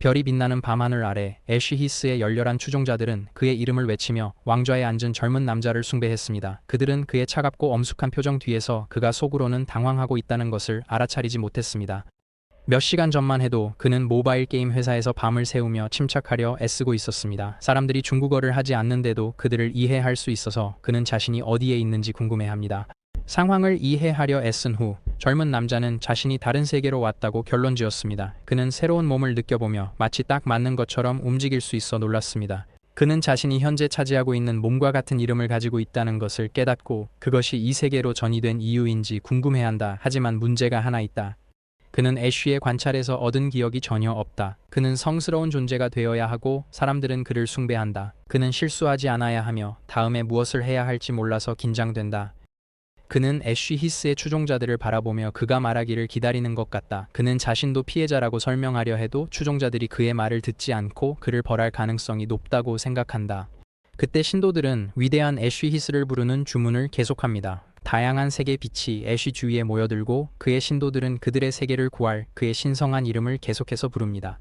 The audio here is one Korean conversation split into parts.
별이 빛나는 밤하늘 아래 애쉬 히스의 열렬한 추종자들은 그의 이름을 외치며 왕좌에 앉은 젊은 남자를 숭배했습니다. 그들은 그의 차갑고 엄숙한 표정 뒤에서 그가 속으로는 당황하고 있다는 것을 알아차리지 못했습니다. 몇 시간 전만 해도 그는 모바일 게임 회사에서 밤을 새우며 침착하려 애쓰고 있었습니다. 사람들이 중국어를 하지 않는데도 그들을 이해할 수 있어서 그는 자신이 어디에 있는지 궁금해합니다. 상황을 이해하려 애쓴 후 젊은 남자는 자신이 다른 세계로 왔다고 결론지었습니다. 그는 새로운 몸을 느껴보며 마치 딱 맞는 것처럼 움직일 수 있어 놀랐습니다. 그는 자신이 현재 차지하고 있는 몸과 같은 이름을 가지고 있다는 것을 깨닫고 그것이 이 세계로 전이된 이유인지 궁금해한다. 하지만 문제가 하나 있다. 그는 애쉬의 관찰에서 얻은 기억이 전혀 없다. 그는 성스러운 존재가 되어야 하고 사람들은 그를 숭배한다. 그는 실수하지 않아야 하며 다음에 무엇을 해야 할지 몰라서 긴장된다. 그는 애쉬 히스의 추종자들을 바라보며 그가 말하기를 기다리는 것 같다. 그는 자신도 피해자라고 설명하려 해도 추종자들이 그의 말을 듣지 않고 그를 벌할 가능성이 높다고 생각한다. 그때 신도들은 위대한 애쉬 히스를 부르는 주문을 계속합니다. 다양한 색의 빛이 애쉬 주위에 모여들고 그의 신도들은 그들의 세계를 구할 그의 신성한 이름을 계속해서 부릅니다.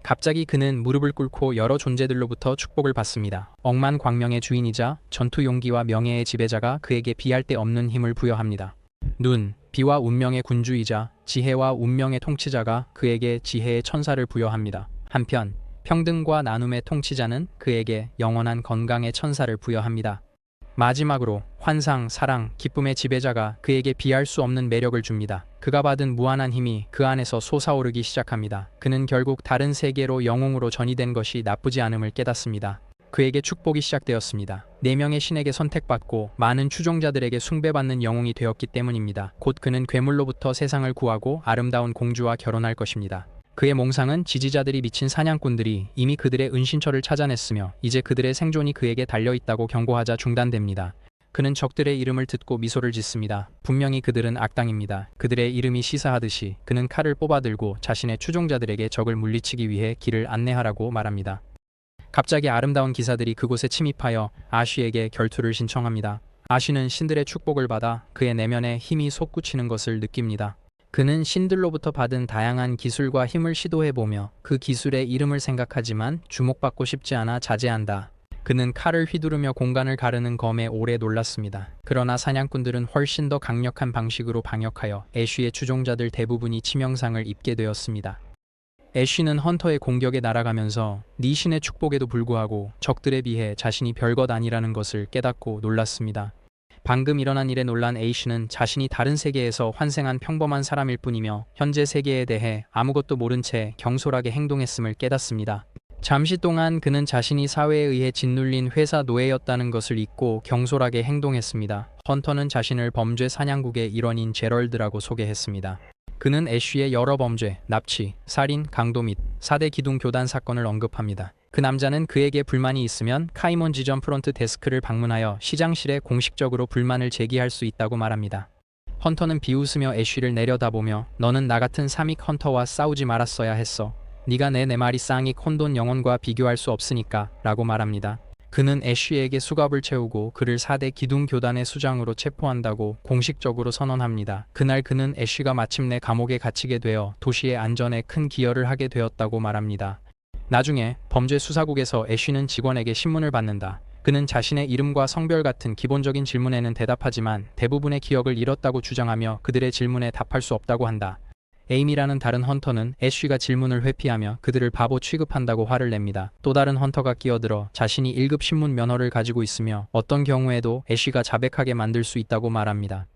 갑자기 그는 무릎을 꿇고 여러 존재들로부터 축복을 받습니다. 억만 광명의 주인이자 전투 용기와 명예의 지배자가 그에게 비할 데 없는 힘을 부여합니다. 눈, 비와 운명의 군주이자 지혜와 운명의 통치자가 그에게 지혜의 천사를 부여합니다. 한편 평등과 나눔의 통치자는 그에게 영원한 건강의 천사를 부여합니다. 마지막으로 환상, 사랑, 기쁨의 지배자가 그에게 비할 수 없는 매력을 줍니다. 그가 받은 무한한 힘이 그 안에서 솟아오르기 시작합니다. 그는 결국 다른 세계로 영웅으로 전이된 것이 나쁘지 않음을 깨닫습니다. 그에게 축복이 시작되었습니다. 4명의 신에게 선택받고 많은 추종자들에게 숭배받는 영웅이 되었기 때문입니다. 곧 그는 괴물로부터 세상을 구하고 아름다운 공주와 결혼할 것입니다. 그의 몽상은 지지자들이 미친 사냥꾼들이 이미 그들의 은신처를 찾아냈으며 이제 그들의 생존이 그에게 달려있다고 경고하자 중단됩니다. 그는 적들의 이름을 듣고 미소를 짓습니다. 분명히 그들은 악당입니다. 그들의 이름이 시사하듯이 그는 칼을 뽑아들고 자신의 추종자들에게 적을 물리치기 위해 길을 안내하라고 말합니다. 갑자기 아름다운 기사들이 그곳에 침입하여 아쉬에게 결투를 신청합니다. 아쉬는 신들의 축복을 받아 그의 내면에 힘이 솟구치는 것을 느낍니다. 그는 신들로부터 받은 다양한 기술과 힘을 시도해보며 그 기술의 이름을 생각하지만 주목받고 싶지 않아 자제한다. 그는 칼을 휘두르며 공간을 가르는 검에 오래 놀랐습니다. 그러나 사냥꾼들은 훨씬 더 강력한 방식으로 방역하여 애쉬의 추종자들 대부분이 치명상을 입게 되었습니다. 애쉬는 헌터의 공격에 날아가면서 네 신의 축복에도 불구하고 적들에 비해 자신이 별것 아니라는 것을 깨닫고 놀랐습니다. 방금 일어난 일에 놀란 애쉬는 자신이 다른 세계에서 환생한 평범한 사람일 뿐이며 현재 세계에 대해 아무것도 모른 채 경솔하게 행동했음을 깨닫습니다. 잠시 동안 그는 자신이 사회에 의해 짓눌린 회사 노예였다는 것을 잊고 경솔하게 행동했습니다. 헌터는 자신을 범죄 사냥국의 일원인 제럴드라고 소개했습니다. 그는 애쉬의 여러 범죄, 납치, 살인, 강도 및 4대 기둥 교단 사건을 언급합니다. 그 남자는 그에게 불만이 있으면 카이몬 지점 프론트 데스크를 방문하여 시장실에 공식적으로 불만을 제기할 수 있다고 말합니다. 헌터는 비웃으며 애쉬를 내려다보며 너는 나 같은 사믹 헌터와 싸우지 말았어야 했어. 네가 내 4마리 쌍익 혼돈 영혼과 비교할 수 없으니까 라고 말합니다. 그는 애쉬에게 수갑을 채우고 그를 4대 기둥 교단의 수장으로 체포한다고 공식적으로 선언합니다. 그날 그는 애쉬가 마침내 감옥에 갇히게 되어 도시의 안전에 큰 기여를 하게 되었다고 말합니다. 나중에 범죄 수사국에서 애쉬는 직원에게 신문을 받는다. 그는 자신의 이름과 성별 같은 기본적인 질문에는 대답하지만 대부분의 기억을 잃었다고 주장하며 그들의 질문에 답할 수 없다고 한다. 에이미라는 다른 헌터는 애쉬가 질문을 회피하며 그들을 바보 취급한다고 화를 냅니다. 또 다른 헌터가 끼어들어 자신이 1급 신문 면허를 가지고 있으며 어떤 경우에도 애쉬가 자백하게 만들 수 있다고 말합니다.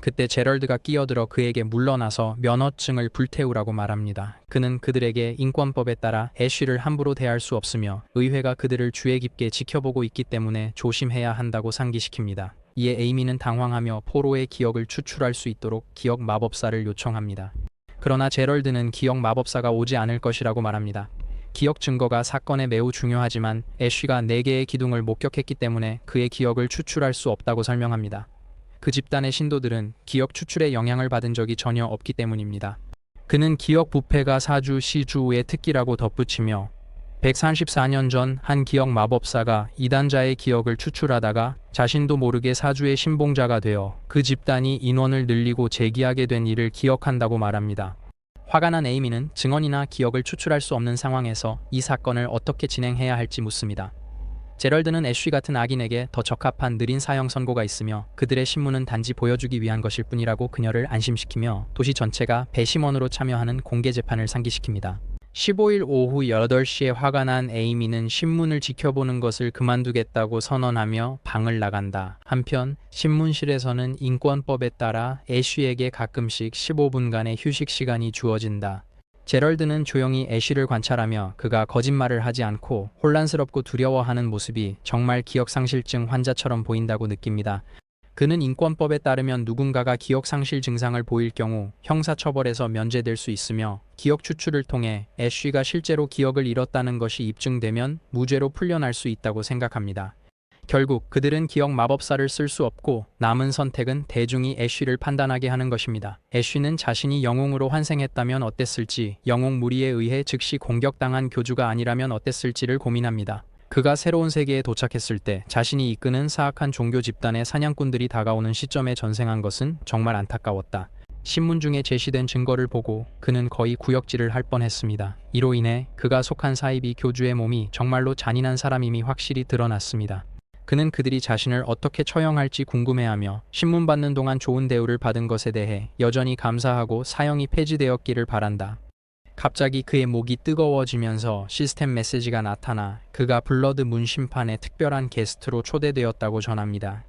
그때 제럴드가 끼어들어 그에게 물러나서 면허증을 불태우라고 말합니다. 그는 그들에게 인권법에 따라 애쉬를 함부로 대할 수 없으며 의회가 그들을 주의 깊게 지켜보고 있기 때문에 조심해야 한다고 상기시킵니다. 이에 에이미는 당황하며 포로의 기억을 추출할 수 있도록 기억 마법사를 요청합니다. 그러나 제럴드는 기억 마법사가 오지 않을 것이라고 말합니다. 기억 증거가 사건에 매우 중요하지만 애쉬가 4개의 기둥을 목격했기 때문에 그의 기억을 추출할 수 없다고 설명합니다. 그 집단의 신도들은 기억 추출에 영향을 받은 적이 전혀 없기 때문입니다. 그는 기억 부패가 사주 시주의 특기라고 덧붙이며 134년 전 한 기억 마법사가 이단자의 기억을 추출하다가 자신도 모르게 사주의 신봉자가 되어 그 집단이 인원을 늘리고 재기하게 된 일을 기억한다고 말합니다. 화가 난 에이미는 증언이나 기억을 추출할 수 없는 상황에서 이 사건을 어떻게 진행해야 할지 묻습니다. 제럴드는 애쉬 같은 악인에게 더 적합한 느린 사형 선고가 있으며 그들의 신문은 단지 보여주기 위한 것일 뿐이라고 그녀를 안심시키며 도시 전체가 배심원으로 참여하는 공개 재판을 상기시킵니다. 15일 오후 8시에 화가 난 에이미는 신문을 지켜보는 것을 그만두겠다고 선언하며 방을 나간다. 한편 신문실에서는 인권법에 따라 애쉬에게 가끔씩 15분간의 휴식 시간이 주어진다. 제럴드는 조용히 애쉬를 관찰하며 그가 거짓말을 하지 않고 혼란스럽고 두려워하는 모습이 정말 기억상실증 환자처럼 보인다고 느낍니다. 그는 인권법에 따르면 누군가가 기억상실 증상을 보일 경우 형사처벌에서 면제될 수 있으며 기억 추출을 통해 애쉬가 실제로 기억을 잃었다는 것이 입증되면 무죄로 풀려날 수 있다고 생각합니다. 결국 그들은 기억 마법사를 쓸 수 없고 남은 선택은 대중이 애쉬를 판단하게 하는 것입니다. 애쉬는 자신이 영웅으로 환생했다면 어땠을지, 영웅 무리에 의해 즉시 공격당한 교주가 아니라면 어땠을지를 고민합니다. 그가 새로운 세계에 도착했을 때 자신이 이끄는 사악한 종교 집단의 사냥꾼들이 다가오는 시점에 전생한 것은 정말 안타까웠다. 신문 중에 제시된 증거를 보고 그는 거의 구역질을 할 뻔했습니다. 이로 인해 그가 속한 사이비 교주의 몸이 정말로 잔인한 사람임이 확실히 드러났습니다. 그는 그들이 자신을 어떻게 처형할지 궁금해하며 신문 받는 동안 좋은 대우를 받은 것에 대해 여전히 감사하고 사형이 폐지되었기를 바란다. 갑자기 그의 목이 뜨거워지면서 시스템 메시지가 나타나 그가 블러드 문 심판의 특별한 게스트로 초대되었다고 전합니다.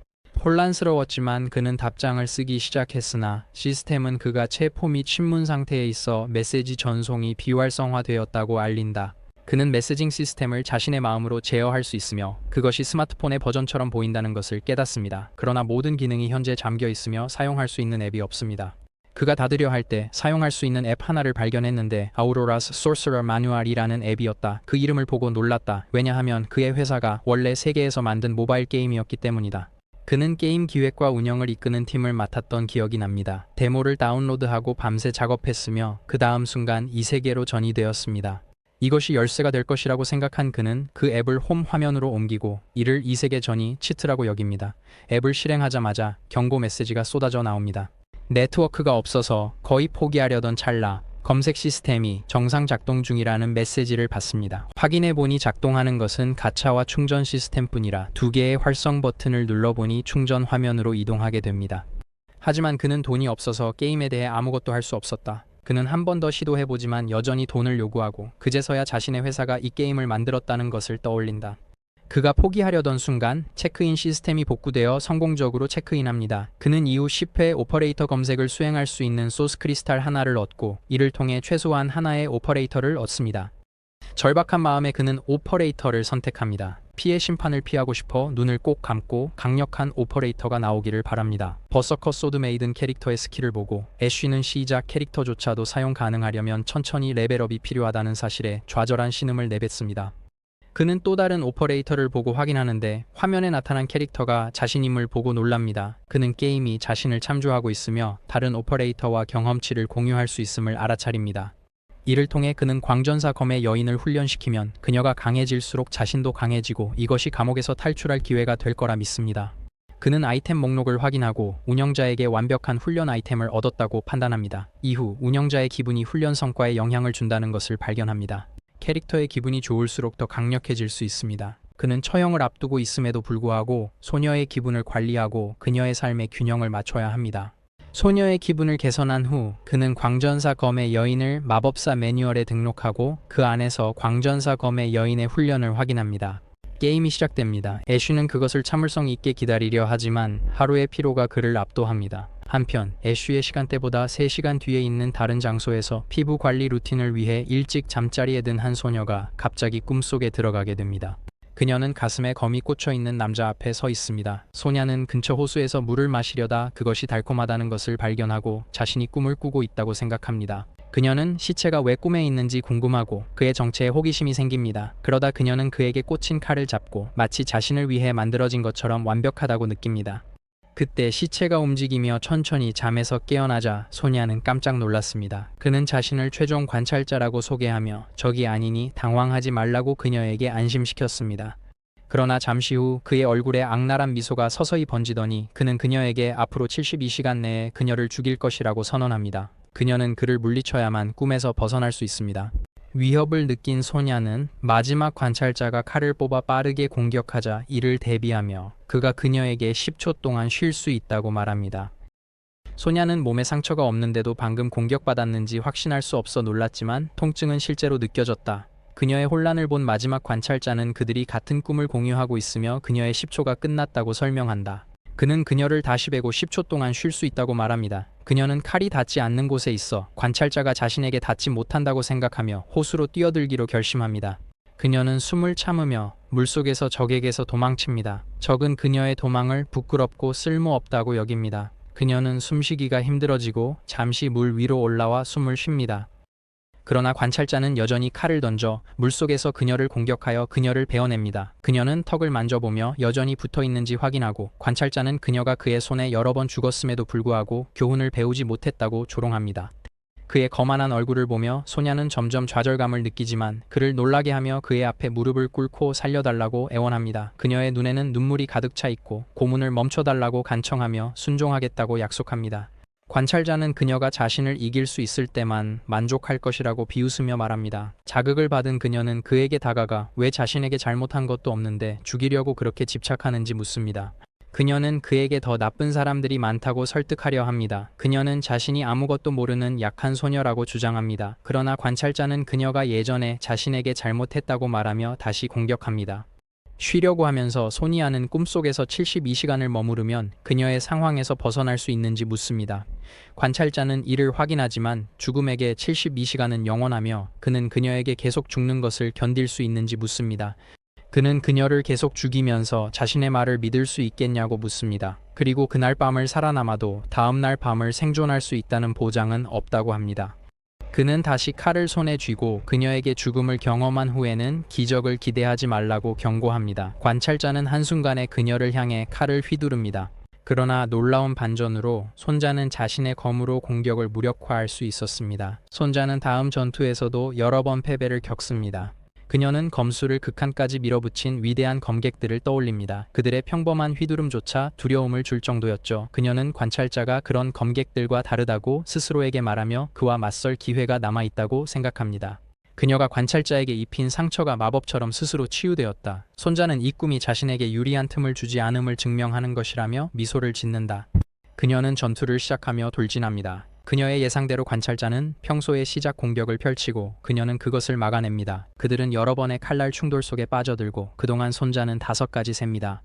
혼란스러웠지만 그는 답장을 쓰기 시작했으나 시스템은 그가 체포 및 신문 상태에 있어 메시지 전송이 비활성화되었다고 알린다. 그는 메시징 시스템을 자신의 마음으로 제어할 수 있으며 그것이 스마트폰의 버전처럼 보인다는 것을 깨닫습니다. 그러나 모든 기능이 현재 잠겨 있으며 사용할 수 있는 앱이 없습니다. 그가 닫으려 할 때 사용할 수 있는 앱 하나를 발견했는데 아우로라스 소서러 마뉴얼이라는 앱이었다. 그 이름을 보고 놀랐다. 왜냐하면 그의 회사가 원래 세계에서 만든 모바일 게임이었기 때문이다. 그는 게임 기획과 운영을 이끄는 팀을 맡았던 기억이 납니다. 데모를 다운로드하고 밤새 작업했으며 그 다음 순간 이 세계로 전이되었습니다. 이것이 열쇠가 될 것이라고 생각한 그는 그 앱을 홈 화면으로 옮기고 이를 이 세계 전이 치트라고 여깁니다. 앱을 실행하자마자 경고 메시지가 쏟아져 나옵니다. 네트워크가 없어서 거의 포기하려던 찰나 검색 시스템이 정상 작동 중이라는 메시지를 받습니다. 확인해보니 작동하는 것은 가차와 충전 시스템뿐이라 두 개의 활성 버튼을 눌러보니 충전 화면으로 이동하게 됩니다. 하지만 그는 돈이 없어서 게임에 대해 아무것도 할 수 없었다. 그는 한 번 더 시도해보지만 여전히 돈을 요구하고 그제서야 자신의 회사가 이 게임을 만들었다는 것을 떠올린다. 그가 포기하려던 순간 체크인 시스템이 복구되어 성공적으로 체크인합니다. 그는 이후 10회 오퍼레이터 검색을 수행할 수 있는 소스 크리스탈 하나를 얻고 이를 통해 최소한 하나의 오퍼레이터를 얻습니다. 절박한 마음에 그는 오퍼레이터를 선택합니다. 피해 심판을 피하고 싶어 눈을 꼭 감고 강력한 오퍼레이터가 나오기를 바랍니다. 버서커 소드 메이든 캐릭터의 스킬을 보고 애쉬는 시작 캐릭터조차도 사용 가능하려면 천천히 레벨업이 필요하다는 사실에 좌절한 신음을 내뱉습니다. 그는 또 다른 오퍼레이터를 보고 확인하는데 화면에 나타난 캐릭터가 자신임을 보고 놀랍니다. 그는 게임이 자신을 참조하고 있으며 다른 오퍼레이터와 경험치를 공유할 수 있음을 알아차립니다. 이를 통해 그는 광전사 검의 여인을 훈련시키면 그녀가 강해질수록 자신도 강해지고 이것이 감옥에서 탈출할 기회가 될 거라 믿습니다. 그는 아이템 목록을 확인하고 운영자에게 완벽한 훈련 아이템을 얻었다고 판단합니다. 이후 운영자의 기분이 훈련 성과에 영향을 준다는 것을 발견합니다. 캐릭터의 기분이 좋을수록 더 강력해질 수 있습니다. 그는 처형을 앞두고 있음에도 불구하고 소녀의 기분을 관리하고 그녀의 삶의 균형을 맞춰야 합니다. 소녀의 기분을 개선한 후 그는 광전사 검의 여인을 마법사 매뉴얼에 등록하고 그 안에서 광전사 검의 여인의 훈련을 확인합니다. 게임이 시작됩니다. 애쉬는 그것을 참을성 있게 기다리려 하지만 하루의 피로가 그를 압도합니다. 한편 애쉬의 시간대보다 3시간 뒤에 있는 다른 장소에서 피부 관리 루틴을 위해 일찍 잠자리에 든 한 소녀가 갑자기 꿈속에 들어가게 됩니다. 그녀는 가슴에 검이 꽂혀 있는 남자 앞에 서 있습니다. 소녀는 근처 호수에서 물을 마시려다 그것이 달콤하다는 것을 발견하고 자신이 꿈을 꾸고 있다고 생각합니다. 그녀는 시체가 왜 꿈에 있는지 궁금하고 그의 정체에 호기심이 생깁니다. 그러다 그녀는 그에게 꽂힌 칼을 잡고 마치 자신을 위해 만들어진 것처럼 완벽하다고 느낍니다. 그때 시체가 움직이며 천천히 잠에서 깨어나자 소냐는 깜짝 놀랐습니다. 그는 자신을 최종 관찰자라고 소개하며 적이 아니니 당황하지 말라고 그녀에게 안심시켰습니다. 그러나 잠시 후 그의 얼굴에 악랄한 미소가 서서히 번지더니 그는 그녀에게 앞으로 72시간 내에 그녀를 죽일 것이라고 선언합니다. 그녀는 그를 물리쳐야만 꿈에서 벗어날 수 있습니다. 위협을 느낀 소냐는 마지막 관찰자가 칼을 뽑아 빠르게 공격하자 이를 대비하며 그가 그녀에게 10초 동안 쉴 수 있다고 말합니다. 소냐는 몸에 상처가 없는데도 방금 공격받았는지 확신할 수 없어 놀랐지만 통증은 실제로 느껴졌다. 그녀의 혼란을 본 마지막 관찰자는 그들이 같은 꿈을 공유하고 있으며 그녀의 10초가 끝났다고 설명한다. 그는 그녀를 다시 베고 10초 동안 쉴 수 있다고 말합니다. 그녀는 칼이 닿지 않는 곳에 있어 관찰자가 자신에게 닿지 못한다고 생각하며 호수로 뛰어들기로 결심합니다. 그녀는 숨을 참으며 물속에서 적에게서 도망칩니다. 적은 그녀의 도망을 부끄럽고 쓸모없다고 여깁니다. 그녀는 숨쉬기가 힘들어지고 잠시 물 위로 올라와 숨을 쉽니다. 그러나 관찰자는 여전히 칼을 던져 물속에서 그녀를 공격하여 그녀를 베어냅니다. 그녀는 턱을 만져보며 여전히 붙어있는지 확인하고 관찰자는 그녀가 그의 손에 여러 번 죽었음에도 불구하고 교훈을 배우지 못했다고 조롱합니다. 그의 거만한 얼굴을 보며 소냐는 점점 좌절감을 느끼지만 그를 놀라게 하며 그의 앞에 무릎을 꿇고 살려달라고 애원합니다. 그녀의 눈에는 눈물이 가득 차 있고 고문을 멈춰달라고 간청하며 순종하겠다고 약속합니다. 관찰자는 그녀가 자신을 이길 수 있을 때만 만족할 것이라고 비웃으며 말합니다. 자극을 받은 그녀는 그에게 다가가 왜 자신에게 잘못한 것도 없는데 죽이려고 그렇게 집착하는지 묻습니다. 그녀는 그에게 더 나쁜 사람들이 많다고 설득하려 합니다. 그녀는 자신이 아무것도 모르는 약한 소녀라고 주장합니다. 그러나 관찰자는 그녀가 예전에 자신에게 잘못했다고 말하며 다시 공격합니다. 쉬려고 하면서 소니아는 꿈속에서 72시간을 머무르면 그녀의 상황에서 벗어날 수 있는지 묻습니다. 관찰자는 이를 확인하지만 죽음에게 72시간은 영원하며 그는 그녀에게 계속 죽는 것을 견딜 수 있는지 묻습니다. 그는 그녀를 계속 죽이면서 자신의 말을 믿을 수 있겠냐고 묻습니다. 그리고 그날 밤을 살아남아도 다음날 밤을 생존할 수 있다는 보장은 없다고 합니다. 그는 다시 칼을 손에 쥐고 그녀에게 죽음을 경험한 후에는 기적을 기대하지 말라고 경고합니다. 관찰자는 한순간에 그녀를 향해 칼을 휘두릅니다. 그러나 놀라운 반전으로 손자는 자신의 검으로 공격을 무력화할 수 있었습니다. 손자는 다음 전투에서도 여러 번 패배를 겪습니다. 그녀는 검술을 극한까지 밀어붙인 위대한 검객들을 떠올립니다. 그들의 평범한 휘두름조차 두려움을 줄 정도였죠. 그녀는 관찰자가 그런 검객들과 다르다고 스스로에게 말하며 그와 맞설 기회가 남아있다고 생각합니다. 그녀가 관찰자에게 입힌 상처가 마법처럼 스스로 치유되었다. 손자는 이 꿈이 자신에게 유리한 틈을 주지 않음을 증명하는 것이라며 미소를 짓는다. 그녀는 전투를 시작하며 돌진합니다. 그녀의 예상대로 관찰자는 평소의 시작 공격을 펼치고 그녀는 그것을 막아냅니다. 그들은 여러 번의 칼날 충돌 속에 빠져들고 그동안 손자는 5까지 셉니다.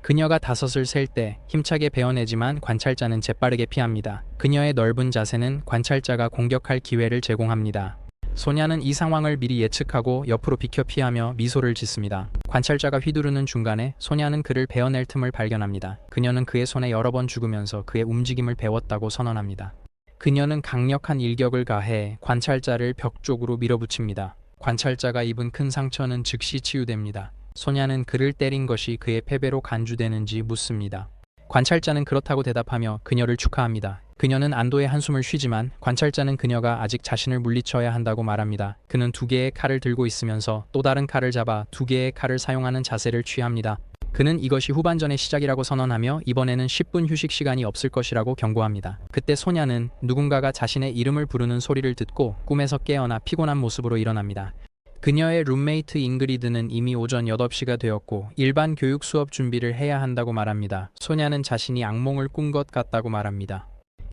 그녀가 5을 셀 때 힘차게 베어내지만 관찰자는 재빠르게 피합니다. 그녀의 넓은 자세는 관찰자가 공격할 기회를 제공합니다. 소냐는 이 상황을 미리 예측하고 옆으로 비켜 피하며 미소를 짓습니다. 관찰자가 휘두르는 중간에 소냐는 그를 베어낼 틈을 발견합니다. 그녀는 그의 손에 여러 번 죽으면서 그의 움직임을 배웠다고 선언합니다. 그녀는 강력한 일격을 가해 관찰자를 벽 쪽으로 밀어붙입니다. 관찰자가 입은 큰 상처는 즉시 치유됩니다. 소냐는 그를 때린 것이 그의 패배로 간주되는지 묻습니다. 관찰자는 그렇다고 대답하며 그녀를 축하합니다. 그녀는 안도의 한숨을 쉬지만 관찰자는 그녀가 아직 자신을 물리쳐야 한다고 말합니다. 그는 2개의 칼을 들고 있으면서 또 다른 칼을 잡아 2개의 칼을 사용하는 자세를 취합니다. 그는 이것이 후반전의 시작이라고 선언하며 이번에는 10분 휴식 시간이 없을 것이라고 경고합니다. 그때 소냐는 누군가가 자신의 이름을 부르는 소리를 듣고 꿈에서 깨어나 피곤한 모습으로 일어납니다. 그녀의 룸메이트 잉그리드는 이미 오전 8시가 되었고 일반 교육 수업 준비를 해야 한다고 말합니다. 소냐는 자신이 악몽을 꾼 것 같다고 말합니다.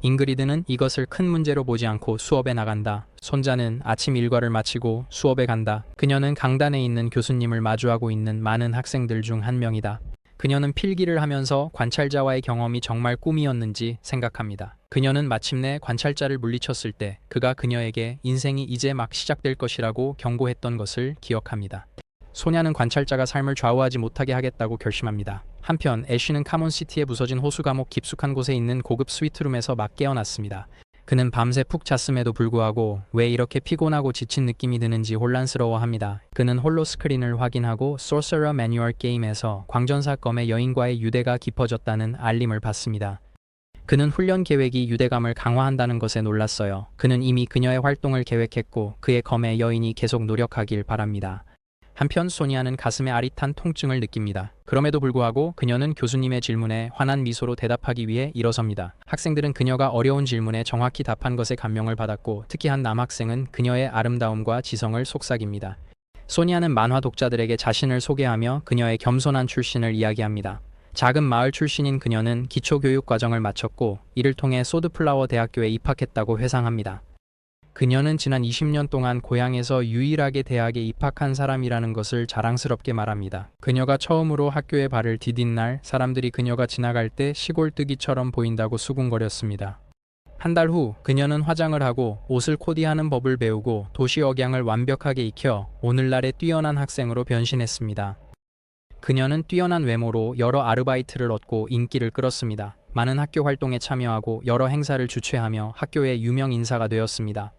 잉그리드는 이것을 큰 문제로 보지 않고 수업에 나간다. 손자는 아침 일과를 마치고 수업에 간다. 그녀는 강단에 있는 교수님을 마주하고 있는 많은 학생들 중 한 명이다. 그녀는 필기를 하면서 관찰자와의 경험이 정말 꿈이었는지 생각합니다. 그녀는 마침내 관찰자를 물리쳤을 때 그가 그녀에게 인생이 이제 막 시작될 것이라고 경고했던 것을 기억합니다. 소냐는 관찰자가 삶을 좌우하지 못하게 하겠다고 결심합니다. 한편 애쉬는 카몬시티에 부서진 호수 감옥 깊숙한 곳에 있는 고급 스위트룸에서 막 깨어났습니다. 그는 밤새 푹 잤음에도 불구하고 왜 이렇게 피곤하고 지친 느낌이 드는지 혼란스러워합니다. 그는 홀로 스크린을 확인하고 Sorcerer 매뉴얼 게임에서 광전사 검의 여인과의 유대가 깊어졌다는 알림을 받습니다. 그는 훈련 계획이 유대감을 강화한다는 것에 놀랐어요. 그는 이미 그녀의 활동을 계획했고 그의 검의 여인이 계속 노력하길 바랍니다. 한편 소니아는 가슴에 아릿한 통증을 느낍니다. 그럼에도 불구하고 그녀는 교수님의 질문에 환한 미소로 대답하기 위해 일어섭니다. 학생들은 그녀가 어려운 질문에 정확히 답한 것에 감명을 받았고 특히 한 남학생은 그녀의 아름다움과 지성을 속삭입니다. 소니아는 만화 독자들에게 자신을 소개하며 그녀의 겸손한 출신을 이야기합니다. 작은 마을 출신인 그녀는 기초교육 과정을 마쳤고 이를 통해 소드플라워 대학교에 입학했다고 회상합니다. 그녀는 지난 20년 동안 고향에서 유일하게 대학에 입학한 사람이라는 것을 자랑스럽게 말합니다. 그녀가 처음으로 학교에 발을 디딘 날 사람들이 그녀가 지나갈 때 시골뜨기처럼 보인다고 수군거렸습니다. 한 달 후 그녀는 화장을 하고 옷을 코디하는 법을 배우고 도시 억양을 완벽하게 익혀 오늘날의 뛰어난 학생으로 변신했습니다. 그녀는 뛰어난 외모로 여러 아르바이트를 얻고 인기를 끌었습니다. 많은 학교 활동에 참여하고 여러 행사를 주최하며 학교의 유명 인사가 되었습니다.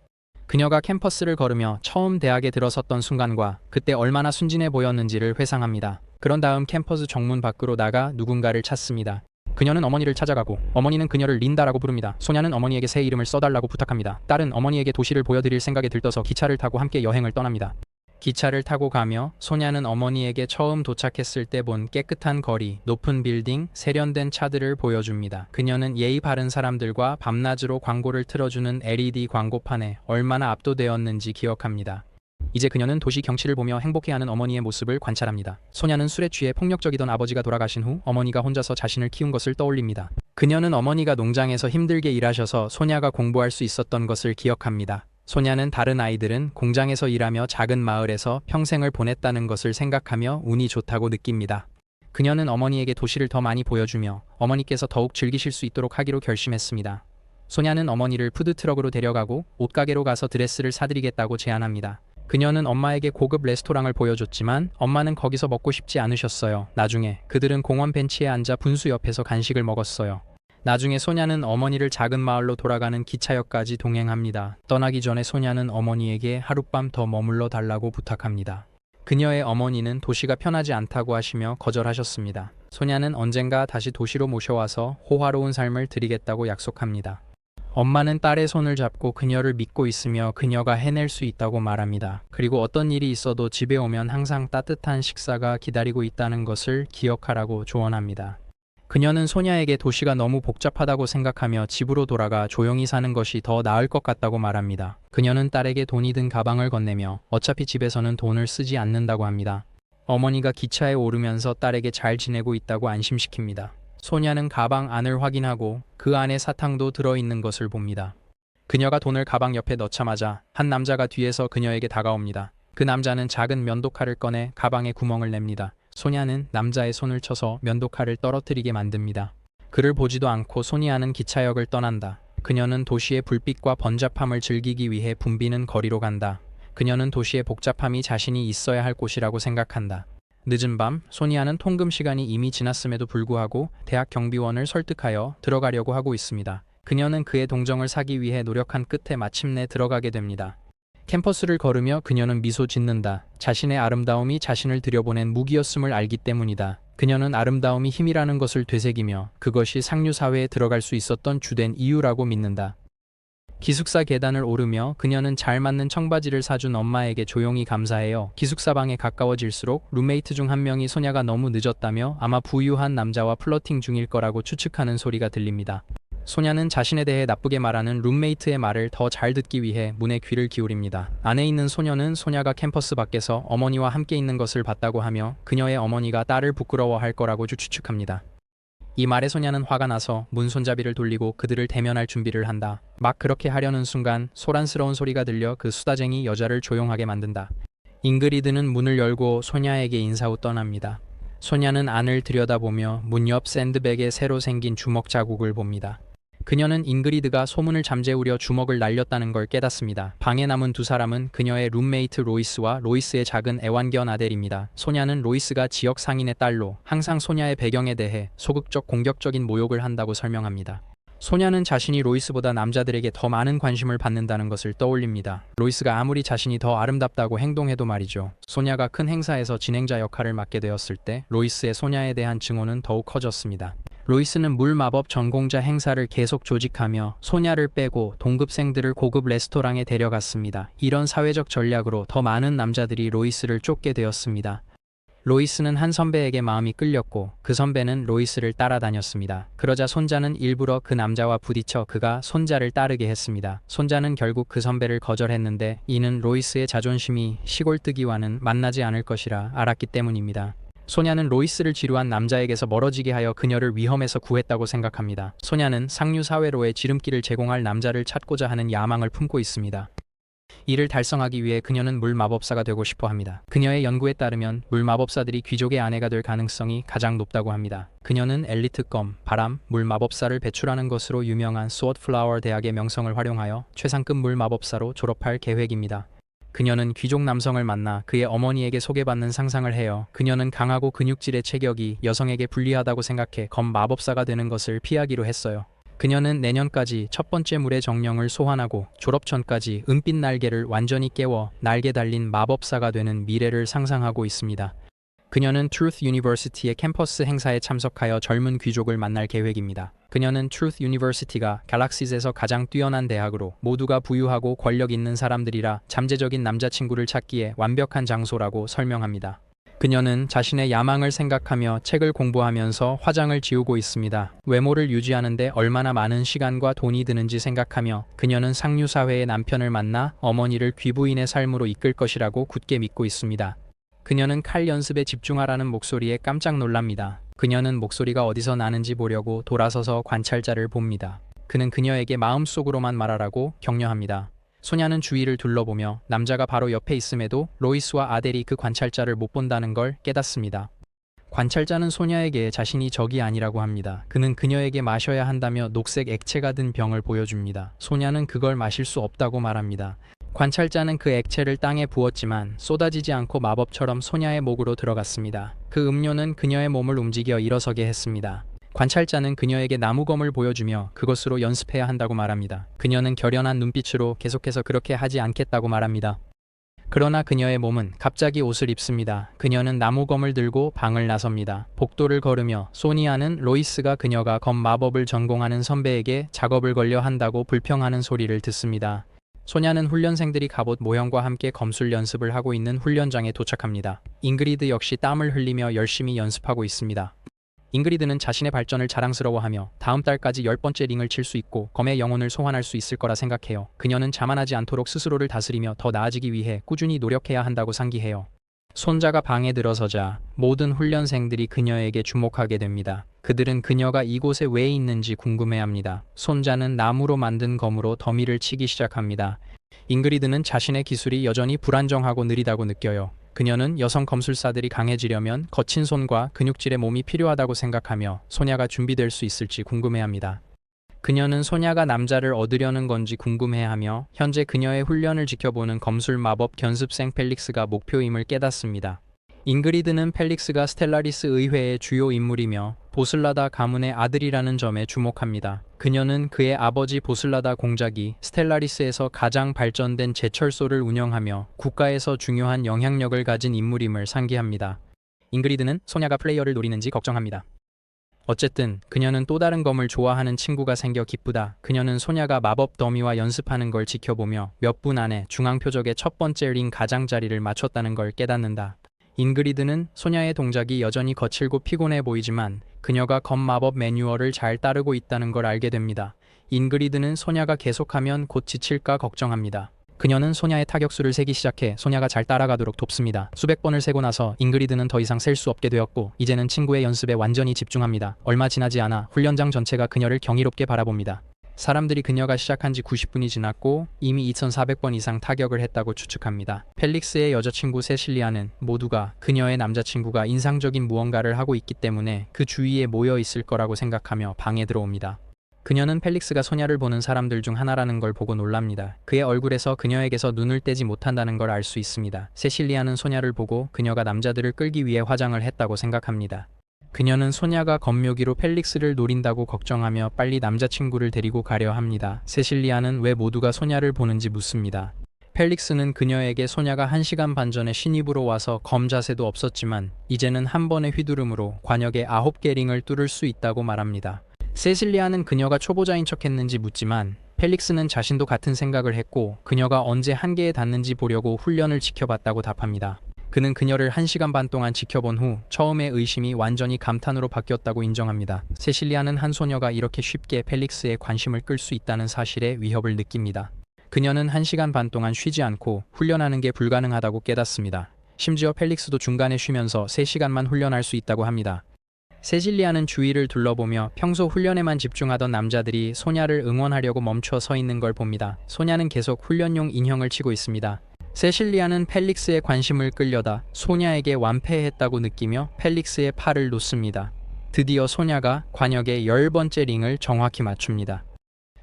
그녀가 캠퍼스를 걸으며 처음 대학에 들어섰던 순간과 그때 얼마나 순진해 보였는지를 회상합니다. 그런 다음 캠퍼스 정문 밖으로 나가 누군가를 찾습니다. 그녀는 어머니를 찾아가고 어머니는 그녀를 린다라고 부릅니다. 소냐는 어머니에게 새 이름을 써달라고 부탁합니다. 딸은 어머니에게 도시를 보여드릴 생각에 들떠서 기차를 타고 함께 여행을 떠납니다. 기차를 타고 가며 소냐는 어머니에게 처음 도착했을 때 본 깨끗한 거리, 높은 빌딩, 세련된 차들을 보여줍니다. 그녀는 예의 바른 사람들과 밤낮으로 광고를 틀어주는 LED 광고판에 얼마나 압도되었는지 기억합니다. 이제 그녀는 도시 경치를 보며 행복해하는 어머니의 모습을 관찰합니다. 소냐는 술에 취해 폭력적이던 아버지가 돌아가신 후 어머니가 혼자서 자신을 키운 것을 떠올립니다. 그녀는 어머니가 농장에서 힘들게 일하셔서 소냐가 공부할 수 있었던 것을 기억합니다. 소냐는 다른 아이들은 공장에서 일하며 작은 마을에서 평생을 보냈다는 것을 생각하며 운이 좋다고 느낍니다. 그녀는 어머니에게 도시를 더 많이 보여주며 어머니께서 더욱 즐기실 수 있도록 하기로 결심했습니다. 소냐는 어머니를 푸드트럭으로 데려가고 옷가게로 가서 드레스를 사드리겠다고 제안합니다. 그녀는 엄마에게 고급 레스토랑을 보여줬지만 엄마는 거기서 먹고 싶지 않으셨어요. 나중에 그들은 공원 벤치에 앉아 분수 옆에서 간식을 먹었어요. 나중에 소냐는 어머니를 작은 마을로 돌아가는 기차역까지 동행합니다. 떠나기 전에 소냐는 어머니에게 하룻밤 더 머물러 달라고 부탁합니다. 그녀의 어머니는 도시가 편하지 않다고 하시며 거절하셨습니다. 소냐는 언젠가 다시 도시로 모셔와서 호화로운 삶을 드리겠다고 약속합니다. 엄마는 딸의 손을 잡고 그녀를 믿고 있으며 그녀가 해낼 수 있다고 말합니다. 그리고 어떤 일이 있어도 집에 오면 항상 따뜻한 식사가 기다리고 있다는 것을 기억하라고 조언합니다. 그녀는 소냐에게 도시가 너무 복잡하다고 생각하며 집으로 돌아가 조용히 사는 것이 더 나을 것 같다고 말합니다. 그녀는 딸에게 돈이 든 가방을 건네며 어차피 집에서는 돈을 쓰지 않는다고 합니다. 어머니가 기차에 오르면서 딸에게 잘 지내고 있다고 안심시킵니다. 소냐는 가방 안을 확인하고 그 안에 사탕도 들어있는 것을 봅니다. 그녀가 돈을 가방 옆에 넣자마자 한 남자가 뒤에서 그녀에게 다가옵니다. 그 남자는 작은 면도칼을 꺼내 가방에 구멍을 냅니다. 소냐는 남자의 손을 쳐서 면도칼을 떨어뜨리게 만듭니다. 그를 보지도 않고 소니아는 기차역을 떠난다. 그녀는 도시의 불빛과 번잡함을 즐기기 위해 붐비는 거리로 간다. 그녀는 도시의 복잡함이 자신이 있어야 할 곳이라고 생각한다. 늦은 밤, 소니아는 통금 시간이 이미 지났음에도 불구하고 대학 경비원을 설득하여 들어가려고 하고 있습니다. 그녀는 그의 동정을 사기 위해 노력한 끝에 마침내 들어가게 됩니다. 캠퍼스를 걸으며 그녀는 미소 짓는다. 자신의 아름다움이 자신을 들여보낸 무기였음을 알기 때문이다. 그녀는 아름다움이 힘이라는 것을 되새기며 그것이 상류사회에 들어갈 수 있었던 주된 이유라고 믿는다. 기숙사 계단을 오르며 그녀는 잘 맞는 청바지를 사준 엄마에게 조용히 감사해요. 기숙사 방에 가까워질수록 룸메이트 중 한 명이 소냐가 너무 늦었다며 아마 부유한 남자와 플러팅 중일 거라고 추측하는 소리가 들립니다. 소냐는 자신에 대해 나쁘게 말하는 룸메이트의 말을 더 잘 듣기 위해 문에 귀를 기울입니다. 안에 있는 소녀는 소냐가 캠퍼스 밖에서 어머니와 함께 있는 것을 봤다고 하며 그녀의 어머니가 딸을 부끄러워할 거라고 추측합니다. 이 말에 소냐는 화가 나서 문 손잡이를 돌리고 그들을 대면할 준비를 한다. 막 그렇게 하려는 순간 소란스러운 소리가 들려 그 수다쟁이 여자를 조용하게 만든다. 잉그리드는 문을 열고 소냐에게 인사 후 떠납니다. 소냐는 안을 들여다보며 문 옆 샌드백에 새로 생긴 주먹 자국을 봅니다. 그녀는 잉그리드가 소문을 잠재우려 주먹을 날렸다는 걸 깨닫습니다. 방에 남은 두 사람은 그녀의 룸메이트 로이스와 로이스의 작은 애완견 아델입니다. 소냐는 로이스가 지역 상인의 딸로 항상 소냐의 배경에 대해 소극적 공격적인 모욕을 한다고 설명합니다. 소냐는 자신이 로이스보다 남자들에게 더 많은 관심을 받는다는 것을 떠올립니다. 로이스가 아무리 자신이 더 아름답다고 행동해도 말이죠. 소냐가 큰 행사에서 진행자 역할을 맡게 되었을 때 로이스의 소냐에 대한 증오는 더욱 커졌습니다. 로이스는 물 마법 전공자 행사를 계속 조직하며 소냐를 빼고 동급생들을 고급 레스토랑에 데려갔습니다. 이런 사회적 전략으로 더 많은 남자들이 로이스를 쫓게 되었습니다. 로이스는 한 선배에게 마음이 끌렸고 그 선배는 로이스를 따라다녔습니다. 그러자 손자는 일부러 그 남자와 부딪혀 그가 손자를 따르게 했습니다. 손자는 결국 그 선배를 거절했는데 이는 로이스의 자존심이 시골뜨기와는 만나지 않을 것이라 알았기 때문입니다. 소냐는 로이스를 지루한 남자에게서 멀어지게 하여 그녀를 위험에서 구했다고 생각합니다. 소냐는 상류 사회로의 지름길을 제공할 남자를 찾고자 하는 야망을 품고 있습니다. 이를 달성하기 위해 그녀는 물 마법사가 되고 싶어 합니다. 그녀의 연구에 따르면 물 마법사들이 귀족의 아내가 될 가능성이 가장 높다고 합니다. 그녀는 엘리트검, 바람, 물 마법사를 배출하는 것으로 유명한 스워드플라워 대학의 명성을 활용하여 최상급 물 마법사로 졸업할 계획입니다. 그녀는 귀족 남성을 만나 그의 어머니에게 소개받는 상상을 해요. 그녀는 강하고 근육질의 체격이 여성에게 불리하다고 생각해 검 마법사가 되는 것을 피하기로 했어요. 그녀는 내년까지 첫 번째 물의 정령을 소환하고 졸업 전까지 은빛 날개를 완전히 깨워 날개 달린 마법사가 되는 미래를 상상하고 있습니다. 그녀는 Truth University의 캠퍼스 행사에 참석하여 젊은 귀족을 만날 계획입니다. 그녀는 Truth University가 갤럭시즈에서 가장 뛰어난 대학으로 모두가 부유하고 권력 있는 사람들이라 잠재적인 남자친구를 찾기에 완벽한 장소라고 설명합니다. 그녀는 자신의 야망을 생각하며 책을 공부하면서 화장을 지우고 있습니다. 외모를 유지하는데 얼마나 많은 시간과 돈이 드는지 생각하며 그녀는 상류 사회의 남편을 만나 어머니를 귀부인의 삶으로 이끌 것이라고 굳게 믿고 있습니다. 그녀는 칼 연습에 집중하라는 목소리에 깜짝 놀랍니다. 그녀는 목소리가 어디서 나는지 보려고 돌아서서 관찰자를 봅니다. 그는 그녀에게 마음속으로만 말하라고 격려합니다. 소냐는 주위를 둘러보며 남자가 바로 옆에 있음에도 로이스와 아델이 그 관찰자를 못 본다는 걸 깨닫습니다. 관찰자는 소냐에게 자신이 적이 아니라고 합니다. 그는 그녀에게 마셔야 한다며 녹색 액체가 든 병을 보여줍니다. 소냐는 그걸 마실 수 없다고 말합니다. 관찰자는 그 액체를 땅에 부었지만 쏟아지지 않고 마법처럼 소냐의 목으로 들어갔습니다. 그 음료는 그녀의 몸을 움직여 일어서게 했습니다. 관찰자는 그녀에게 나무검을 보여주며 그것으로 연습해야 한다고 말합니다. 그녀는 결연한 눈빛으로 계속해서 그렇게 하지 않겠다고 말합니다. 그러나 그녀의 몸은 갑자기 옷을 입습니다. 그녀는 나무검을 들고 방을 나섭니다. 복도를 걸으며 소니아는 로이스가 그녀가 검 마법을 전공하는 선배에게 작업을 걸려 한다고 불평하는 소리를 듣습니다. 소냐는 훈련생들이 갑옷 모형과 함께 검술 연습을 하고 있는 훈련장에 도착합니다. 잉그리드 역시 땀을 흘리며 열심히 연습하고 있습니다. 잉그리드는 자신의 발전을 자랑스러워하며 다음 달까지 10번째 링을 칠 수 있고 검의 영혼을 소환할 수 있을 거라 생각해요. 그녀는 자만하지 않도록 스스로를 다스리며 더 나아지기 위해 꾸준히 노력해야 한다고 상기해요. 손자가 방에 들어서자 모든 훈련생들이 그녀에게 주목하게 됩니다. 그들은 그녀가 이곳에 왜 있는지 궁금해합니다. 손자는 나무로 만든 검으로 더미를 치기 시작합니다. 잉그리드는 자신의 기술이 여전히 불안정하고 느리다고 느껴요. 그녀는 여성 검술사들이 강해지려면 거친 손과 근육질의 몸이 필요하다고 생각하며 소냐가 준비될 수 있을지 궁금해합니다. 그녀는 소냐가 남자를 얻으려는 건지 궁금해하며 현재 그녀의 훈련을 지켜보는 검술 마법 견습생 펠릭스가 목표임을 깨닫습니다. 잉그리드는 펠릭스가 스텔라리스 의회의 주요 인물이며 보슬라다 가문의 아들이라는 점에 주목합니다. 그녀는 그의 아버지 보슬라다 공작이 스텔라리스에서 가장 발전된 제철소를 운영하며 국가에서 중요한 영향력을 가진 인물임을 상기합니다. 잉그리드는 소냐가 플레이어를 노리는지 걱정합니다. 어쨌든 그녀는 또 다른 검을 좋아하는 친구가 생겨 기쁘다. 그녀는 소냐가 마법 더미와 연습하는 걸 지켜보며 몇 분 안에 중앙 표적의 첫 번째 링 가장자리를 맞췄다는 걸 깨닫는다. 잉그리드는 소냐의 동작이 여전히 거칠고 피곤해 보이지만 그녀가 검 마법 매뉴얼을 잘 따르고 있다는 걸 알게 됩니다. 잉그리드는 소냐가 계속하면 곧 지칠까 걱정합니다. 그녀는 소냐의 타격수를 세기 시작해 소냐가 잘 따라가도록 돕습니다. 수백 번을 세고 나서 잉그리드는 더 이상 셀 수 없게 되었고 이제는 친구의 연습에 완전히 집중합니다. 얼마 지나지 않아 훈련장 전체가 그녀를 경이롭게 바라봅니다. 사람들이 그녀가 시작한 지 90분이 지났고 이미 2400번 이상 타격을 했다고 추측합니다. 펠릭스의 여자친구 세실리아는 모두가 그녀의 남자친구가 인상적인 무언가를 하고 있기 때문에 그 주위에 모여 있을 거라고 생각하며 방에 들어옵니다. 그녀는 펠릭스가 소냐를 보는 사람들 중 하나라는 걸 보고 놀랍니다. 그의 얼굴에서 그녀에게서 눈을 떼지 못한다는 걸 알 수 있습니다. 세실리아는 소냐를 보고 그녀가 남자들을 끌기 위해 화장을 했다고 생각합니다. 그녀는 소냐가 검묘기로 펠릭스를 노린다고 걱정하며 빨리 남자친구를 데리고 가려 합니다. 세실리아는 왜 모두가 소냐를 보는지 묻습니다. 펠릭스는 그녀에게 소냐가 1시간 반 전에 신입으로 와서 검 자세도 없었지만 이제는 한 번의 휘두름으로 관역의 9개 링을 뚫을 수 있다고 말합니다. 세실리아는 그녀가 초보자인 척했는지 묻지만 펠릭스는 자신도 같은 생각을 했고 그녀가 언제 한계에 닿는지 보려고 훈련을 지켜봤다고 답합니다. 그는 그녀를 1시간 반 동안 지켜본 후 처음의 의심이 완전히 감탄으로 바뀌었다고 인정합니다. 세실리아는 한 소녀가 이렇게 쉽게 펠릭스의 관심을 끌 수 있다는 사실에 위협을 느낍니다. 그녀는 1시간 반 동안 쉬지 않고 훈련하는 게 불가능하다고 깨닫습니다. 심지어 펠릭스도 중간에 쉬면서 3시간만 훈련할 수 있다고 합니다. 세실리아는 주위를 둘러보며 평소 훈련에만 집중하던 남자들이 소냐를 응원하려고 멈춰 서 있는 걸 봅니다. 소냐는 계속 훈련용 인형을 치고 있습니다. 세실리아는 펠릭스의 관심을 끌려다 소냐에게 완패했다고 느끼며 펠릭스의 팔을 놓습니다. 드디어 소냐가 관역의 10번째 링을 정확히 맞춥니다.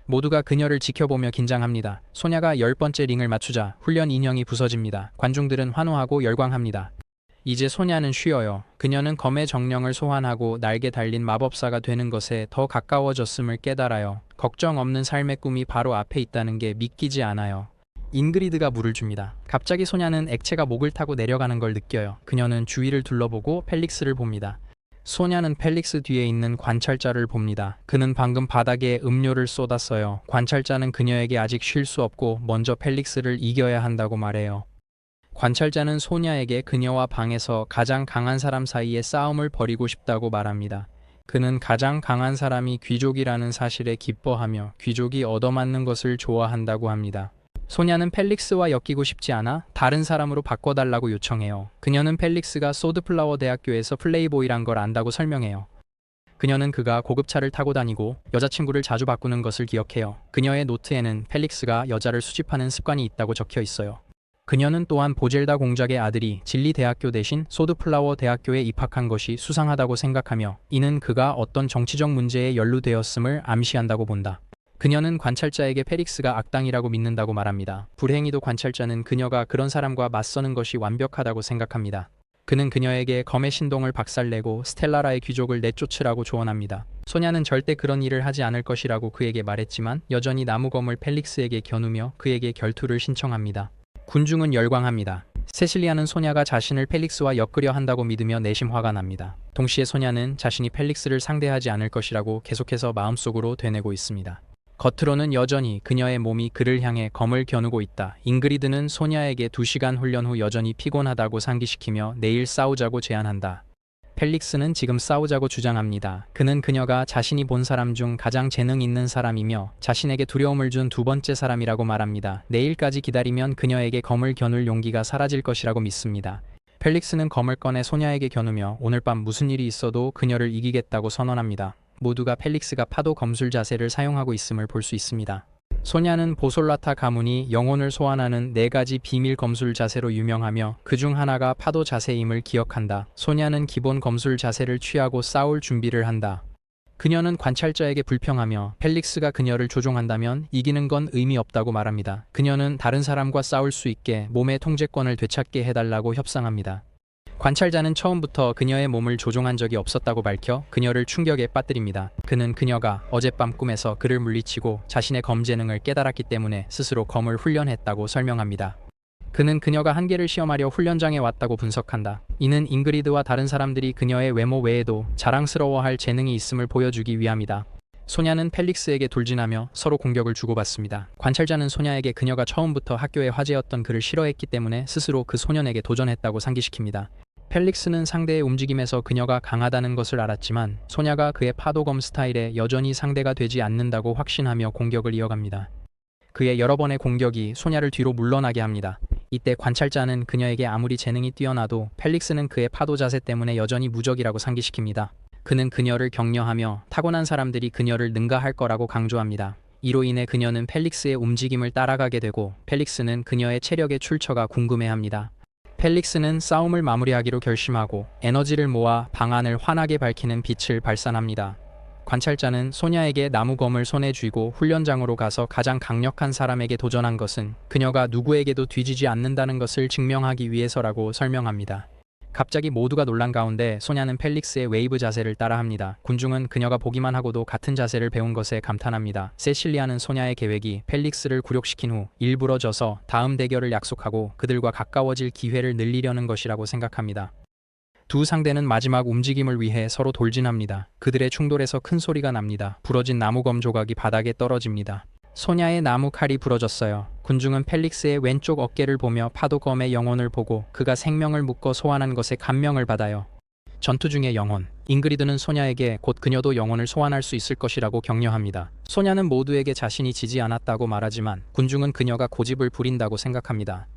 모두가 그녀를 지켜보며 긴장합니다. 소냐가 10번째 링을 맞추자 훈련 인형이 부서집니다. 관중들은 환호하고 열광합니다. 이제 소냐는 쉬어요. 그녀는 검의 정령을 소환하고 날개 달린 마법사가 되는 것에 더 가까워졌음을 깨달아요. 걱정 없는 삶의 꿈이 바로 앞에 있다는 게 믿기지 않아요. 잉그리드가 물을 줍니다. 갑자기 소냐는 액체가 목을 타고 내려가는 걸 느껴요. 그녀는 주위를 둘러보고 펠릭스를 봅니다. 소냐는 펠릭스 뒤에 있는 관찰자를 봅니다. 그는 방금 바닥에 음료를 쏟았어요. 관찰자는 그녀에게 아직 쉴 수 없고 먼저 펠릭스를 이겨야 한다고 말해요. 관찰자는 소냐에게 그녀와 방에서 가장 강한 사람 사이에 싸움을 벌이고 싶다고 말합니다. 그는 가장 강한 사람이 귀족이라는 사실에 기뻐하며 귀족이 얻어맞는 것을 좋아한다고 합니다. 소냐는 펠릭스와 엮이고 싶지 않아 다른 사람으로 바꿔달라고 요청해요. 그녀는 펠릭스가 소드플라워 대학교에서 플레이보이란 걸 안다고 설명해요. 그녀는 그가 고급차를 타고 다니고 여자친구를 자주 바꾸는 것을 기억해요. 그녀의 노트에는 펠릭스가 여자를 수집하는 습관이 있다고 적혀 있어요. 그녀는 또한 보젤다 공작의 아들이 진리 대학교 대신 소드플라워 대학교에 입학한 것이 수상하다고 생각하며 이는 그가 어떤 정치적 문제에 연루되었음을 암시한다고 본다. 그녀는 관찰자에게 펠릭스가 악당이라고 믿는다고 말합니다. 불행히도 관찰자는 그녀가 그런 사람과 맞서는 것이 완벽하다고 생각합니다. 그는 그녀에게 검의 신동을 박살내고 스텔라라의 귀족을 내쫓으라고 조언합니다. 소냐는 절대 그런 일을 하지 않을 것이라고 그에게 말했지만 여전히 나무검을 펠릭스에게 겨누며 그에게 결투를 신청합니다. 군중은 열광합니다. 세실리아는 소냐가 자신을 펠릭스와 엮으려 한다고 믿으며 내심 화가 납니다. 동시에 소냐는 자신이 펠릭스를 상대하지 않을 것이라고 계속해서 마음속으로 되뇌고 있습니다. 겉으로는 여전히 그녀의 몸이 그를 향해 검을 겨누고 있다. 잉그리드는 소냐에게 2시간 훈련 후 여전히 피곤하다고 상기시키며 내일 싸우자고 제안한다. 펠릭스는 지금 싸우자고 주장합니다. 그는 그녀가 자신이 본 사람 중 가장 재능 있는 사람이며 자신에게 두려움을 준 2번째 사람이라고 말합니다. 내일까지 기다리면 그녀에게 검을 겨눌 용기가 사라질 것이라고 믿습니다. 펠릭스는 검을 꺼내 소냐에게 겨누며 오늘 밤 무슨 일이 있어도 그녀를 이기겠다고 선언합니다. 모두가 펠릭스가 파도 검술 자세를 사용하고 있음을 볼 수 있습니다. 소냐는 보솔라타 가문이 영혼을 소환하는 4가지 비밀 검술 자세로 유명하며 그중 하나가 파도 자세임을 기억한다. 소냐는 기본 검술 자세를 취하고 싸울 준비를 한다. 그녀는 관찰자에게 불평하며 펠릭스가 그녀를 조종한다면 이기는 건 의미 없다고 말합니다. 그녀는 다른 사람과 싸울 수 있게 몸의 통제권을 되찾게 해달라고 협상합니다. 관찰자는 처음부터 그녀의 몸을 조종한 적이 없었다고 밝혀 그녀를 충격에 빠뜨립니다. 그는 그녀가 어젯밤 꿈에서 그를 물리치고 자신의 검 재능을 깨달았기 때문에 스스로 검을 훈련했다고 설명합니다. 그는 그녀가 한계를 시험하려 훈련장에 왔다고 분석한다. 이는 잉그리드와 다른 사람들이 그녀의 외모 외에도 자랑스러워할 재능이 있음을 보여주기 위함이다. 소냐는 펠릭스에게 돌진하며 서로 공격을 주고받습니다. 관찰자는 소냐에게 그녀가 처음부터 학교의 화제였던 그를 싫어했기 때문에 스스로 그 소년에게 도전했다고 상기시킵니다. 펠릭스는 상대의 움직임에서 그녀가 강하다는 것을 알았지만 소냐가 그의 파도검 스타일에 여전히 상대가 되지 않는다고 확신하며 공격을 이어갑니다. 그의 여러 번의 공격이 소냐를 뒤로 물러나게 합니다. 이때 관찰자는 그녀에게 아무리 재능이 뛰어나도 펠릭스는 그의 파도 자세 때문에 여전히 무적이라고 상기시킵니다. 그는 그녀를 격려하며 타고난 사람들이 그녀를 능가할 거라고 강조합니다. 이로 인해 그녀는 펠릭스의 움직임을 따라가게 되고 펠릭스는 그녀의 체력의 출처가 궁금해합니다. 펠릭스는 싸움을 마무리하기로 결심하고 에너지를 모아 방안을 환하게 밝히는 빛을 발산합니다. 관찰자는 소냐에게 나무검을 손에 쥐고 훈련장으로 가서 가장 강력한 사람에게 도전한 것은 그녀가 누구에게도 뒤지지 않는다는 것을 증명하기 위해서라고 설명합니다. 갑자기 모두가 놀란 가운데 소냐는 펠릭스의 웨이브 자세를 따라합니다. 군중은 그녀가 보기만 하고도 같은 자세를 배운 것에 감탄합니다. 세실리아는 소냐의 계획이 펠릭스를 굴욕시킨 후 일부러 져서 다음 대결을 약속하고 그들과 가까워질 기회를 늘리려는 것이라고 생각합니다. 두 상대는 마지막 움직임을 위해 서로 돌진합니다. 그들의 충돌에서 큰 소리가 납니다. 부러진 나무검 조각이 바닥에 떨어집니다. 소냐의 나무 칼이 부러졌어요. 군중은 펠릭스의 왼쪽 어깨를 보며 파도검의 영혼을 보고 그가 생명을 묶어 소환한 것에 감명을 받아요. 전투 중의 영혼. 잉그리드는 소냐에게 곧 그녀도 영혼을 소환할 수 있을 것이라고 격려합니다. 소냐는 모두에게 자신이 지지 않았다고 말하지만 군중은 그녀가 고집을 부린다고 생각합니다.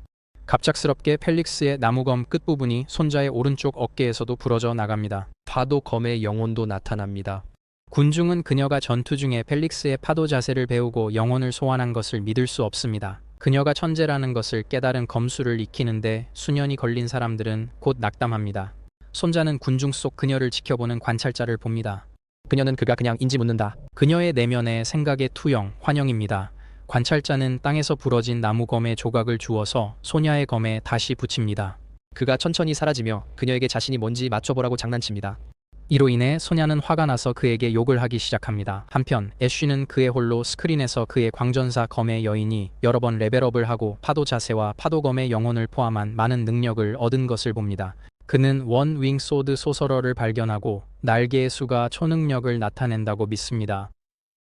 갑작스럽게 펠릭스의 나무검 끝부분이 손자의 오른쪽 어깨에서도 부러져 나갑니다. 파도검의 영혼도 나타납니다. 군중은 그녀가 전투 중에 펠릭스의 파도 자세를 배우고 영혼을 소환한 것을 믿을 수 없습니다. 그녀가 천재라는 것을 깨달은 검수를 익히는데 수년이 걸린 사람들은 곧 낙담합니다. 손자는 군중 속 그녀를 지켜보는 관찰자를 봅니다. 그녀는 그가 그냥 인지 묻는다. 그녀의 내면에 생각의 투영, 환영입니다. 관찰자는 땅에서 부러진 나무검의 조각을 주워서 소냐의 검에 다시 붙입니다. 그가 천천히 사라지며 그녀에게 자신이 뭔지 맞춰보라고 장난칩니다. 이로 인해 소냐는 화가 나서 그에게 욕을 하기 시작합니다. 한편 애쉬는 그의 홀로 스크린에서 그의 광전사 검의 여인이 여러 번 레벨업을 하고 파도 자세와 파도검의 영혼을 포함한 많은 능력을 얻은 것을 봅니다. 그는 원 윙 소드 소설어를 발견하고 날개의 수가 초능력을 나타낸다고 믿습니다.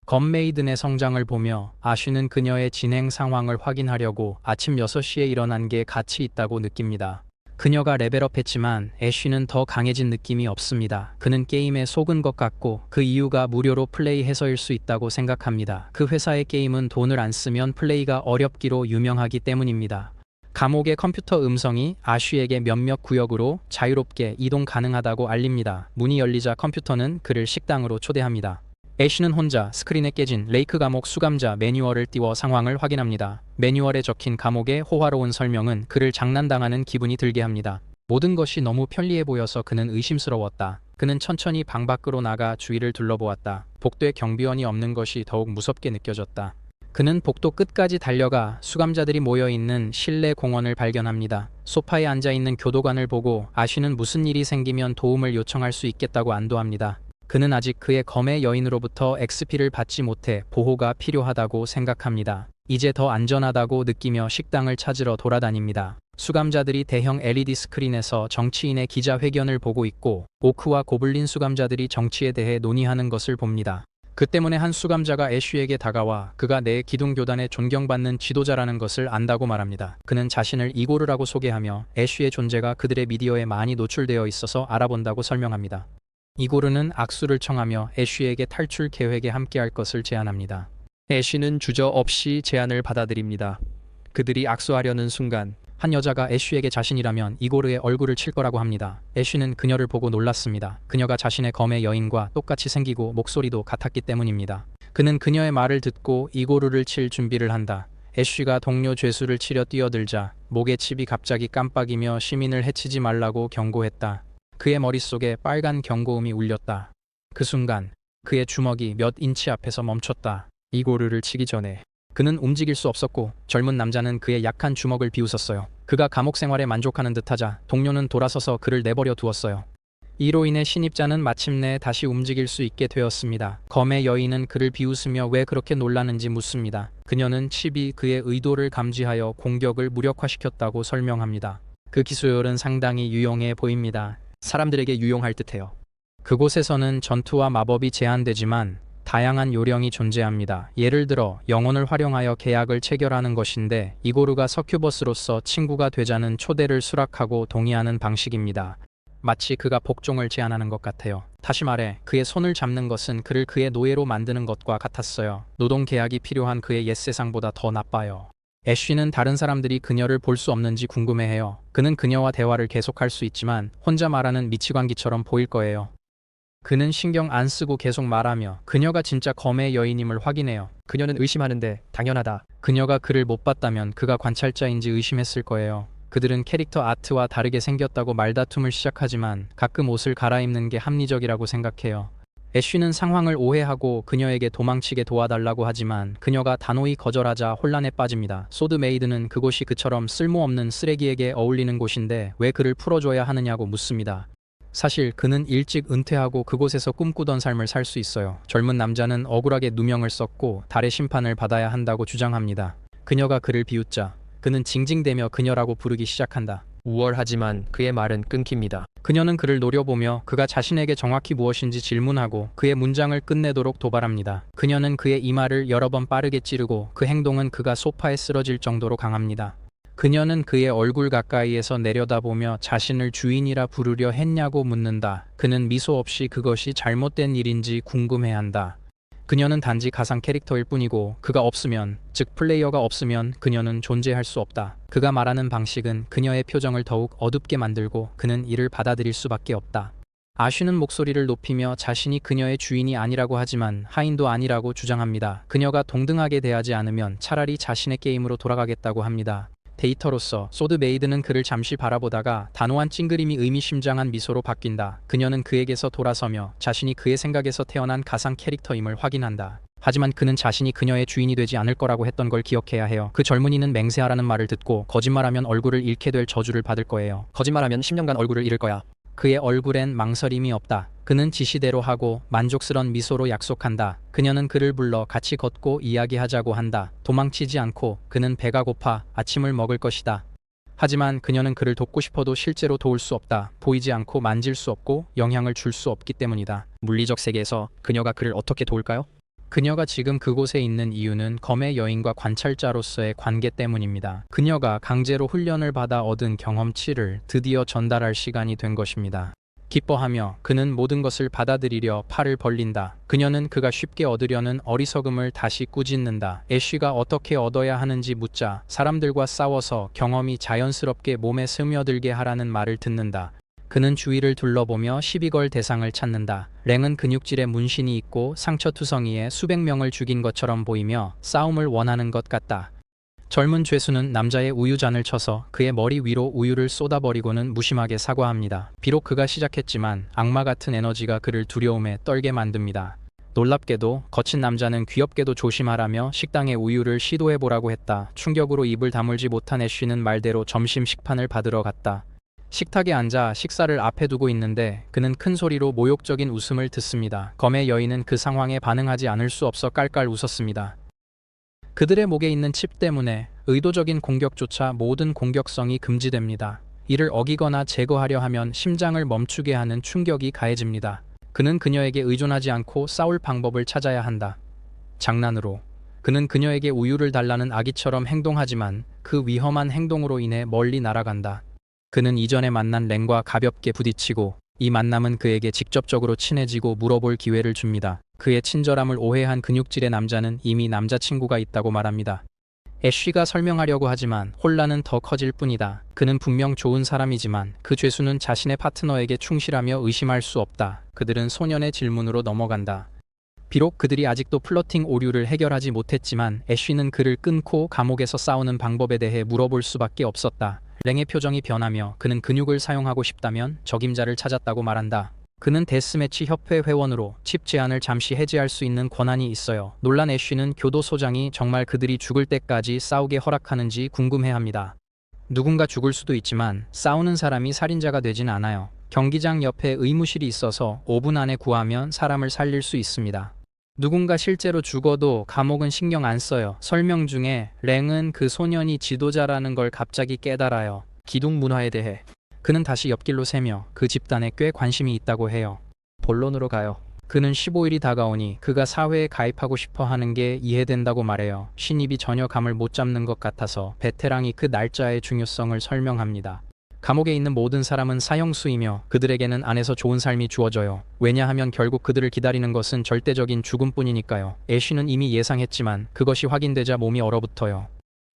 검메이든의 성장을 보며 아쉬는 그녀의 진행 상황을 확인하려고 아침 6시에 일어난 게 가치 있다고 느낍니다. 그녀가 레벨업했지만 애쉬는 더 강해진 느낌이 없습니다. 그는 게임에 속은 것 같고 그 이유가 무료로 플레이해서일 수 있다고 생각합니다. 그 회사의 게임은 돈을 안 쓰면 플레이가 어렵기로 유명하기 때문입니다. 감옥의 컴퓨터 음성이 아쉬에게 몇몇 구역으로 자유롭게 이동 가능하다고 알립니다. 문이 열리자 컴퓨터는 그를 식당으로 초대합니다. 애쉬는 혼자 스크린에 깨진 레이크 감옥 수감자 매뉴얼을 띄워 상황을 확인합니다. 매뉴얼에 적힌 감옥의 호화로운 설명은 그를 장난당하는 기분이 들게 합니다. 모든 것이 너무 편리해 보여서 그는 의심스러웠다. 그는 천천히 방 밖으로 나가 주위를 둘러보았다. 복도에 경비원이 없는 것이 더욱 무섭게 느껴졌다. 그는 복도 끝까지 달려가 수감자들이 모여있는 실내 공원을 발견합니다. 소파에 앉아있는 교도관을 보고 아쉬는 무슨 일이 생기면 도움을 요청할 수 있겠다고 안도합니다. 그는 아직 그의 검의 여인으로부터 XP를 받지 못해 보호가 필요하다고 생각합니다. 이제 더 안전하다고 느끼며 식당을 찾으러 돌아다닙니다. 수감자들이 대형 LED 스크린에서 정치인의 기자회견을 보고 있고 오크와 고블린 수감자들이 정치에 대해 논의하는 것을 봅니다. 그 때문에 한 수감자가 애쉬에게 다가와 그가 내 기둥교단에 존경받는 지도자라는 것을 안다고 말합니다. 그는 자신을 이고르라고 소개하며 애쉬의 존재가 그들의 미디어에 많이 노출되어 있어서 알아본다고 설명합니다. 이고르는 악수를 청하며 애쉬에게 탈출 계획에 함께할 것을 제안합니다. 애쉬는 주저없이 제안을 받아들입니다. 그들이 악수하려는 순간 한 여자가 애쉬에게 자신이라면 이고르의 얼굴을 칠 거라고 합니다. 애쉬는 그녀를 보고 놀랐습니다. 그녀가 자신의 검의 여인과 똑같이 생기고 목소리도 같았기 때문입니다. 그는 그녀의 말을 듣고 이고르를 칠 준비를 한다. 애쉬가 동료 죄수를 치려 뛰어들자 목의 칩이 갑자기 깜빡이며 시민을 해치지 말라고 경고했다. 그의 머릿속에 빨간 경고음이 울렸다. 그 순간 그의 주먹이 몇 인치 앞에서 멈췄다. 이고르를 치기 전에 그는 움직일 수 없었고 젊은 남자는 그의 약한 주먹을 비웃었어요. 그가 감옥 생활에 만족하는 듯하자 동료는 돌아서서 그를 내버려 두었어요. 이로 인해 신입자는 마침내 다시 움직일 수 있게 되었습니다. 검의 여인은 그를 비웃으며 왜 그렇게 놀라는지 묻습니다. 그녀는 칩이 그의 의도를 감지하여 공격을 무력화시켰다고 설명합니다. 그 기술은 상당히 유용해 보입니다. 사람들에게 유용할 듯해요. 그곳에서는 전투와 마법이 제한되지만 다양한 요령이 존재합니다. 예를 들어 영혼을 활용하여 계약을 체결하는 것인데 이고르가 서큐버스로서 친구가 되자는 초대를 수락하고 동의하는 방식입니다. 마치 그가 복종을 제안하는 것 같아요. 다시 말해 그의 손을 잡는 것은 그를 그의 노예로 만드는 것과 같았어요. 노동 계약이 필요한 그의 옛 세상보다 더 나빠요. 애쉬는 다른 사람들이 그녀를 볼 수 없는지 궁금해해요. 그는 그녀와 대화를 계속할 수 있지만 혼자 말하는 미치광기처럼 보일 거예요. 그는 신경 안 쓰고 계속 말하며 그녀가 진짜 검의 여인임을 확인해요. 그녀는 의심하는데 당연하다. 그녀가 그를 못 봤다면 그가 관찰자인지 의심했을 거예요. 그들은 캐릭터 아트와 다르게 생겼다고 말다툼을 시작하지만 가끔 옷을 갈아입는 게 합리적이라고 생각해요. 애쉬는 상황을 오해하고 그녀에게 도망치게 도와달라고 하지만 그녀가 단호히 거절하자 혼란에 빠집니다. 소드 메이드는 그곳이 그처럼 쓸모없는 쓰레기에게 어울리는 곳인데 왜 그를 풀어줘야 하느냐고 묻습니다. 사실 그는 일찍 은퇴하고 그곳에서 꿈꾸던 삶을 살 수 있어요. 젊은 남자는 억울하게 누명을 썼고 달의 심판을 받아야 한다고 주장합니다. 그녀가 그를 비웃자 그는 징징대며 그녀라고 부르기 시작한다. 우월하지만 그의 말은 끊깁니다. 그녀는 그를 노려보며 그가 자신에게 정확히 무엇인지 질문하고 그의 문장을 끝내도록 도발합니다. 그녀는 그의 이마를 여러 번 빠르게 찌르고 그 행동은 그가 소파에 쓰러질 정도로 강합니다. 그녀는 그의 얼굴 가까이에서 내려다보며 자신을 주인이라 부르려 했냐고 묻는다. 그는 미소 없이 그것이 잘못된 일인지 궁금해한다. 그녀는 단지 가상 캐릭터일 뿐이고 그가 없으면, 즉 플레이어가 없으면 그녀는 존재할 수 없다. 그가 말하는 방식은 그녀의 표정을 더욱 어둡게 만들고 그는 이를 받아들일 수밖에 없다. 아쉬는 목소리를 높이며 자신이 그녀의 주인이 아니라고 하지만 하인도 아니라고 주장합니다. 그녀가 동등하게 대하지 않으면 차라리 자신의 게임으로 돌아가겠다고 합니다. 데이터로서 소드 메이드는 그를 잠시 바라보다가 단호한 찡그림이 의미심장한 미소로 바뀐다. 그녀는 그에게서 돌아서며 자신이 그의 생각에서 태어난 가상 캐릭터임을 확인한다. 하지만 그는 자신이 그녀의 주인이 되지 않을 거라고 했던 걸 기억해야 해요. 그 젊은이는 맹세하라는 말을 듣고 거짓말하면 얼굴을 잃게 될 저주를 받을 거예요. 거짓말하면 10년간 얼굴을 잃을 거야. 그의 얼굴엔 망설임이 없다. 그는 지시대로 하고 만족스런 미소로 약속한다. 그녀는 그를 불러 같이 걷고 이야기하자고 한다. 도망치지 않고 그는 배가 고파 아침을 먹을 것이다. 하지만 그녀는 그를 돕고 싶어도 실제로 도울 수 없다. 보이지 않고 만질 수 없고 영향을 줄 수 없기 때문이다. 물리적 세계에서 그녀가 그를 어떻게 도울까요? 그녀가 지금 그곳에 있는 이유는 검의 여인과 관찰자로서의 관계 때문입니다. 그녀가 강제로 훈련을 받아 얻은 경험치를 드디어 전달할 시간이 된 것입니다. 기뻐하며 그는 모든 것을 받아들이려 팔을 벌린다. 그녀는 그가 쉽게 얻으려는 어리석음을 다시 꾸짖는다. 애쉬가 어떻게 얻어야 하는지 묻자 사람들과 싸워서 경험이 자연스럽게 몸에 스며들게 하라는 말을 듣는다. 그는 주위를 둘러보며 시비 걸 대상을 찾는다. 랭은 근육질에 문신이 있고 상처투성이에 수백 명을 죽인 것처럼 보이며 싸움을 원하는 것 같다. 젊은 죄수는 남자의 우유잔을 쳐서 그의 머리 위로 우유를 쏟아버리고는 무심하게 사과합니다. 비록 그가 시작했지만 악마 같은 에너지가 그를 두려움에 떨게 만듭니다. 놀랍게도 거친 남자는 귀엽게도 조심하라며 식당에 우유를 시도해보라고 했다. 충격으로 입을 다물지 못한 애쉬는 말대로 점심 식판을 받으러 갔다. 식탁에 앉아 식사를 앞에 두고 있는데 그는 큰 소리로 모욕적인 웃음을 듣습니다. 검의 여인은 그 상황에 반응하지 않을 수 없어 깔깔 웃었습니다. 그들의 목에 있는 칩 때문에 의도적인 공격조차 모든 공격성이 금지됩니다. 이를 어기거나 제거하려 하면 심장을 멈추게 하는 충격이 가해집니다. 그는 그녀에게 의존하지 않고 싸울 방법을 찾아야 한다. 장난으로. 그는 그녀에게 우유를 달라는 아기처럼 행동하지만 그 위험한 행동으로 인해 멀리 날아간다. 그는 이전에 만난 랭과 가볍게 부딪히고 이 만남은 그에게 직접적으로 친해지고 물어볼 기회를 줍니다. 그의 친절함을 오해한 근육질의 남자는 이미 남자친구가 있다고 말합니다. 애쉬가 설명하려고 하지만 혼란은 더 커질 뿐이다. 그는 분명 좋은 사람이지만 그 죄수는 자신의 파트너에게 충실하며 의심할 수 없다. 그들은 소년의 질문으로 넘어간다. 비록 그들이 아직도 플러팅 오류를 해결하지 못했지만 애쉬는 그를 끊고 감옥에서 싸우는 방법에 대해 물어볼 수밖에 없었다. 랭의 표정이 변하며 그는 근육을 사용하고 싶다면 적임자를 찾았다고 말한다. 그는 데스매치 협회 회원으로 칩 제한을 잠시 해제할 수 있는 권한이 있어요. 놀란 애쉬는 교도소장이 정말 그들이 죽을 때까지 싸우게 허락하는지 궁금해합니다. 누군가 죽을 수도 있지만 싸우는 사람이 살인자가 되진 않아요. 경기장 옆에 의무실이 있어서 5분 안에 구하면 사람을 살릴 수 있습니다. 누군가 실제로 죽어도 감옥은 신경 안 써요. 설명 중에 랭은 그 소년이 지도자라는 걸 갑자기 깨달아요. 기둥 문화에 대해 그는 다시 옆길로 새며 그 집단에 꽤 관심이 있다고 해요. 본론으로 가요. 그는 15일이 다가오니 그가 사회에 가입하고 싶어 하는 게 이해된다고 말해요. 신입이 전혀 감을 못 잡는 것 같아서 베테랑이 그 날짜의 중요성을 설명합니다. 감옥에 있는 모든 사람은 사형수이며 그들에게는 안에서 좋은 삶이 주어져요. 왜냐하면 결국 그들을 기다리는 것은 절대적인 죽음뿐이니까요. 애쉬는 이미 예상했지만 그것이 확인되자 몸이 얼어붙어요.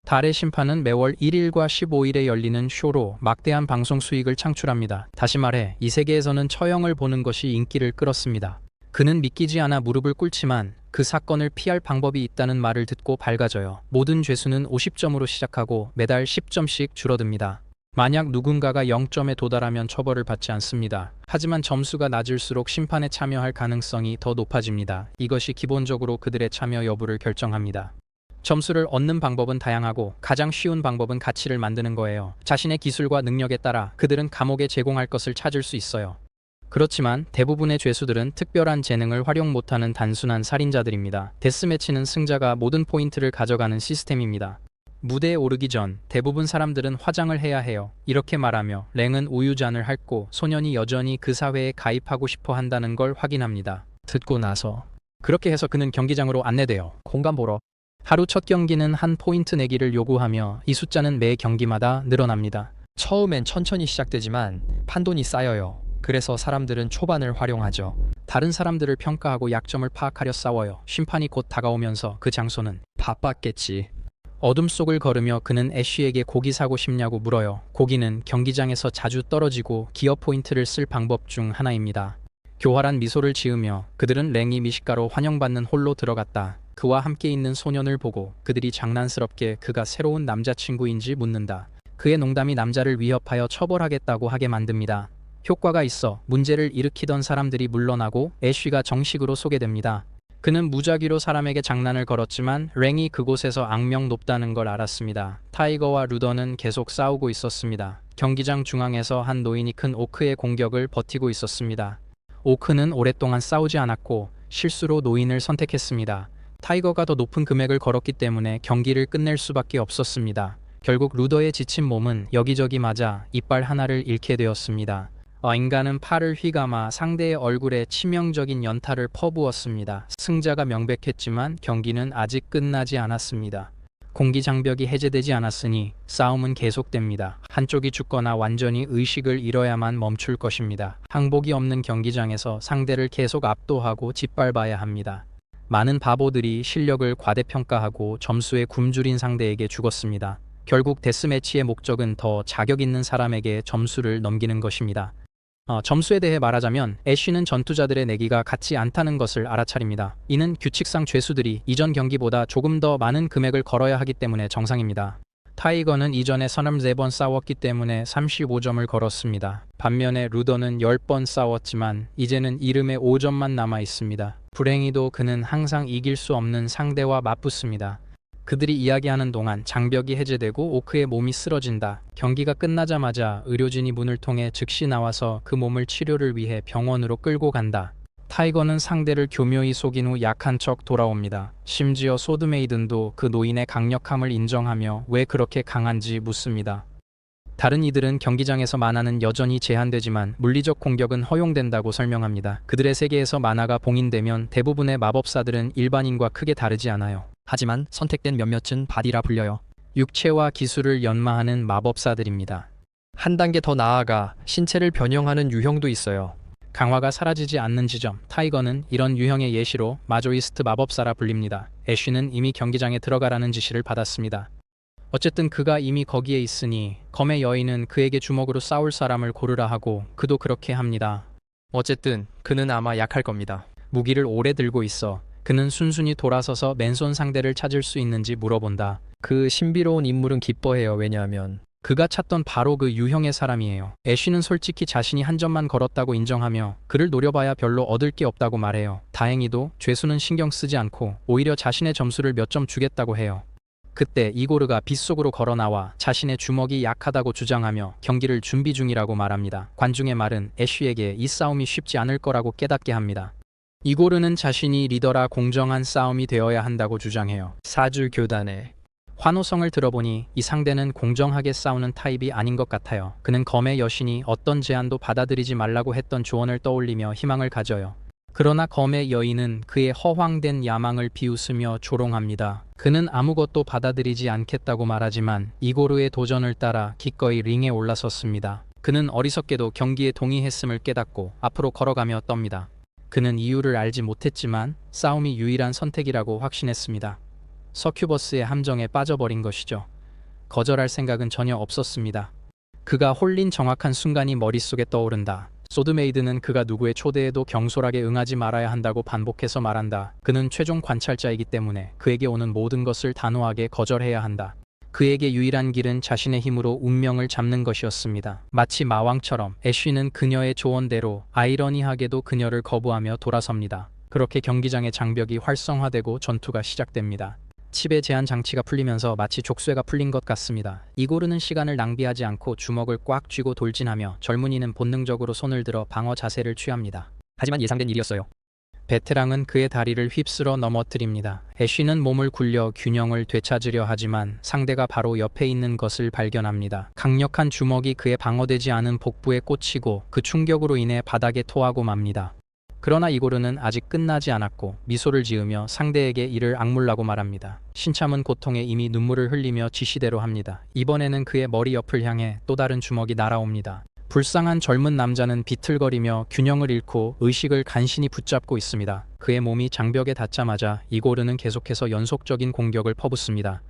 달의 심판은 매월 1일과 15일에 열리는 쇼로 막대한 방송 수익을 창출합니다. 다시 말해 이 세계에서는 처형을 보는 것이 인기를 끌었습니다. 그는 믿기지 않아 무릎을 꿇지만 그 사건을 피할 방법이 있다는 말을 듣고 밝아져요. 모든 죄수는 50점으로 시작하고 매달 10점씩 줄어듭니다. 만약 누군가가 0점에 도달하면 처벌을 받지 않습니다. 하지만 점수가 낮을수록 심판에 참여할 가능성이 더 높아집니다. 이것이 기본적으로 그들의 참여 여부를 결정합니다. 점수를 얻는 방법은 다양하고 가장 쉬운 방법은 가치를 만드는 거예요. 자신의 기술과 능력에 따라 그들은 감옥에 제공할 것을 찾을 수 있어요. 그렇지만 대부분의 죄수들은 특별한 재능을 활용 못하는 단순한 살인자들입니다. 데스매치는 승자가 모든 포인트를 가져가는 시스템입니다. 무대에 오르기 전 대부분 사람들은 화장을 해야 해요. 이렇게 말하며 랭은 우유잔을 핥고 소년이 여전히 그 사회에 가입하고 싶어 한다는 걸 확인합니다. 듣고 나서 그렇게 해서 그는 경기장으로 안내돼요. 공간 보러. 하루 첫 경기는 한 포인트 내기를 요구하며 이 숫자는 매 경기마다 늘어납니다. 처음엔 천천히 시작되지만 판돈이 쌓여요. 그래서 사람들은 초반을 활용하죠. 다른 사람들을 평가하고 약점을 파악하려 싸워요. 심판이 곧 다가오면서 그 장소는 바빴겠지. 어둠 속을 걸으며 그는 애쉬에게 고기 사고 싶냐고 물어요. 고기는 경기장에서 자주 떨어지고 기어 포인트를 쓸 방법 중 하나입니다. 교활한 미소를 지으며 그들은 랭이 미식가로 환영받는 홀로 들어갔다. 그와 함께 있는 소년을 보고 그들이 장난스럽게 그가 새로운 남자친구인지 묻는다. 그의 농담이 남자를 위협하여 처벌하겠다고 하게 만듭니다. 효과가 있어 문제를 일으키던 사람들이 물러나고 애쉬가 정식으로 소개됩니다. 그는 무작위로 사람에게 장난을 걸었지만 랭이 그곳에서 악명 높다는 걸 알았습니다. 타이거와 루더는 계속 싸우고 있었습니다. 경기장 중앙에서 한 노인이 큰 오크의 공격을 버티고 있었습니다. 오크는 오랫동안 싸우지 않았고 실수로 노인을 선택했습니다. 타이거가 더 높은 금액을 걸었기 때문에 경기를 끝낼 수밖에 없었습니다. 결국 루더의 지친 몸은 여기저기 맞아 이빨 하나를 잃게 되었습니다. 인간은 팔을 휘감아 상대의 얼굴에 치명적인 연타를 퍼부었습니다. 승자가 명백했지만 경기는 아직 끝나지 않았습니다. 공기 장벽이 해제되지 않았으니 싸움은 계속됩니다. 한쪽이 죽거나 완전히 의식을 잃어야만 멈출 것입니다. 항복이 없는 경기장에서 상대를 계속 압도하고 짓밟아야 합니다. 많은 바보들이 실력을 과대평가하고 점수에 굶주린 상대에게 죽었습니다. 결국 데스매치의 목적은 더 자격 있는 사람에게 점수를 넘기는 것입니다. 점수에 대해 말하자면 애쉬는 전투자들의 내기가 같지 않다는 것을 알아차립니다. 이는 규칙상 죄수들이 이전 경기보다 조금 더 많은 금액을 걸어야 하기 때문에 정상입니다. 타이거는 이전에 33번 싸웠기 때문에 35점을 걸었습니다. 반면에 루더는 10번 싸웠지만 이제는 이름에 5점만 남아 있습니다. 불행히도 그는 항상 이길 수 없는 상대와 맞붙습니다. 그들이 이야기하는 동안 장벽이 해제되고 오크의 몸이 쓰러진다. 경기가 끝나자마자 의료진이 문을 통해 즉시 나와서 그 몸을 치료를 위해 병원으로 끌고 간다. 타이거는 상대를 교묘히 속인 후 약한 척 돌아옵니다. 심지어 소드메이든도 그 노인의 강력함을 인정하며 왜 그렇게 강한지 묻습니다. 다른 이들은 경기장에서 만화는 여전히 제한되지만 물리적 공격은 허용된다고 설명합니다. 그들의 세계에서 만화가 봉인되면 대부분의 마법사들은 일반인과 크게 다르지 않아요. 하지만 선택된 몇몇은 바디라 불려요. 육체와 기술을 연마하는 마법사들입니다. 한 단계 더 나아가 신체를 변형하는 유형도 있어요. 강화가 사라지지 않는 지점. 타이거는 이런 유형의 예시로 마조이스트 마법사라 불립니다. 애쉬는 이미 경기장에 들어가라는 지시를 받았습니다. 어쨌든 그가 이미 거기에 있으니 검의 여인은 그에게 주먹으로 싸울 사람을 고르라 하고 그도 그렇게 합니다. 어쨌든 그는 아마 약할 겁니다. 무기를 오래 들고 있어 그는 순순히 돌아서서 맨손 상대를 찾을 수 있는지 물어본다. 그 신비로운 인물은 기뻐해요. 왜냐하면 그가 찾던 바로 그 유형의 사람이에요. 애쉬는 솔직히 자신이 한 점만 걸었다고 인정하며 그를 노려봐야 별로 얻을 게 없다고 말해요. 다행히도 죄수는 신경 쓰지 않고 오히려 자신의 점수를 몇 점 주겠다고 해요. 그때 이고르가 빗속으로 걸어 나와 자신의 주먹이 약하다고 주장하며 경기를 준비 중이라고 말합니다. 관중의 말은 애쉬에게 이 싸움이 쉽지 않을 거라고 깨닫게 합니다. 이고르는 자신이 리더라 공정한 싸움이 되어야 한다고 주장해요. 사주 교단에 환호성을 들어보니 이 상대는 공정하게 싸우는 타입이 아닌 것 같아요. 그는 검의 여신이 어떤 제안도 받아들이지 말라고 했던 조언을 떠올리며 희망을 가져요. 그러나 검의 여인은 그의 허황된 야망을 비웃으며 조롱합니다. 그는 아무것도 받아들이지 않겠다고 말하지만 이고르의 도전을 따라 기꺼이 링에 올라섰습니다. 그는 어리석게도 경기에 동의했음을 깨닫고 앞으로 걸어가며 떱니다. 그는 이유를 알지 못했지만 싸움이 유일한 선택이라고 확신했습니다. 서큐버스의 함정에 빠져버린 것이죠. 거절할 생각은 전혀 없었습니다. 그가 홀린 정확한 순간이 머릿속에 떠오른다. 소드메이드는 그가 누구의 초대에도 경솔하게 응하지 말아야 한다고 반복해서 말한다. 그는 최종 관찰자이기 때문에 그에게 오는 모든 것을 단호하게 거절해야 한다. 그에게 유일한 길은 자신의 힘으로 운명을 잡는 것이었습니다. 마치 마왕처럼 애쉬는 그녀의 조언대로 아이러니하게도 그녀를 거부하며 돌아섭니다. 그렇게 경기장의 장벽이 활성화되고 전투가 시작됩니다. 칩의 제한 장치가 풀리면서 마치 족쇄가 풀린 것 같습니다. 이고르는 시간을 낭비하지 않고 주먹을 꽉 쥐고 돌진하며 젊은이는 본능적으로 손을 들어 방어 자세를 취합니다. 하지만 예상된 일이었어요. 베테랑은 그의 다리를 휩쓸어 넘어뜨립니다. 애쉬는 몸을 굴려 균형을 되찾으려 하지만 상대가 바로 옆에 있는 것을 발견합니다. 강력한 주먹이 그의 방어되지 않은 복부에 꽂히고 그 충격으로 인해 바닥에 토하고 맙니다. 그러나 이고르는 아직 끝나지 않았고 미소를 지으며 상대에게 이를 악물라고 말합니다. 신참은 고통에 이미 눈물을 흘리며 지시대로 합니다. 이번에는 그의 머리 옆을 향해 또 다른 주먹이 날아옵니다. 불쌍한 젊은 남자는 비틀거리며 균형을 잃고 의식을 간신히 붙잡고 있습니다. 그의 몸이 장벽에 닿자마자 이고르는 계속해서 연속적인 공격을 퍼붓습니다.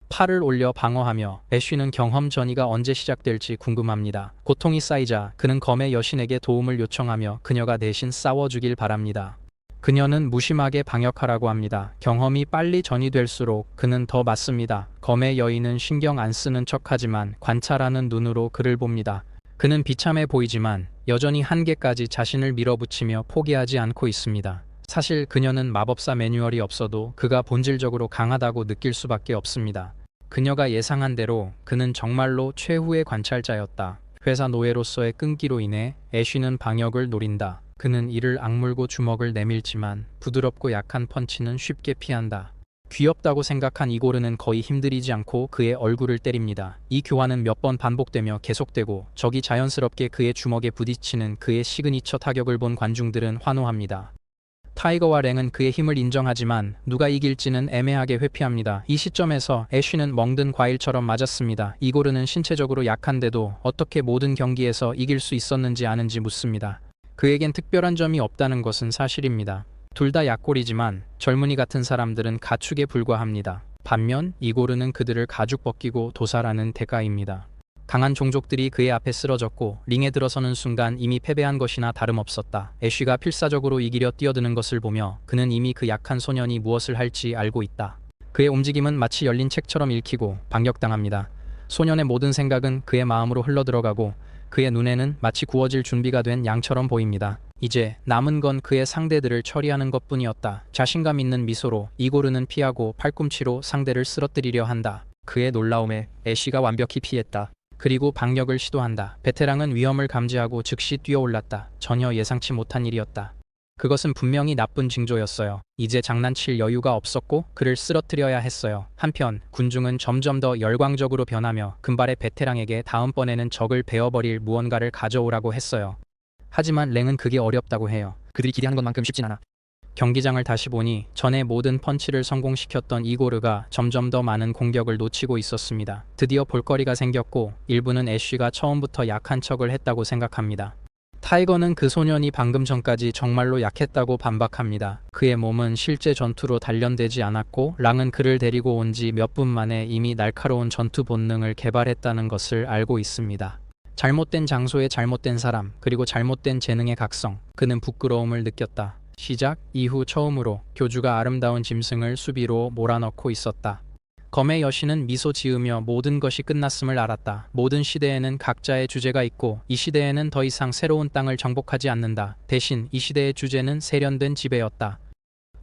팔을 올려 방어하며 애쉬는 경험 전이가 언제 시작될지 궁금합니다. 고통이 쌓이자 그는 검의 여신에게 도움을 요청하며 그녀가 대신 싸워주길 바랍니다. 그녀는 무심하게 방역하라고 합니다. 경험이 빨리 전이될수록 그는 더 맞습니다. 검의 여인은 신경 안 쓰는 척하지만 관찰하는 눈으로 그를 봅니다. 그는 비참해 보이지만 여전히 한계까지 자신을 밀어붙이며 포기하지 않고 있습니다. 사실 그녀는 마법사 매뉴얼이 없어도 그가 본질적으로 강하다고 느낄 수밖에 없습니다. 그녀가 예상한 대로 그는 정말로 최후의 관찰자였다. 회사 노예로서의 끈기로 인해 애쉬는 방역을 노린다. 그는 이를 악물고 주먹을 내밀지만 부드럽고 약한 펀치는 쉽게 피한다. 귀엽다고 생각한 이고르는 거의 힘들이지 않고 그의 얼굴을 때립니다. 이 교환은 몇 번 반복되며 계속되고 적이 자연스럽게 그의 주먹에 부딪히는 그의 시그니처 타격을 본 관중들은 환호합니다. 타이거와 랭은 그의 힘을 인정하지만 누가 이길지는 애매하게 회피합니다. 이 시점에서 애쉬는 멍든 과일처럼 맞았습니다. 이고르는 신체적으로 약한데도 어떻게 모든 경기에서 이길 수 있었는지 아는지 묻습니다. 그에겐 특별한 점이 없다는 것은 사실입니다. 둘 다 약골이지만 젊은이 같은 사람들은 가축에 불과합니다. 반면 이고르는 그들을 가죽 벗기고 도살하는 대가입니다. 강한 종족들이 그의 앞에 쓰러졌고 링에 들어서는 순간 이미 패배한 것이나 다름없었다. 애쉬가 필사적으로 이기려 뛰어드는 것을 보며 그는 이미 그 약한 소년이 무엇을 할지 알고 있다. 그의 움직임은 마치 열린 책처럼 읽히고 반격당합니다. 소년의 모든 생각은 그의 마음으로 흘러들어가고 그의 눈에는 마치 구워질 준비가 된 양처럼 보입니다. 이제 남은 건 그의 상대들을 처리하는 것뿐이었다. 자신감 있는 미소로 이고르는 피하고 팔꿈치로 상대를 쓰러뜨리려 한다. 그의 놀라움에 애쉬가 완벽히 피했다. 그리고 반격을 시도한다. 베테랑은 위험을 감지하고 즉시 뛰어올랐다. 전혀 예상치 못한 일이었다. 그것은 분명히 나쁜 징조였어요. 이제 장난칠 여유가 없었고 그를 쓰러뜨려야 했어요. 한편 군중은 점점 더 열광적으로 변하며 금발의 베테랑에게 다음번에는 적을 베어버릴 무언가를 가져오라고 했어요. 하지만 랭은 그게 어렵다고 해요. 그들이 기대하는 것만큼 쉽진 않아. 경기장을 다시 보니 전에 모든 펀치를 성공시켰던 이고르가 점점 더 많은 공격을 놓치고 있었습니다. 드디어 볼거리가 생겼고 일부는 애쉬가 처음부터 약한 척을 했다고 생각합니다. 타이거는 그 소년이 방금 전까지 정말로 약했다고 반박합니다. 그의 몸은 실제 전투로 단련되지 않았고 랑은 그를 데리고 온 지 몇 분 만에 이미 날카로운 전투 본능을 개발했다는 것을 알고 있습니다. 잘못된 장소에 잘못된 사람, 그리고 잘못된 재능의 각성. 그는 부끄러움을 느꼈다. 시작 이후 처음으로 교주가 아름다운 짐승을 수비로 몰아넣고 있었다. 검의 여신은 미소 지으며 모든 것이 끝났음을 알았다. 모든 시대에는 각자의 주제가 있고 이 시대에는 더 이상 새로운 땅을 정복하지 않는다. 대신 이 시대의 주제는 세련된 지배였다.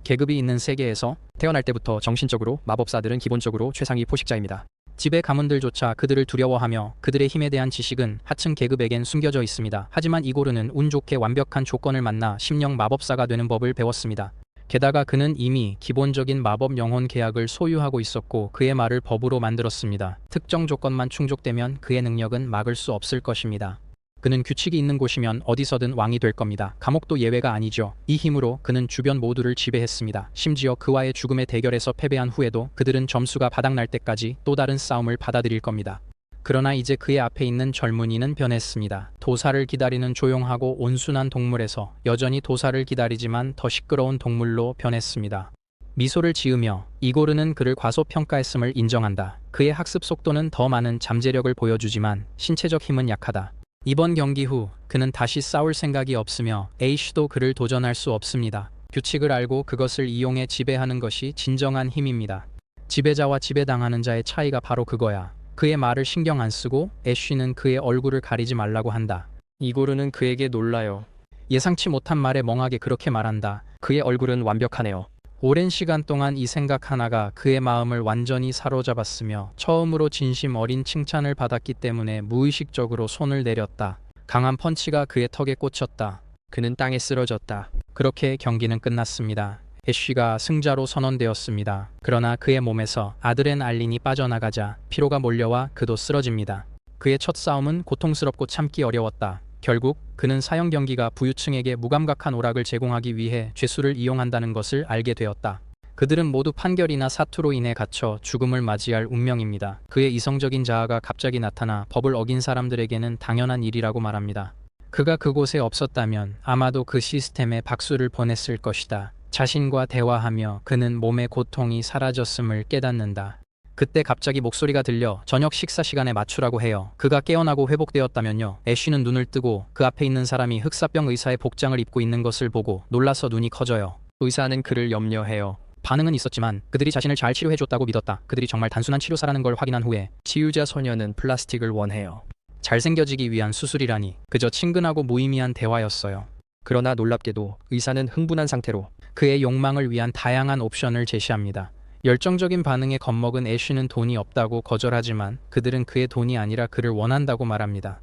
계급이 있는 세계에서 태어날 때부터 정신적으로 마법사들은 기본적으로 최상위 포식자입니다. 지배 가문들조차 그들을 두려워하며 그들의 힘에 대한 지식은 하층 계급에겐 숨겨져 있습니다. 하지만 이고르는 운 좋게 완벽한 조건을 만나 심령 마법사가 되는 법을 배웠습니다. 게다가 그는 이미 기본적인 마법 영혼 계약을 소유하고 있었고 그의 말을 법으로 만들었습니다. 특정 조건만 충족되면 그의 능력은 막을 수 없을 것입니다. 그는 규칙이 있는 곳이면 어디서든 왕이 될 겁니다. 감옥도 예외가 아니죠. 이 힘으로 그는 주변 모두를 지배했습니다. 심지어 그와의 죽음의 대결에서 패배한 후에도 그들은 점수가 바닥날 때까지 또 다른 싸움을 받아들일 겁니다. 그러나 이제 그의 앞에 있는 젊은이는 변했습니다. 도사를 기다리는 조용하고 온순한 동물에서 여전히 도사를 기다리지만 더 시끄러운 동물로 변했습니다. 미소를 지으며 이고르는 그를 과소평가했음을 인정한다. 그의 학습 속도는 더 많은 잠재력을 보여주지만 신체적 힘은 약하다. 이번 경기 후 그는 다시 싸울 생각이 없으며 애쉬도 그를 도전할 수 없습니다. 규칙을 알고 그것을 이용해 지배하는 것이 진정한 힘입니다. 지배자와 지배당하는 자의 차이가 바로 그거야. 그의 말을 신경 안 쓰고 애쉬는 그의 얼굴을 가리지 말라고 한다. 이고르는 그에게 놀라요. 예상치 못한 말에 멍하게 그렇게 말한다. 그의 얼굴은 완벽하네요. 오랜 시간 동안 이 생각 하나가 그의 마음을 완전히 사로잡았으며 처음으로 진심 어린 칭찬을 받았기 때문에 무의식적으로 손을 내렸다. 강한 펀치가 그의 턱에 꽂혔다. 그는 땅에 쓰러졌다. 그렇게 경기는 끝났습니다. 애쉬가 승자로 선언되었습니다. 그러나 그의 몸에서 아드레날린이 빠져나가자 피로가 몰려와 그도 쓰러집니다. 그의 첫 싸움은 고통스럽고 참기 어려웠다. 결국 그는 사형 경기가 부유층에게 무감각한 오락을 제공하기 위해 죄수를 이용한다는 것을 알게 되었다. 그들은 모두 판결이나 사투로 인해 갇혀 죽음을 맞이할 운명입니다. 그의 이성적인 자아가 갑자기 나타나 법을 어긴 사람들에게는 당연한 일이라고 말합니다. 그가 그곳에 없었다면 아마도 그 시스템에 박수를 보냈을 것이다. 자신과 대화하며 그는 몸의 고통이 사라졌음을 깨닫는다. 그때 갑자기 목소리가 들려 저녁 식사 시간에 맞추라고 해요. 그가 깨어나고 회복되었다면요. 애쉬는 눈을 뜨고 그 앞에 있는 사람이 흑사병 의사의 복장을 입고 있는 것을 보고 놀라서 눈이 커져요. 의사는 그를 염려해요. 반응은 있었지만 그들이 자신을 잘 치료해줬다고 믿었다. 그들이 정말 단순한 치료사라는 걸 확인한 후에 치유자 소녀는 플라스틱을 원해요. 잘생겨지기 위한 수술이라니 그저 친근하고 무의미한 대화였어요. 그러나 놀랍게도 의사는 흥분한 상태로 그의 욕망을 위한 다양한 옵션을 제시합니다. 열정적인 반응에 겁먹은 애쉬는 돈이 없다고 거절하지만 그들은 그의 돈이 아니라 그를 원한다고 말합니다.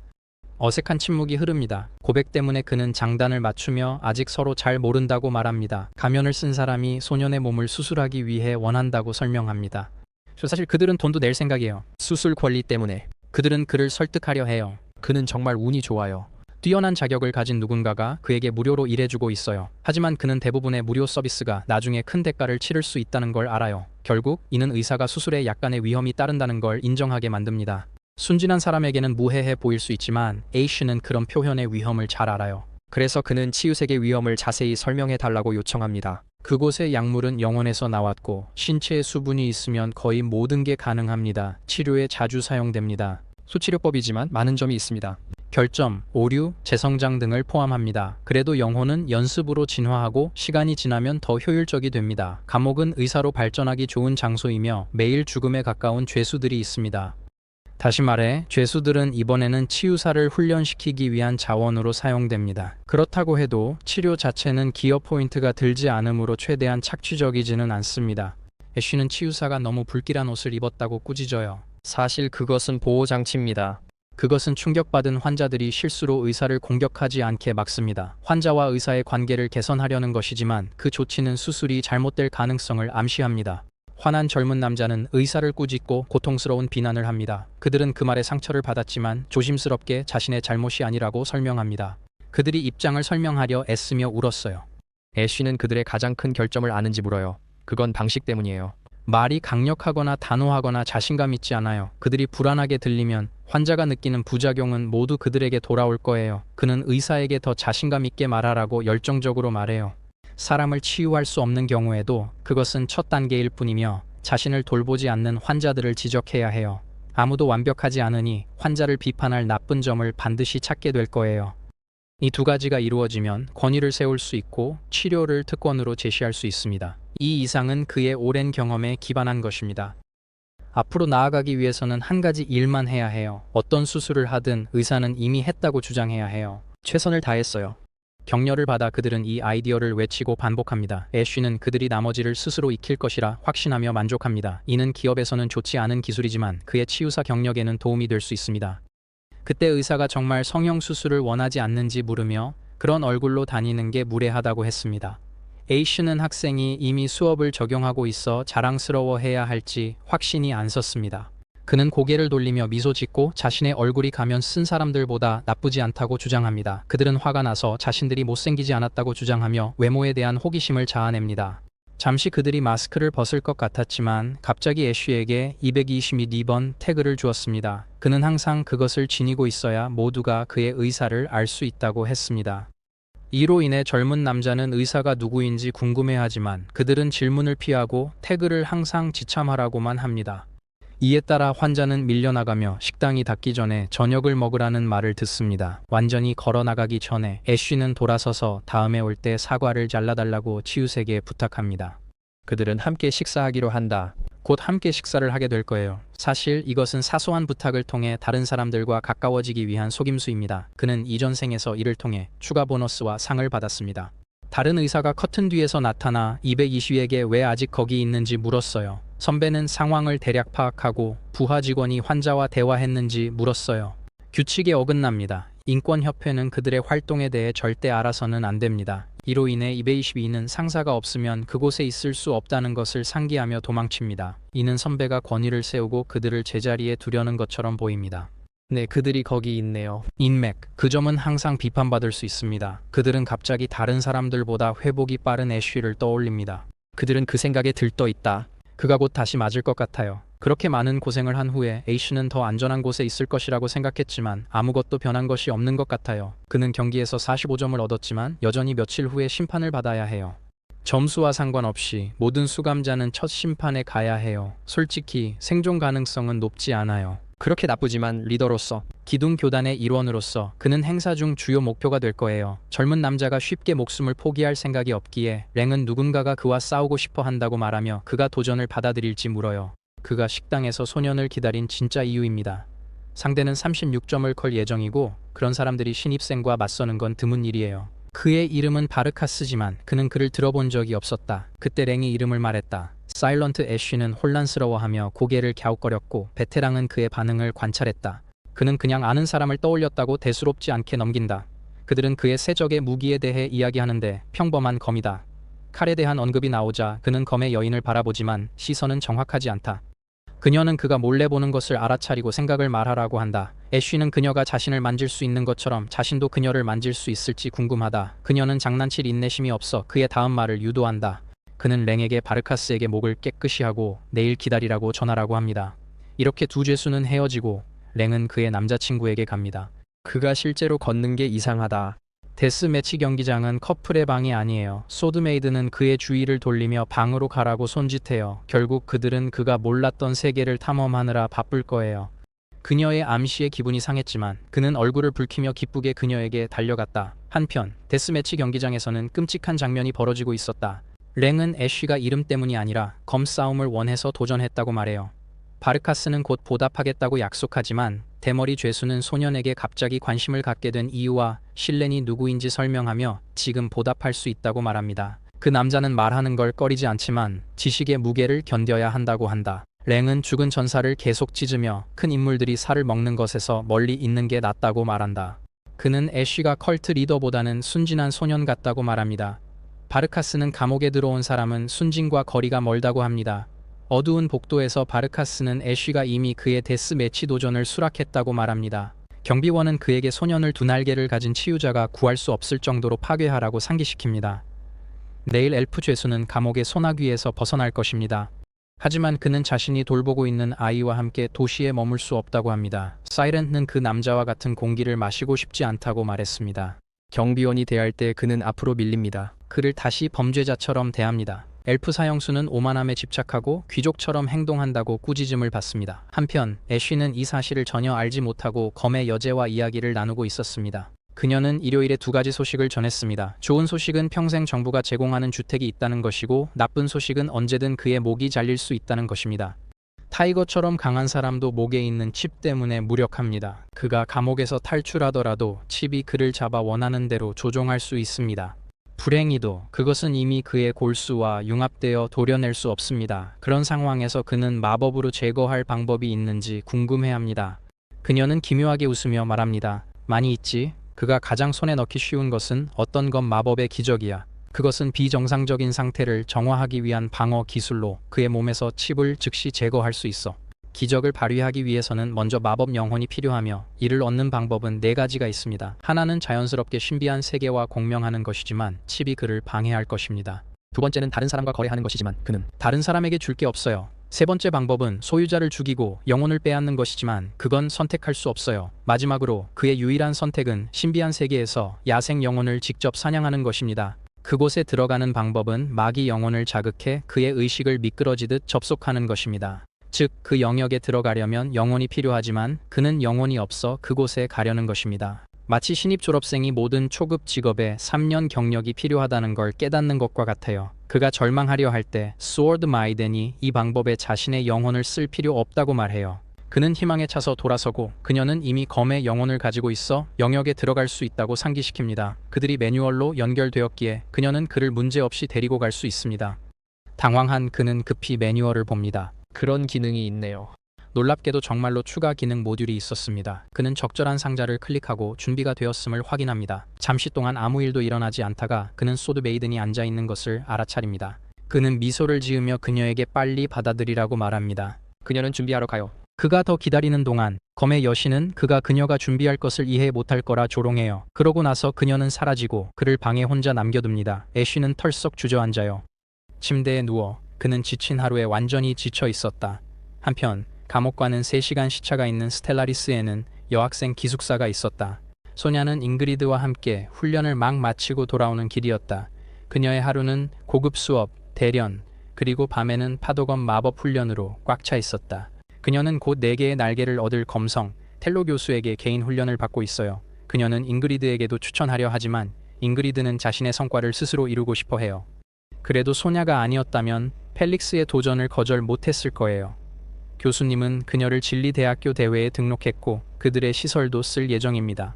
어색한 침묵이 흐릅니다. 고백 때문에 그는 장단을 맞추며 아직 서로 잘 모른다고 말합니다. 가면을 쓴 사람이 소년의 몸을 수술하기 위해 원한다고 설명합니다. 사실 그들은 돈도 낼 생각이에요. 수술 권리 때문에 그들은 그를 설득하려 해요. 그는 정말 운이 좋아요. 뛰어난 자격을 가진 누군가가 그에게 무료로 일해주고 있어요. 하지만 그는 대부분의 무료 서비스가 나중에 큰 대가를 치를 수 있다는 걸 알아요. 결국 이는 의사가 수술에 약간의 위험이 따른다는 걸 인정하게 만듭니다. 순진한 사람에게는 무해해 보일 수 있지만 에이쉬는 그런 표현의 위험을 잘 알아요. 그래서 그는 치유색의 위험을 자세히 설명해 달라고 요청합니다. 그곳의 약물은 영혼에서 나왔고 신체에 수분이 있으면 거의 모든 게 가능합니다. 치료에 자주 사용됩니다. 수치료법이지만 많은 점이 있습니다. 결점, 오류, 재성장 등을 포함합니다. 그래도 영혼은 연습으로 진화하고 시간이 지나면 더 효율적이 됩니다. 감옥은 의사로 발전하기 좋은 장소이며 매일 죽음에 가까운 죄수들이 있습니다. 다시 말해 죄수들은 이번에는 치유사를 훈련시키기 위한 자원으로 사용됩니다. 그렇다고 해도 치료 자체는 기여 포인트가 들지 않으므로 최대한 착취적이지는 않습니다. 애쉬는 치유사가 너무 불길한 옷을 입었다고 꾸짖어요. 사실 그것은 보호장치입니다. 그것은 충격받은 환자들이 실수로 의사를 공격하지 않게 막습니다. 환자와 의사의 관계를 개선하려는 것이지만 그 조치는 수술이 잘못될 가능성을 암시합니다. 화난 젊은 남자는 의사를 꾸짖고 고통스러운 비난을 합니다. 그들은 그 말에 상처를 받았지만 조심스럽게 자신의 잘못이 아니라고 설명합니다. 그들이 입장을 설명하려 애쓰며 울었어요. 애쉬는 그들의 가장 큰 결점을 아는지 물어요. 그건 방식 때문이에요. 말이 강력하거나 단호하거나 자신감 있지 않아요. 그들이 불안하게 들리면 환자가 느끼는 부작용은 모두 그들에게 돌아올 거예요. 그는 의사에게 더 자신감 있게 말하라고 열정적으로 말해요. 사람을 치유할 수 없는 경우에도 그것은 첫 단계일 뿐이며 자신을 돌보지 않는 환자들을 지적해야 해요. 아무도 완벽하지 않으니 환자를 비판할 나쁜 점을 반드시 찾게 될 거예요. 이 두 가지가 이루어지면 권위를 세울 수 있고 치료를 특권으로 제시할 수 있습니다. 이 이상은 그의 오랜 경험에 기반한 것입니다. 앞으로 나아가기 위해서는 한 가지 일만 해야 해요. 어떤 수술을 하든 의사는 이미 했다고 주장해야 해요. 최선을 다했어요. 격려를 받아 그들은 이 아이디어를 외치고 반복합니다. 애쉬는 그들이 나머지를 스스로 익힐 것이라 확신하며 만족합니다. 이는 기업에서는 좋지 않은 기술이지만 그의 치유사 경력에는 도움이 될 수 있습니다. 그때 의사가 정말 성형수술을 원하지 않는지 물으며 그런 얼굴로 다니는 게 무례하다고 했습니다. 에이쉬는 학생이 이미 수업을 적용하고 있어 자랑스러워해야 할지 확신이 안 섰습니다. 그는 고개를 돌리며 미소 짓고 자신의 얼굴이 가면 쓴 사람들보다 나쁘지 않다고 주장합니다. 그들은 화가 나서 자신들이 못생기지 않았다고 주장하며 외모에 대한 호기심을 자아냅니다. 잠시 그들이 마스크를 벗을 것 같았지만 갑자기 애쉬에게 222번 태그를 주었습니다. 그는 항상 그것을 지니고 있어야 모두가 그의 의사를 알 수 있다고 했습니다. 이로 인해 젊은 남자는 의사가 누구인지 궁금해하지만 그들은 질문을 피하고 태그를 항상 지참하라고만 합니다. 이에 따라 환자는 밀려나가며 식당이 닫기 전에 저녁을 먹으라는 말을 듣습니다. 완전히 걸어나가기 전에 애쉬는 돌아서서 다음에 올 때 사과를 잘라달라고 치유색에 부탁합니다. 그들은 함께 식사하기로 한다. 곧 함께 식사를 하게 될 거예요. 사실 이것은 사소한 부탁을 통해 다른 사람들과 가까워지기 위한 속임수입니다. 그는 이전 생에서 이를 통해 추가 보너스와 상을 받았습니다. 다른 의사가 커튼 뒤에서 나타나 220에게 왜 아직 거기 있는지 물었어요. 선배는 상황을 대략 파악하고 부하 직원이 환자와 대화했는지 물었어요. 규칙에 어긋납니다. 인권협회는 그들의 활동에 대해 절대 알아서는 안 됩니다. 이로 인해 222는 상사가 없으면 그곳에 있을 수 없다는 것을 상기하며 도망칩니다. 이는 선배가 권위를 세우고 그들을 제자리에 두려는 것처럼 보입니다. 네, 그들이 거기 있네요. 인맥, 그 점은 항상 비판받을 수 있습니다. 그들은 갑자기 다른 사람들보다 회복이 빠른 애쉬를 떠올립니다. 그들은 그 생각에 들떠 있다. 그가 곧 다시 맞을 것 같아요. 그렇게 많은 고생을 한 후에 애쉬는 더 안전한 곳에 있을 것이라고 생각했지만 아무것도 변한 것이 없는 것 같아요. 그는 경기에서 45점을 얻었지만 여전히 며칠 후에 심판을 받아야 해요. 점수와 상관없이 모든 수감자는 첫 심판에 가야 해요. 솔직히 생존 가능성은 높지 않아요. 그렇게 나쁘지만 리더로서 기둥 교단의 일원으로서 그는 행사 중 주요 목표가 될 거예요. 젊은 남자가 쉽게 목숨을 포기할 생각이 없기에 랭은 누군가가 그와 싸우고 싶어 한다고 말하며 그가 도전을 받아들일지 물어요. 그가 식당에서 소년을 기다린 진짜 이유입니다. 상대는 36점을 걸 예정이고 그런 사람들이 신입생과 맞서는 건 드문 일이에요. 그의 이름은 바르카스지만 그는 그를 들어본 적이 없었다. 그때 랭이 이름을 말했다. 사일런트 애쉬는 혼란스러워하며 고개를 갸웃거렸고 베테랑은 그의 반응을 관찰했다. 그는 그냥 아는 사람을 떠올렸다고 대수롭지 않게 넘긴다. 그들은 그의 세적의 무기에 대해 이야기하는데 평범한 검이다. 칼에 대한 언급이 나오자 그는 검의 여인을 바라보지만 시선은 정확하지 않다. 그녀는 그가 몰래 보는 것을 알아차리고 생각을 말하라고 한다. 애쉬는 그녀가 자신을 만질 수 있는 것처럼 자신도 그녀를 만질 수 있을지 궁금하다. 그녀는 장난칠 인내심이 없어 그의 다음 말을 유도한다. 그는 랭에게 바르카스에게 목을 깨끗이 하고 내일 기다리라고 전하라고 합니다. 이렇게 두 죄수는 헤어지고 랭은 그의 남자친구에게 갑니다. 그가 실제로 걷는 게 이상하다. 데스매치 경기장은 커플의 방이 아니에요. 소드메이드는 그의 주의를 돌리며 방으로 가라고 손짓해요. 결국 그들은 그가 몰랐던 세계를 탐험하느라 바쁠 거예요. 그녀의 암시에 기분이 상했지만 그는 얼굴을 붉히며 기쁘게 그녀에게 달려갔다. 한편 데스매치 경기장에서는 끔찍한 장면이 벌어지고 있었다. 랭은 애쉬가 이름 때문이 아니라 검싸움을 원해서 도전했다고 말해요. 바르카스는 곧 보답하겠다고 약속하지만 대머리 죄수는 소년에게 갑자기 관심을 갖게 된 이유와 실렌이 누구인지 설명하며 지금 보답할 수 있다고 말합니다. 그 남자는 말하는 걸 꺼리지 않지만 지식의 무게를 견뎌야 한다고 한다. 랭은 죽은 전사를 계속 찢으며 큰 인물들이 살을 먹는 것에서 멀리 있는 게 낫다고 말한다. 그는 애쉬가 컬트 리더보다는 순진한 소년 같다고 말합니다. 바르카스는 감옥에 들어온 사람은 순진과 거리가 멀다고 합니다. 어두운 복도에서 바르카스는 애쉬가 이미 그의 데스매치 도전을 수락했다고 말합니다. 경비원은 그에게 소년을 두 날개를 가진 치유자가 구할 수 없을 정도로 파괴하라고 상기시킵니다. 내일 엘프 죄수는 감옥의 소나귀에서 벗어날 것입니다. 하지만 그는 자신이 돌보고 있는 아이와 함께 도시에 머물 수 없다고 합니다. 사이렌트는 그 남자와 같은 공기를 마시고 싶지 않다고 말했습니다. 경비원이 대할 때 그는 앞으로 밀립니다. 그를 다시 범죄자처럼 대합니다. 엘프 사형수는 오만함에 집착하고 귀족처럼 행동한다고 꾸짖음을 받습니다. 한편 애쉬는 이 사실을 전혀 알지 못하고 검의 여제와 이야기를 나누고 있었습니다. 그녀는 일요일에 두 가지 소식을 전했습니다. 좋은 소식은 평생 정부가 제공하는 주택이 있다는 것이고 나쁜 소식은 언제든 그의 목이 잘릴 수 있다는 것입니다. 타이거처럼 강한 사람도 목에 있는 칩 때문에 무력합니다. 그가 감옥에서 탈출하더라도 칩이 그를 잡아 원하는 대로 조종할 수 있습니다. 불행히도 그것은 이미 그의 골수와 융합되어 도려낼 수 없습니다. 그런 상황에서 그는 마법으로 제거할 방법이 있는지 궁금해합니다. 그녀는 기묘하게 웃으며 말합니다. 많이 있지. 그가 가장 손에 넣기 쉬운 것은 어떤 건 마법의 기적이야. 그것은 비정상적인 상태를 정화하기 위한 방어 기술로 그의 몸에서 칩을 즉시 제거할 수 있어. 기적을 발휘하기 위해서는 먼저 마법 영혼이 필요하며 이를 얻는 방법은 네 가지가 있습니다. 하나는 자연스럽게 신비한 세계와 공명하는 것이지만 칩이 그를 방해할 것입니다. 두 번째는 다른 사람과 거래하는 것이지만 그는 다른 사람에게 줄 게 없어요. 세 번째 방법은 소유자를 죽이고 영혼을 빼앗는 것이지만 그건 선택할 수 없어요. 마지막으로 그의 유일한 선택은 신비한 세계에서 야생 영혼을 직접 사냥하는 것입니다. 그곳에 들어가는 방법은 마귀 영혼을 자극해 그의 의식을 미끄러지듯 접속하는 것입니다. 즉, 그 영역에 들어가려면 영혼이 필요하지만 그는 영혼이 없어 그곳에 가려는 것입니다. 마치 신입 졸업생이 모든 초급 직업에 3년 경력이 필요하다는 걸 깨닫는 것과 같아요. 그가 절망하려 할 때 스워드 마이덴이 이 방법에 자신의 영혼을 쓸 필요 없다고 말해요. 그는 희망에 차서 돌아서고 그녀는 이미 검의 영혼을 가지고 있어 영역에 들어갈 수 있다고 상기시킵니다. 그들이 매뉴얼로 연결되었기에 그녀는 그를 문제없이 데리고 갈 수 있습니다. 당황한 그는 급히 매뉴얼을 봅니다. 그런 기능이 있네요. 놀랍게도 정말로 추가 기능 모듈이 있었습니다. 그는 적절한 상자를 클릭하고 준비가 되었음을 확인합니다. 잠시 동안 아무 일도 일어나지 않다가 그는 소드 메이든이 앉아 있는 것을 알아차립니다. 그는 미소를 지으며 그녀에게 빨리 받아들이라고 말합니다. 그녀는 준비하러 가요. 그가 더 기다리는 동안 검의 여신은 그녀가 준비할 것을 이해 못할 거라 조롱해요. 그러고 나서 그녀는 사라지고 그를 방에 혼자 남겨둡니다. 애쉬는 털썩 주저앉아요. 침대에 누워 그는 지친 하루에 완전히 지쳐 있었다. 한편 감옥과는 3시간 시차가 있는 스텔라리스에는 여학생 기숙사가 있었다. 소냐는 잉그리드와 함께 훈련을 막 마치고 돌아오는 길이었다. 그녀의 하루는 고급 수업, 대련, 그리고 밤에는 파도검 마법 훈련으로 꽉 차 있었다. 그녀는 곧 4개의 날개를 얻을 검성, 텔로 교수에게 개인 훈련을 받고 있어요. 그녀는 잉그리드에게도 추천하려 하지만 잉그리드는 자신의 성과를 스스로 이루고 싶어 해요. 그래도 소냐가 아니었다면 펠릭스의 도전을 거절 못했을 거예요. 교수님은 그녀를 진리대학교 대회에 등록했고 그들의 시설도 쓸 예정입니다.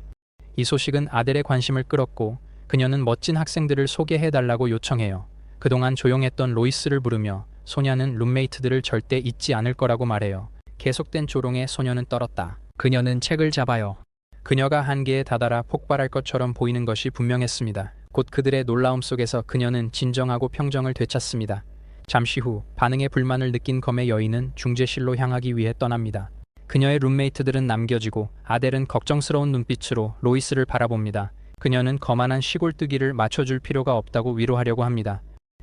이 소식은 아델의 관심을 끌었고 그녀는 멋진 학생들을 소개해달라고 요청해요. 그동안 조용했던 로이스를 부르며 소냐는 룸메이트들을 절대 잊지 않을 거라고 말해요. 계속된 조롱에 소녀는 떨었다. 그녀는 책을 잡아요. 그녀가 한계에 다다라 폭발할 것처럼 보이는 것이 분명했습니다. 곧 그들의 놀라움 속에서 그녀는 진정하고 평정을 되찾습니다. 잠시 후 반응에 불만을 느낀 검의 여인은 중재실로 향하기 위해 떠납니다. 그녀의 룸메이트들은 남겨지고 아델은 걱정스러운 눈빛으로 로이스를 바라봅니다. 그녀는 거만한 시골뜨기를 맞춰줄 필요가 없다고 위로하려고 합니다.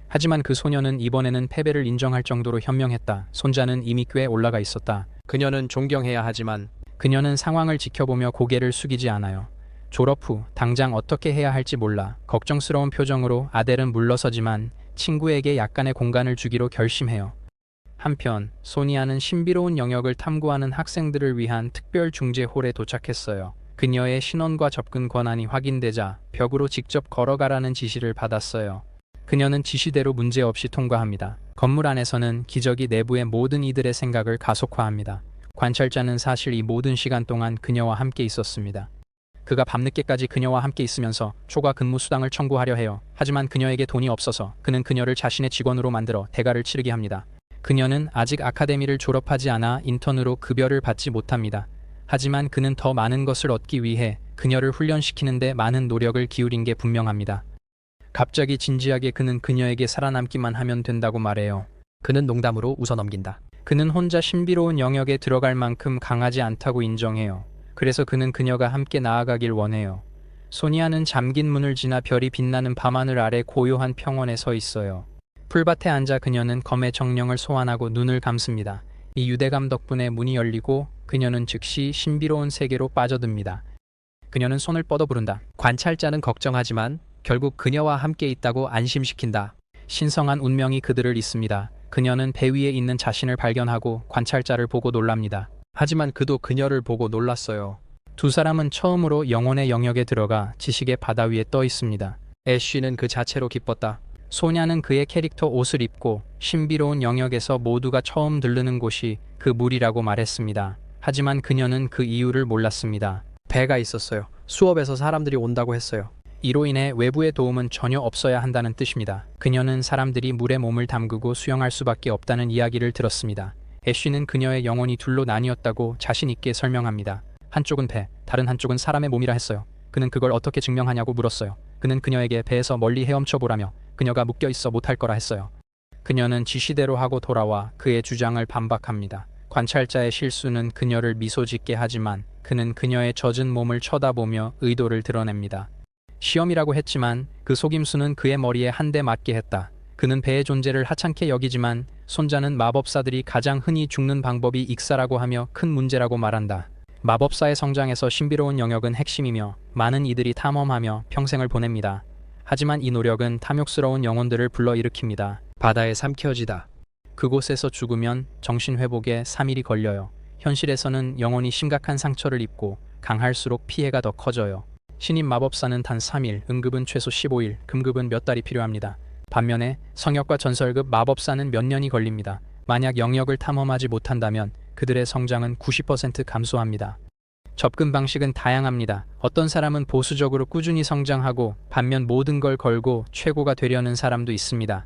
하지만 그 소녀는 이번에는 패배를 인정할 정도로 현명했다. 손자는 이미 꽤 올라가 있었다. 그녀는 존경해야 하지만 그녀는 상황을 지켜보며 고개를 숙이지 않아요. 졸업 후 당장 어떻게 해야 할지 몰라 걱정스러운 표정으로 아델은 물러서지만 친구에게 약간의 공간을 주기로 결심해요. 한편 소니아는 신비로운 영역을 탐구하는 학생들을 위한 특별 중재홀에 도착했어요. 그녀의 신원과 접근 권한이 확인되자 벽으로 직접 걸어가라는 지시를 받았어요. 그녀는 지시대로 문제없이 통과합니다. 건물 안에서는 기적이 내부의 모든 이들의 생각을 가속화합니다. 관찰자는 사실 이 모든 시간 동안 그녀와 함께 있었습니다. 그가 밤늦게까지 그녀와 함께 있으면서 초과 근무 수당을 청구하려 해요. 하지만 그녀에게 돈이 없어서 그는 그녀를 자신의 직원으로 만들어 대가를 치르게 합니다. 그녀는 아직 아카데미를 졸업하지 않아 인턴으로 급여를 받지 못합니다. 하지만 그는 더 많은 것을 얻기 위해 그녀를 훈련시키는 데 많은 노력을 기울인 게 분명합니다. 갑자기 진지하게 그는 그녀에게 살아남기만 하면 된다고 말해요. 그는 농담으로 웃어넘긴다. 그는 혼자 신비로운 영역에 들어갈 만큼 강하지 않다고 인정해요. 그래서 그는 그녀가 함께 나아가길 원해요. 소니아는 잠긴 문을 지나 별이 빛나는 밤하늘 아래 고요한 평원에 서 있어요. 풀밭에 앉아 그녀는 검의 정령을 소환하고 눈을 감습니다. 이 유대감 덕분에 문이 열리고 그녀는 즉시 신비로운 세계로 빠져듭니다. 그녀는 손을 뻗어 부른다. 관찰자는 걱정하지만 결국 그녀와 함께 있다고 안심시킨다. 신성한 운명이 그들을 잇습니다. 그녀는 배 위에 있는 자신을 발견하고 관찰자를 보고 놀랍니다. 하지만 그도 그녀를 보고 놀랐어요. 두 사람은 처음으로 영혼의 영역에 들어가 지식의 바다 위에 떠 있습니다. 애쉬는 그 자체로 기뻤다. 소냐는 그의 캐릭터 옷을 입고 신비로운 영역에서 모두가 처음 들르는 곳이 그 물이라고 말했습니다. 하지만 그녀는 그 이유를 몰랐습니다. 배가 있었어요. 수업에서 사람들이 온다고 했어요. 이로 인해 외부의 도움은 전혀 없어야 한다는 뜻입니다. 그녀는 사람들이 물에 몸을 담그고 수영할 수밖에 없다는 이야기를 들었습니다. 애쉬는 그녀의 영혼이 둘로 나뉘었다고 자신 있게 설명합니다. 한쪽은 배, 다른 한쪽은 사람의 몸이라 했어요. 그는 그걸 어떻게 증명하냐고 물었어요. 그는 그녀에게 배에서 멀리 헤엄쳐 보라며 그녀가 묶여 있어 못할 거라 했어요. 그녀는 지시대로 하고 돌아와 그의 주장을 반박합니다. 관찰자의 실수는 그녀를 미소 짓게 하지만 그는 그녀의 젖은 몸을 쳐다보며 의도를 드러냅니다. 시험이라고 했지만 그 속임수는 그의 머리에 한 대 맞게 했다. 그는 배의 존재를 하찮게 여기지만 손자는 마법사들이 가장 흔히 죽는 방법이 익사라고 하며 큰 문제라고 말한다. 마법사의 성장에서 신비로운 영역은 핵심이며 많은 이들이 탐험하며 평생을 보냅니다. 하지만 이 노력은 탐욕스러운 영혼들을 불러일으킵니다. 바다에 삼켜지다. 그곳에서 죽으면 정신회복에 3일이 걸려요. 현실에서는 영혼이 심각한 상처를 입고 강할수록 피해가 더 커져요. 신입 마법사는 단 3일, 응급은 최소 15일, 금급은 몇 달이 필요합니다. 반면에 성역과 전설급 마법사는 몇 년이 걸립니다. 만약 영역을 탐험하지 못한다면 그들의 성장은 90% 감소합니다. 접근 방식은 다양합니다. 어떤 사람은 보수적으로 꾸준히 성장하고 반면 모든 걸 걸고 최고가 되려는 사람도 있습니다.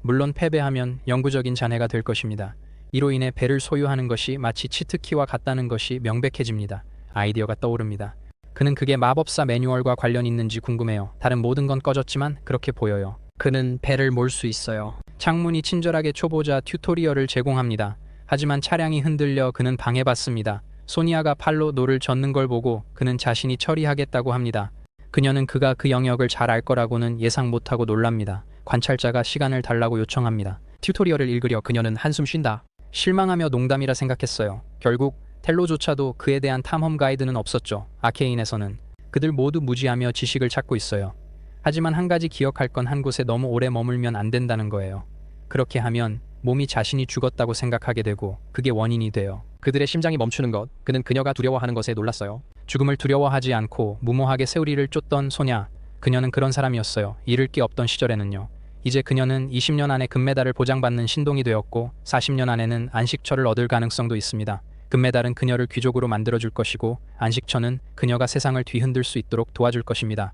물론 패배하면 영구적인 잔해가 될 것입니다. 이로 인해 배를 소유하는 것이 마치 치트키와 같다는 것이 명백해집니다. 아이디어가 떠오릅니다. 그는 그게 마법사 매뉴얼과 관련 있는지 궁금해요. 다른 모든 건 꺼졌지만 그렇게 보여요. 그는 배를 몰 수 있어요. 창문이 친절하게 초보자 튜토리얼을 제공합니다. 하지만 차량이 흔들려 그는 방해받습니다. 소니아가 팔로 노를 젓는 걸 보고 그는 자신이 처리하겠다고 합니다. 그녀는 그가 그 영역을 잘 알 거라고는 예상 못하고 놀랍니다. 관찰자가 시간을 달라고 요청합니다. 튜토리얼을 읽으려 그녀는 한숨 쉰다. 실망하며 농담이라 생각했어요. 결국 텔로조차도 그에 대한 탐험 가이드는 없었죠. 아케인에서는 그들 모두 무지하며 지식을 찾고 있어요. 하지만 한 가지 기억할 건 한 곳에 너무 오래 머물면 안 된다는 거예요. 그렇게 하면 몸이 자신이 죽었다고 생각하게 되고 그게 원인이 돼요. 그들의 심장이 멈추는 것, 그는 그녀가 두려워하는 것에 놀랐어요. 죽음을 두려워하지 않고 무모하게 세우리를 쫓던 소냐. 그녀는 그런 사람이었어요. 잃을 게 없던 시절에는요. 이제 그녀는 20년 안에 금메달을 보장받는 신동이 되었고 40년 안에는 안식처를 얻을 가능성도 있습니다. 금메달은 그녀를 귀족으로 만들어줄 것이고 안식처는 그녀가 세상을 뒤흔들 수 있도록 도와줄 것입니다.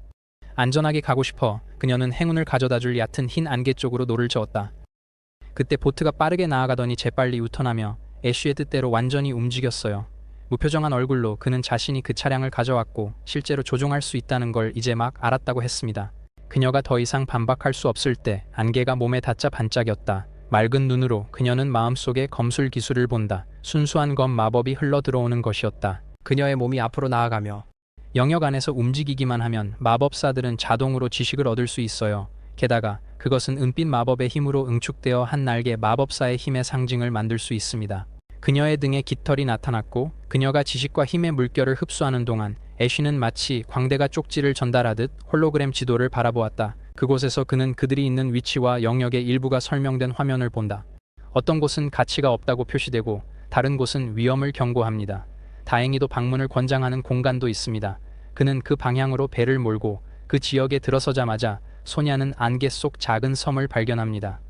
안전하게 가고 싶어 그녀는 행운을 가져다줄 얕은 흰 안개 쪽으로 노를 저었다. 그때 보트가 빠르게 나아가더니 재빨리 유턴하며 애쉬의 뜻대로 완전히 움직였어요. 무표정한 얼굴로 그는 자신이 그 차량을 가져왔고 실제로 조종할 수 있다는 걸 이제 막 알았다고 했습니다. 그녀가 더 이상 반박할 수 없을 때 안개가 몸에 닿자 반짝였다. 맑은 눈으로 그녀는 마음속에 검술 기술을 본다. 순수한 검 마법이 흘러 들어오는 것이었다. 그녀의 몸이 앞으로 나아가며 영역 안에서 움직이기만 하면 마법사들은 자동으로 지식을 얻을 수 있어요. 게다가 그것은 은빛 마법의 힘으로 응축되어 한 날개 마법사의 힘의 상징을 만들 수 있습니다. 그녀의 등에 깃털이 나타났고 그녀가 지식과 힘의 물결을 흡수하는 동안 애쉬는 마치 광대가 쪽지를 전달하듯 홀로그램 지도를 바라보았다. 그곳에서 그는 그들이 있는 위치와 영역의 일부가 설명된 화면을 본다. 어떤 곳은 가치가 없다고 표시되고 다른 곳은 위험을 경고합니다. 다행히도 방문을 권장하는 공간도 있습니다. 그는 그 방향으로 배를 몰고 그 지역에 들어서자마자 소냐는 안개 속 작은 섬을 발견합니다.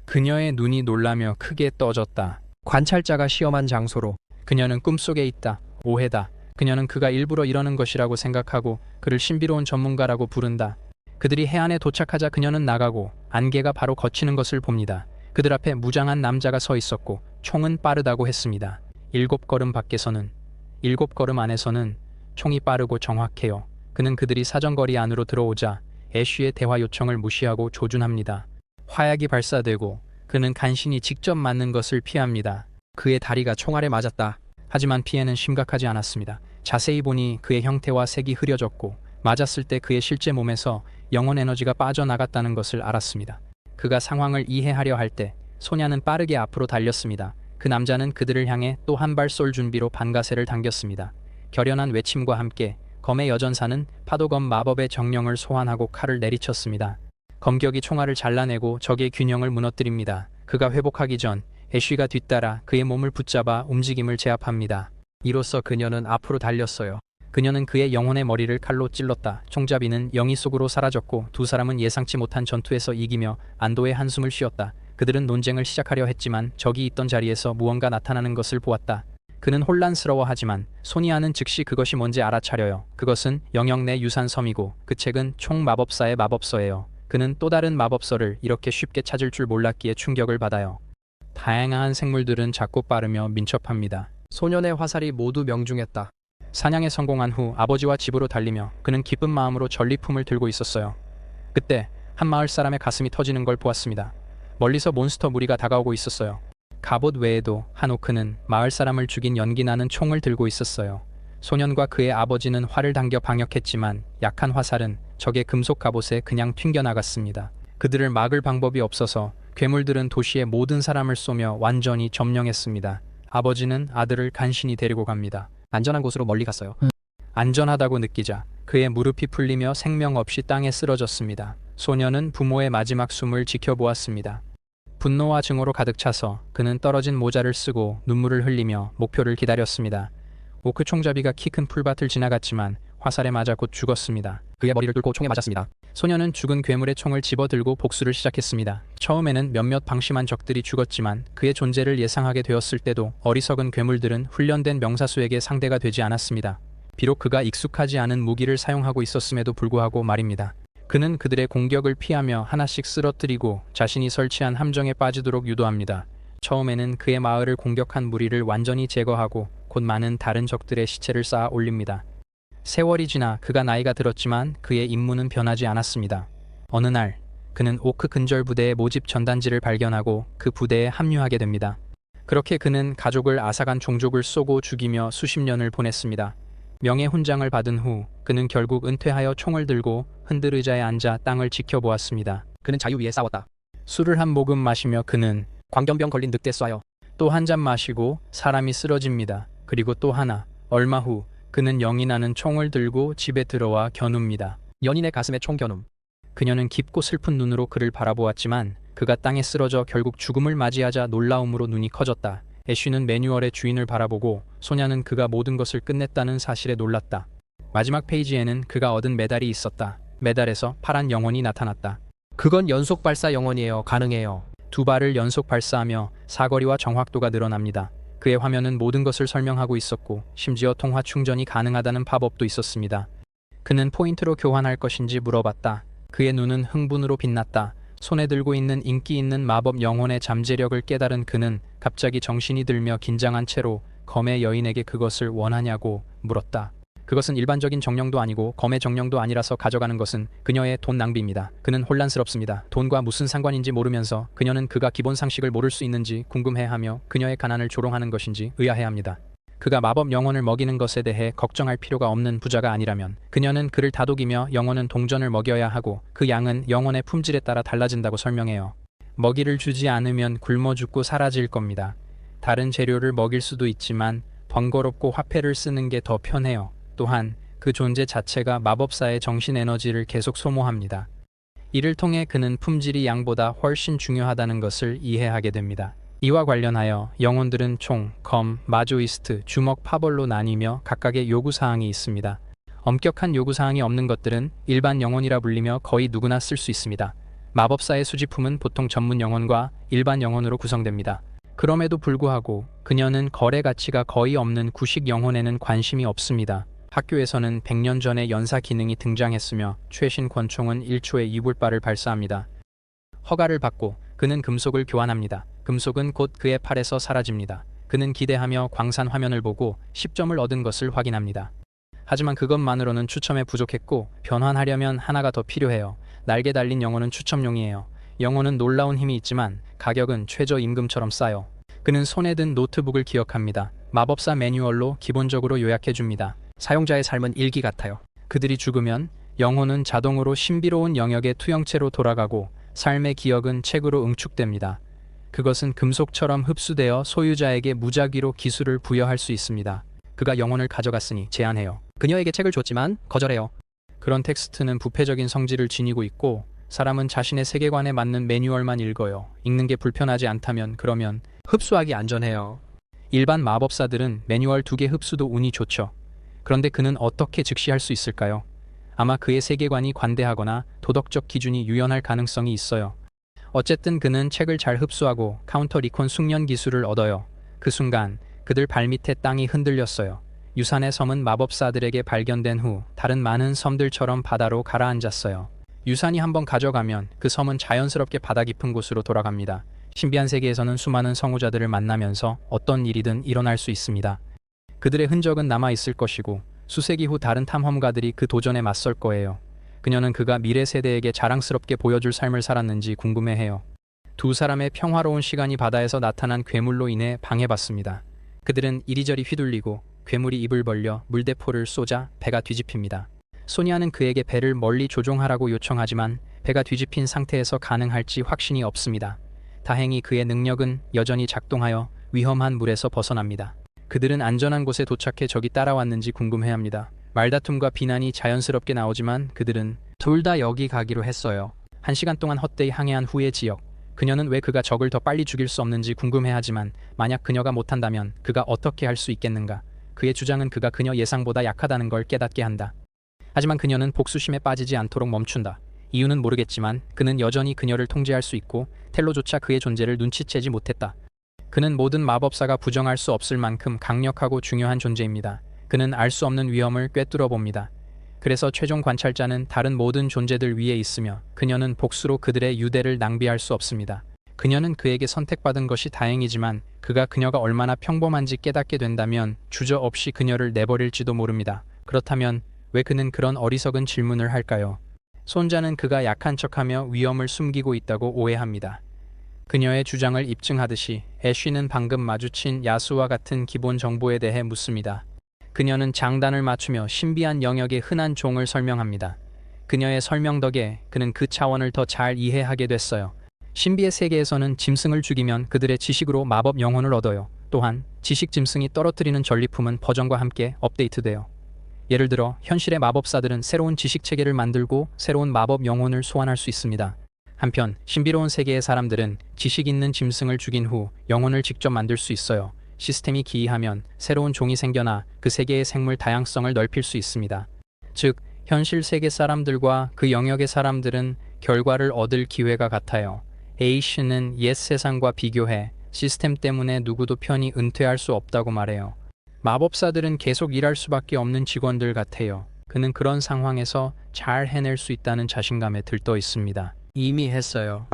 그녀의 눈이 놀라며 크게 떠졌다. 관찰자가 시험한 장소로 그녀는 꿈속에 있다. 오해다. 그녀는 그가 일부러 이러는 것이라고 생각하고 그를 신비로운 전문가라고 부른다. 그들이 해안에 도착하자 그녀는 나가고 안개가 바로 거치는 것을 봅니다. 그들 앞에 무장한 남자가 서 있었고 총은 빠르다고 했습니다. 7걸음 밖에서는 7걸음 안에서는 총이 빠르고 정확해요. 그는 그들이 사정거리 안으로 들어오자 애쉬의 대화 요청을 무시하고 조준합니다. 화약이 발사되고 그는 간신히 직접 맞는 것을 피합니다. 그의 다리가 총알에 맞았다. 하지만 피해는 심각하지 않았습니다. 자세히 보니 그의 형태와 색이 흐려졌고 맞았을 때 그의 실제 몸에서 영혼 에너지가 빠져나갔다는 것을 알았습니다. 그가 상황을 이해하려 할 때 소냐는 빠르게 앞으로 달렸습니다. 그 남자는 그들을 향해 또 한 발 쏠 준비로 반가세를 당겼습니다. 결연한 외침과 함께 검의 여전사는 파도검 마법의 정령을 소환하고 칼을 내리쳤습니다. 검격이 총알을 잘라내고 적의 균형을 무너뜨립니다. 그가 회복하기 전 애쉬가 뒤따라 그의 몸을 붙잡아 움직임을 제압합니다. 이로써 그녀는 앞으로 달렸어요. 그녀는 그의 영혼의 머리를 칼로 찔렀다. 총잡이는 영이 속으로 사라졌고 두 사람은 예상치 못한 전투에서 이기며 안도의 한숨을 쉬었다. 그들은 논쟁을 시작하려 했지만 적이 있던 자리에서 무언가 나타나는 것을 보았다. 그는 혼란스러워하지만 소니아는 즉시 그것이 뭔지 알아차려요. 그것은 영역 내 유산섬이고 그 책은 총마법사의 마법서예요. 그는 또 다른 마법서를 이렇게 쉽게 찾을 줄 몰랐기에 충격을 받아요. 다양한 생물들은 작고 빠르며 민첩합니다. 소년의 화살이 모두 명중했다. 사냥에 성공한 후 아버지와 집으로 달리며 그는 기쁜 마음으로 전리품을 들고 있었어요. 그때 한 마을 사람의 가슴이 터지는 걸 보았습니다. 멀리서 몬스터 무리가 다가오고 있었어요. 갑옷 외에도 하노크는 마을 사람을 죽인 연기나는 총을 들고 있었어요. 소년과 그의 아버지는 활을 당겨 방역했지만 약한 화살은 적의 금속 갑옷에 그냥 튕겨나갔습니다. 그들을 막을 방법이 없어서 괴물들은 도시의 모든 사람을 쏘며 완전히 점령했습니다. 아버지는 아들을 간신히 데리고 갑니다. 안전한 곳으로 멀리 갔어요. 안전하다고 느끼자 그의 무릎이 풀리며 생명 없이 땅에 쓰러졌습니다. 소년은 부모의 마지막 숨을 지켜보았습니다. 분노와 증오로 가득 차서 그는 떨어진 모자를 쓰고 눈물을 흘리며 목표를 기다렸습니다. 오크 총잡이가 키 큰 풀밭을 지나갔지만 화살에 맞아 곧 죽었습니다. 그의 머리를 뚫고 총에 맞았습니다. 소녀는 죽은 괴물의 총을 집어들고 복수를 시작했습니다. 처음에는 몇몇 방심한 적들이 죽었지만 그의 존재를 예상하게 되었을 때도 어리석은 괴물들은 훈련된 명사수에게 상대가 되지 않았습니다. 비록 그가 익숙하지 않은 무기를 사용하고 있었음에도 불구하고 말입니다. 그는 그들의 공격을 피하며 하나씩 쓰러뜨리고 자신이 설치한 함정에 빠지도록 유도합니다. 처음에는 그의 마을을 공격한 무리를 완전히 제거하고 곧 많은 다른 적들의 시체를 쌓아 올립니다. 세월이 지나 그가 나이가 들었지만 그의 임무는 변하지 않았습니다. 어느 날 그는 오크 근절 부대의 모집 전단지를 발견하고 그 부대에 합류하게 됩니다. 그렇게 그는 가족을 앗아간 종족을 쏘고 죽이며 수십 년을 보냈습니다. 명예훈장을 받은 후 그는 결국 은퇴하여 총을 들고 흔들 의자에 앉아 땅을 지켜보았습니다. 그는 자유 위에 싸웠다. 술을 한 모금 마시며 그는 광견병 걸린 늑대 쏴요. 또 한 잔 마시고 사람이 쓰러집니다. 그리고 또 하나. 얼마 후 그는 영이 나는 총을 들고 집에 들어와 겨눕니다. 연인의 가슴에 총 겨눔. 그녀는 깊고 슬픈 눈으로 그를 바라보았지만 그가 땅에 쓰러져 결국 죽음을 맞이하자 놀라움으로 눈이 커졌다. 애쉬는 매뉴얼의 주인을 바라보고 소냐는 그가 모든 것을 끝냈다는 사실에 놀랐다. 마지막 페이지에는 그가 얻은 메달이 있었다. 메달에서 파란 영혼이 나타났다. 그건 연속 발사 영혼이에요. 가능해요. 두 발을 연속 발사하며 사거리와 정확도가 늘어납니다. 그의 화면은 모든 것을 설명하고 있었고 심지어 통화 충전이 가능하다는 팝업도 있었습니다. 그는 포인트로 교환할 것인지 물어봤다. 그의 눈은 흥분으로 빛났다. 손에 들고 있는 인기 있는 마법 영혼의 잠재력을 깨달은 그는 갑자기 정신이 들며 긴장한 채로 검의 여인에게 그것을 원하냐고 물었다. 그것은 일반적인 정령도 아니고 검의 정령도 아니라서 가져가는 것은 그녀의 돈 낭비입니다. 그는 혼란스럽습니다. 돈과 무슨 상관인지 모르면서 그녀는 그가 기본 상식을 모를 수 있는지 궁금해하며 그녀의 가난을 조롱하는 것인지 의아해합니다. 그가 마법 영혼을 먹이는 것에 대해 걱정할 필요가 없는 부자가 아니라면 그녀는 그를 다독이며 영혼은 동전을 먹여야 하고 그 양은 영혼의 품질에 따라 달라진다고 설명해요. 먹이를 주지 않으면 굶어 죽고 사라질 겁니다. 다른 재료를 먹일 수도 있지만 번거롭고 화폐를 쓰는 게 더 편해요. 또한 그 존재 자체가 마법사의 정신 에너지를 계속 소모합니다. 이를 통해 그는 품질이 양보다 훨씬 중요하다는 것을 이해하게 됩니다. 이와 관련하여 영혼들은 총, 검, 마조이스트, 주먹, 파벌로 나뉘며 각각의 요구사항이 있습니다. 엄격한 요구사항이 없는 것들은 일반 영혼이라 불리며 거의 누구나 쓸 수 있습니다. 마법사의 수집품은 보통 전문 영혼과 일반 영혼으로 구성됩니다. 그럼에도 불구하고 그녀는 거래 가치가 거의 없는 구식 영혼에는 관심이 없습니다. 학교에서는 100년 전에 연사 기능이 등장했으며 최신 권총은 1초에 이불발을 발사합니다. 허가를 받고 그는 금속을 교환합니다. 금속은 곧 그의 팔에서 사라집니다. 그는 기대하며 광산 화면을 보고 10점을 얻은 것을 확인합니다. 하지만 그것만으로는 추첨에 부족했고 변환하려면 하나가 더 필요해요. 날개 달린 영혼은 추첨용이에요. 영혼은 놀라운 힘이 있지만 가격은 최저임금처럼 싸요. 그는 손에 든 노트북을 기억합니다. 마법사 매뉴얼로 기본적으로 요약해줍니다. 사용자의 삶은 일기 같아요. 그들이 죽으면 영혼은 자동으로 신비로운 영역의 투영체로 돌아가고 삶의 기억은 책으로 응축됩니다. 그것은 금속처럼 흡수되어 소유자에게 무작위로 기술을 부여할 수 있습니다. 그가 영혼을 가져갔으니 제안해요. 그녀에게 책을 줬지만 거절해요. 그런 텍스트는 부패적인 성질을 지니고 있고 사람은 자신의 세계관에 맞는 매뉴얼만 읽어요. 읽는 게 불편하지 않다면 그러면 흡수하기 안전해요. 일반 마법사들은 매뉴얼 2개 흡수도 운이 좋죠. 그런데 그는 어떻게 즉시할 수 있을까요? 아마 그의 세계관이 관대하거나 도덕적 기준이 유연할 가능성이 있어요. 어쨌든 그는 책을 잘 흡수하고 카운터 리콘 숙련 기술을 얻어요. 그 순간 그들 발밑에 땅이 흔들렸어요. 유산의 섬은 마법사들에게 발견된 후 다른 많은 섬들처럼 바다로 가라앉았어요. 유산이 한번 가져가면 그 섬은 자연스럽게 바다 깊은 곳으로 돌아갑니다. 신비한 세계에서는 수많은 성우자들을 만나면서 어떤 일이든 일어날 수 있습니다. 그들의 흔적은 남아있을 것이고 수세기 후 다른 탐험가들이 그 도전에 맞설 거예요. 그녀는 그가 미래 세대에게 자랑스럽게 보여줄 삶을 살았는지 궁금해해요. 두 사람의 평화로운 시간이 바다에서 나타난 괴물로 인해 방해받습니다. 그들은 이리저리 휘둘리고 괴물이 입을 벌려 물대포를 쏘자 배가 뒤집힙니다. 소니아는 그에게 배를 멀리 조종하라고 요청하지만 배가 뒤집힌 상태에서 가능할지 확신이 없습니다. 다행히 그의 능력은 여전히 작동하여 위험한 물에서 벗어납니다. 그들은 안전한 곳에 도착해 적이 따라왔는지 궁금해합니다. 말다툼과 비난이 자연스럽게 나오지만 그들은 둘 다 여기 가기로 했어요. 1시간 동안 헛되이 항해한 후의 지역. 그녀는 왜 그가 적을 더 빨리 죽일 수 없는지 궁금해하지만 만약 그녀가 못한다면 그가 어떻게 할 수 있겠는가? 그의 주장은 그가 그녀 예상보다 약하다는 걸 깨닫게 한다. 하지만 그녀는 복수심에 빠지지 않도록 멈춘다. 이유는 모르겠지만 그는 여전히 그녀를 통제할 수 있고 텔로조차 그의 존재를 눈치채지 못했다. 그는 모든 마법사가 부정할 수 없을 만큼 강력하고 중요한 존재입니다. 그는 알 수 없는 위험을 꿰뚫어 봅니다. 그래서 최종 관찰자는 다른 모든 존재들 위에 있으며 그녀는 복수로 그들의 유대를 낭비할 수 없습니다. 그녀는 그에게 선택받은 것이 다행이지만 그녀가 얼마나 평범한지 깨닫게 된다면 주저없이 그녀를 내버릴지도 모릅니다. 그렇다면 왜 그는 그런 어리석은 질문을 할까요? 손자는 그가 약한 척하며 위험을 숨기고 있다고 오해합니다. 그녀의 주장을 입증하듯이 애쉬는 방금 마주친 야수와 같은 기본 정보에 대해 묻습니다. 그녀는 장단을 맞추며 신비한 영역의 흔한 종을 설명합니다. 그녀의 설명 덕에 그는 그 차원을 더 잘 이해하게 됐어요. 신비의 세계에서는 짐승을 죽이면 그들의 지식으로 마법 영혼을 얻어요. 또한 지식 짐승이 떨어뜨리는 전리품은 버전과 함께 업데이트돼요. 예를 들어 현실의 마법사들은 새로운 지식 체계를 만들고 새로운 마법 영혼을 소환할 수 있습니다. 한편 신비로운 세계의 사람들은 지식 있는 짐승을 죽인 후 영혼을 직접 만들 수 있어요. 시스템이 기이하면 새로운 종이 생겨나 그 세계의 생물 다양성을 넓힐 수 있습니다. 즉, 현실 세계 사람들과 그 영역의 사람들은 결과를 얻을 기회가 같아요. A씨는 옛 세상과 비교해 시스템 때문에 누구도 편히 은퇴할 수 없다고 말해요. 마법사들은 계속 일할 수밖에 없는 직원들 같아요. 그는 그런 상황에서 잘 해낼 수 있다는 자신감에 들떠 있습니다. 이미 했어요.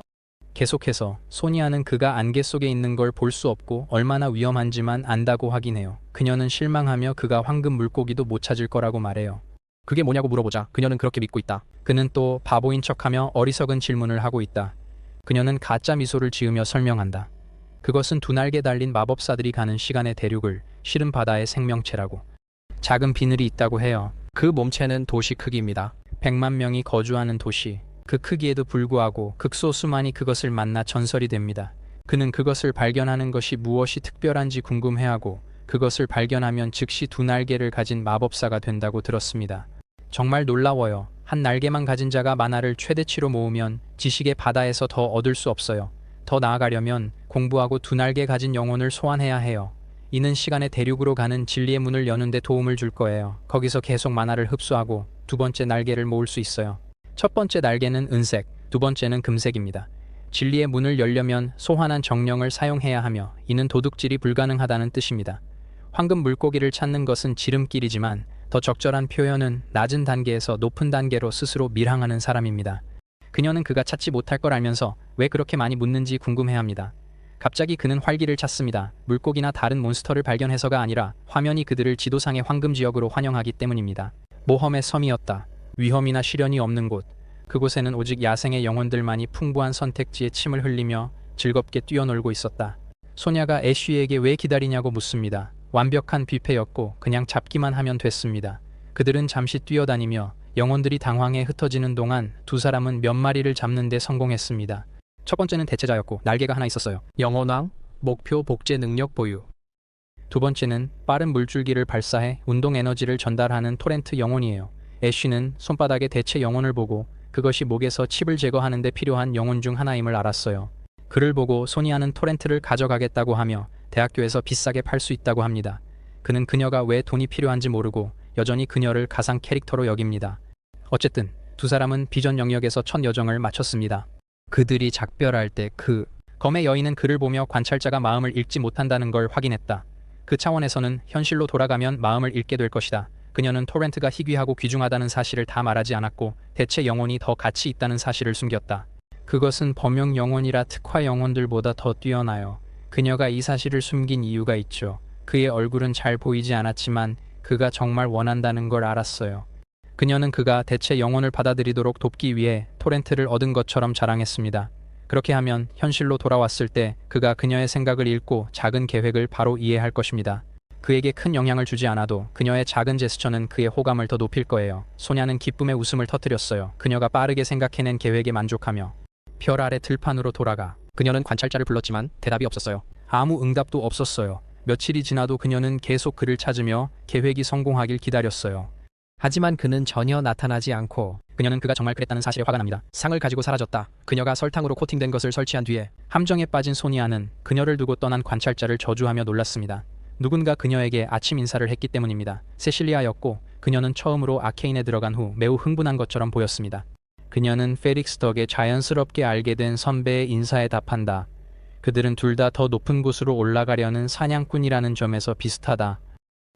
계속해서 소니아는 그가 안개 속에 있는 걸 볼 수 없고 얼마나 위험한지만 안다고 확인해요. 그녀는 실망하며 그가 황금 물고기도 못 찾을 거라고 말해요. 그게 뭐냐고 물어보자 그녀는 그렇게 믿고 있다. 그는 또 바보인 척하며 어리석은 질문을 하고 있다. 그녀는 가짜 미소를 지으며 설명한다. 그것은 두 날개 달린 마법사들이 가는 시간의 대륙을 시른 바다의 생명체라고. 작은 비늘이 있다고 해요. 그 몸체는 도시 크기입니다. 100만 명이 거주하는 도시. 그 크기에도 불구하고 극소수만이 그것을 만나 전설이 됩니다. 그는 그것을 발견하는 것이 무엇이 특별한지 궁금해하고 그것을 발견하면 즉시 두 날개를 가진 마법사가 된다고 들었습니다. 정말 놀라워요. 한 날개만 가진 자가 만화를 최대치로 모으면 지식의 바다에서 더 얻을 수 없어요. 더 나아가려면 공부하고 두 날개 가진 영혼을 소환해야 해요. 이는 시간의 대륙으로 가는 진리의 문을 여는 데 도움을 줄 거예요. 거기서 계속 만화를 흡수하고 두 번째 날개를 모을 수 있어요. 첫 번째 날개는 은색, 두 번째는 금색입니다. 진리의 문을 열려면 소환한 정령을 사용해야 하며 이는 도둑질이 불가능하다는 뜻입니다. 황금 물고기를 찾는 것은 지름길이지만 더 적절한 표현은 낮은 단계에서 높은 단계로 스스로 밀항하는 사람입니다. 그녀는 그가 찾지 못할 걸 알면서 왜 그렇게 많이 묻는지 궁금해합니다. 갑자기 그는 활기를 찾습니다. 물고기나 다른 몬스터를 발견해서가 아니라 화면이 그들을 지도상의 황금 지역으로 환영하기 때문입니다. 모험의 섬이었다. 위험이나 시련이 없는 곳. 그곳에는 오직 야생의 영혼들만이 풍부한 선택지에 침을 흘리며 즐겁게 뛰어놀고 있었다. 소냐가 애쉬에게 왜 기다리냐고 묻습니다. 완벽한 뷔페였고 그냥 잡기만 하면 됐습니다. 그들은 잠시 뛰어다니며 영혼들이 당황해 흩어지는 동안 두 사람은 몇 마리를 잡는 데 성공했습니다. 첫 번째는 대체자였고 날개가 하나 있었어요. 영혼왕, 목표 복제 능력 보유. 두 번째는 빠른 물줄기를 발사해 운동 에너지를 전달하는 토렌트 영혼이에요. 애쉬는 손바닥에 대체 영혼을 보고 그것이 목에서 칩을 제거하는 데 필요한 영혼 중 하나임을 알았어요. 그를 보고 소니아는 토렌트를 가져가겠다고 하며 대학교에서 비싸게 팔 수 있다고 합니다. 그는 그녀가 왜 돈이 필요한지 모르고 여전히 그녀를 가상 캐릭터로 여깁니다. 어쨌든 두 사람은 비전 영역에서 첫 여정을 마쳤습니다. 그들이 작별할 때 검의 여인은 그를 보며 관찰자가 마음을 읽지 못한다는 걸 확인했다. 그 차원에서는 현실로 돌아가면 마음을 읽게 될 것이다. 그녀는 토렌트가 희귀하고 귀중하다는 사실을 다 말하지 않았고 대체 영혼이 더 가치 있다는 사실을 숨겼다. 그것은 범용 영혼이라 특화 영혼들보다 더 뛰어나요. 그녀가 이 사실을 숨긴 이유가 있죠. 그의 얼굴은 잘 보이지 않았지만 그가 정말 원한다는 걸 알았어요. 그녀는 그가 대체 영혼을 받아들이도록 돕기 위해 토렌트를 얻은 것처럼 자랑했습니다. 그렇게 하면 현실로 돌아왔을 때 그가 그녀의 생각을 읽고 작은 계획을 바로 이해할 것입니다. 그에게 큰 영향을 주지 않아도 그녀의 작은 제스처는 그의 호감을 더 높일 거예요. 소냐는 기쁨의 웃음을 터뜨렸어요. 그녀가 빠르게 생각해낸 계획에 만족하며 별 아래 들판으로 돌아가. 그녀는 관찰자를 불렀지만 대답이 없었어요. 아무 응답도 없었어요. 며칠이 지나도 그녀는 계속 그를 찾으며 계획이 성공하길 기다렸어요. 하지만 그는 전혀 나타나지 않고 그녀는 그가 정말 그랬다는 사실에 화가 납니다. 상을 가지고 사라졌다. 그녀가 설탕으로 코팅된 것을 설치한 뒤에 함정에 빠진 소니아는 그녀를 두고 떠난 관찰자를 저주하며 놀랐습니다. 누군가 그녀에게 아침 인사를 했기 때문입니다. 세실리아였고 그녀는 처음으로 아케인에 들어간 후 매우 흥분한 것처럼 보였습니다. 그녀는 페릭스 덕에 자연스럽게 알게 된 선배의 인사에 답한다. 그들은 둘 다 더 높은 곳으로 올라가려는 사냥꾼이라는 점에서 비슷하다.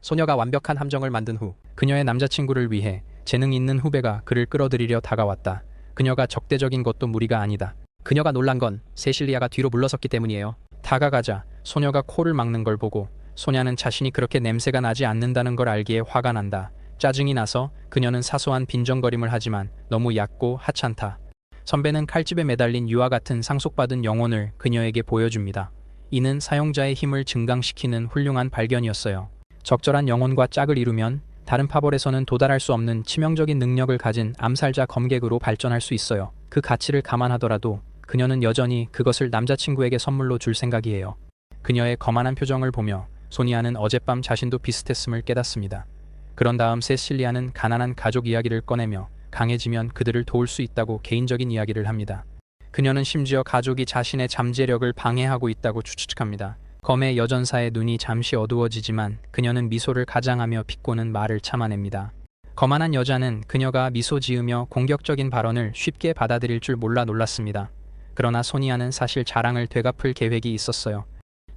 소녀가 완벽한 함정을 만든 후 그녀의 남자친구를 위해 재능 있는 후배가 그를 끌어들이려 다가왔다. 그녀가 적대적인 것도 무리가 아니다. 그녀가 놀란 건 세실리아가 뒤로 물러섰기 때문이에요. 다가가자 소녀가 코를 막는 걸 보고 소녀는 자신이 그렇게 냄새가 나지 않는다는 걸 알기에 화가 난다. 짜증이 나서 그녀는 사소한 빈정거림을 하지만 너무 얕고 하찮다. 선배는 칼집에 매달린 유화 같은 상속받은 영혼을 그녀에게 보여줍니다. 이는 사용자의 힘을 증강시키는 훌륭한 발견이었어요. 적절한 영혼과 짝을 이루면 다른 파벌에서는 도달할 수 없는 치명적인 능력을 가진 암살자 검객으로 발전할 수 있어요. 그 가치를 감안하더라도 그녀는 여전히 그것을 남자친구에게 선물로 줄 생각이에요. 그녀의 거만한 표정을 보며 소니아는 어젯밤 자신도 비슷했음을 깨닫습니다. 그런 다음 세실리아는 가난한 가족 이야기를 꺼내며 강해지면 그들을 도울 수 있다고 개인적인 이야기를 합니다. 그녀는 심지어 가족이 자신의 잠재력을 방해하고 있다고 추측합니다. 검의 여전사의 눈이 잠시 어두워지지만 그녀는 미소를 가장하며 비꼬는 말을 참아냅니다. 거만한 여자는 그녀가 미소 지으며 공격적인 발언을 쉽게 받아들일 줄 몰라 놀랐습니다. 그러나 소니아는 사실 자랑을 되갚을 계획이 있었어요.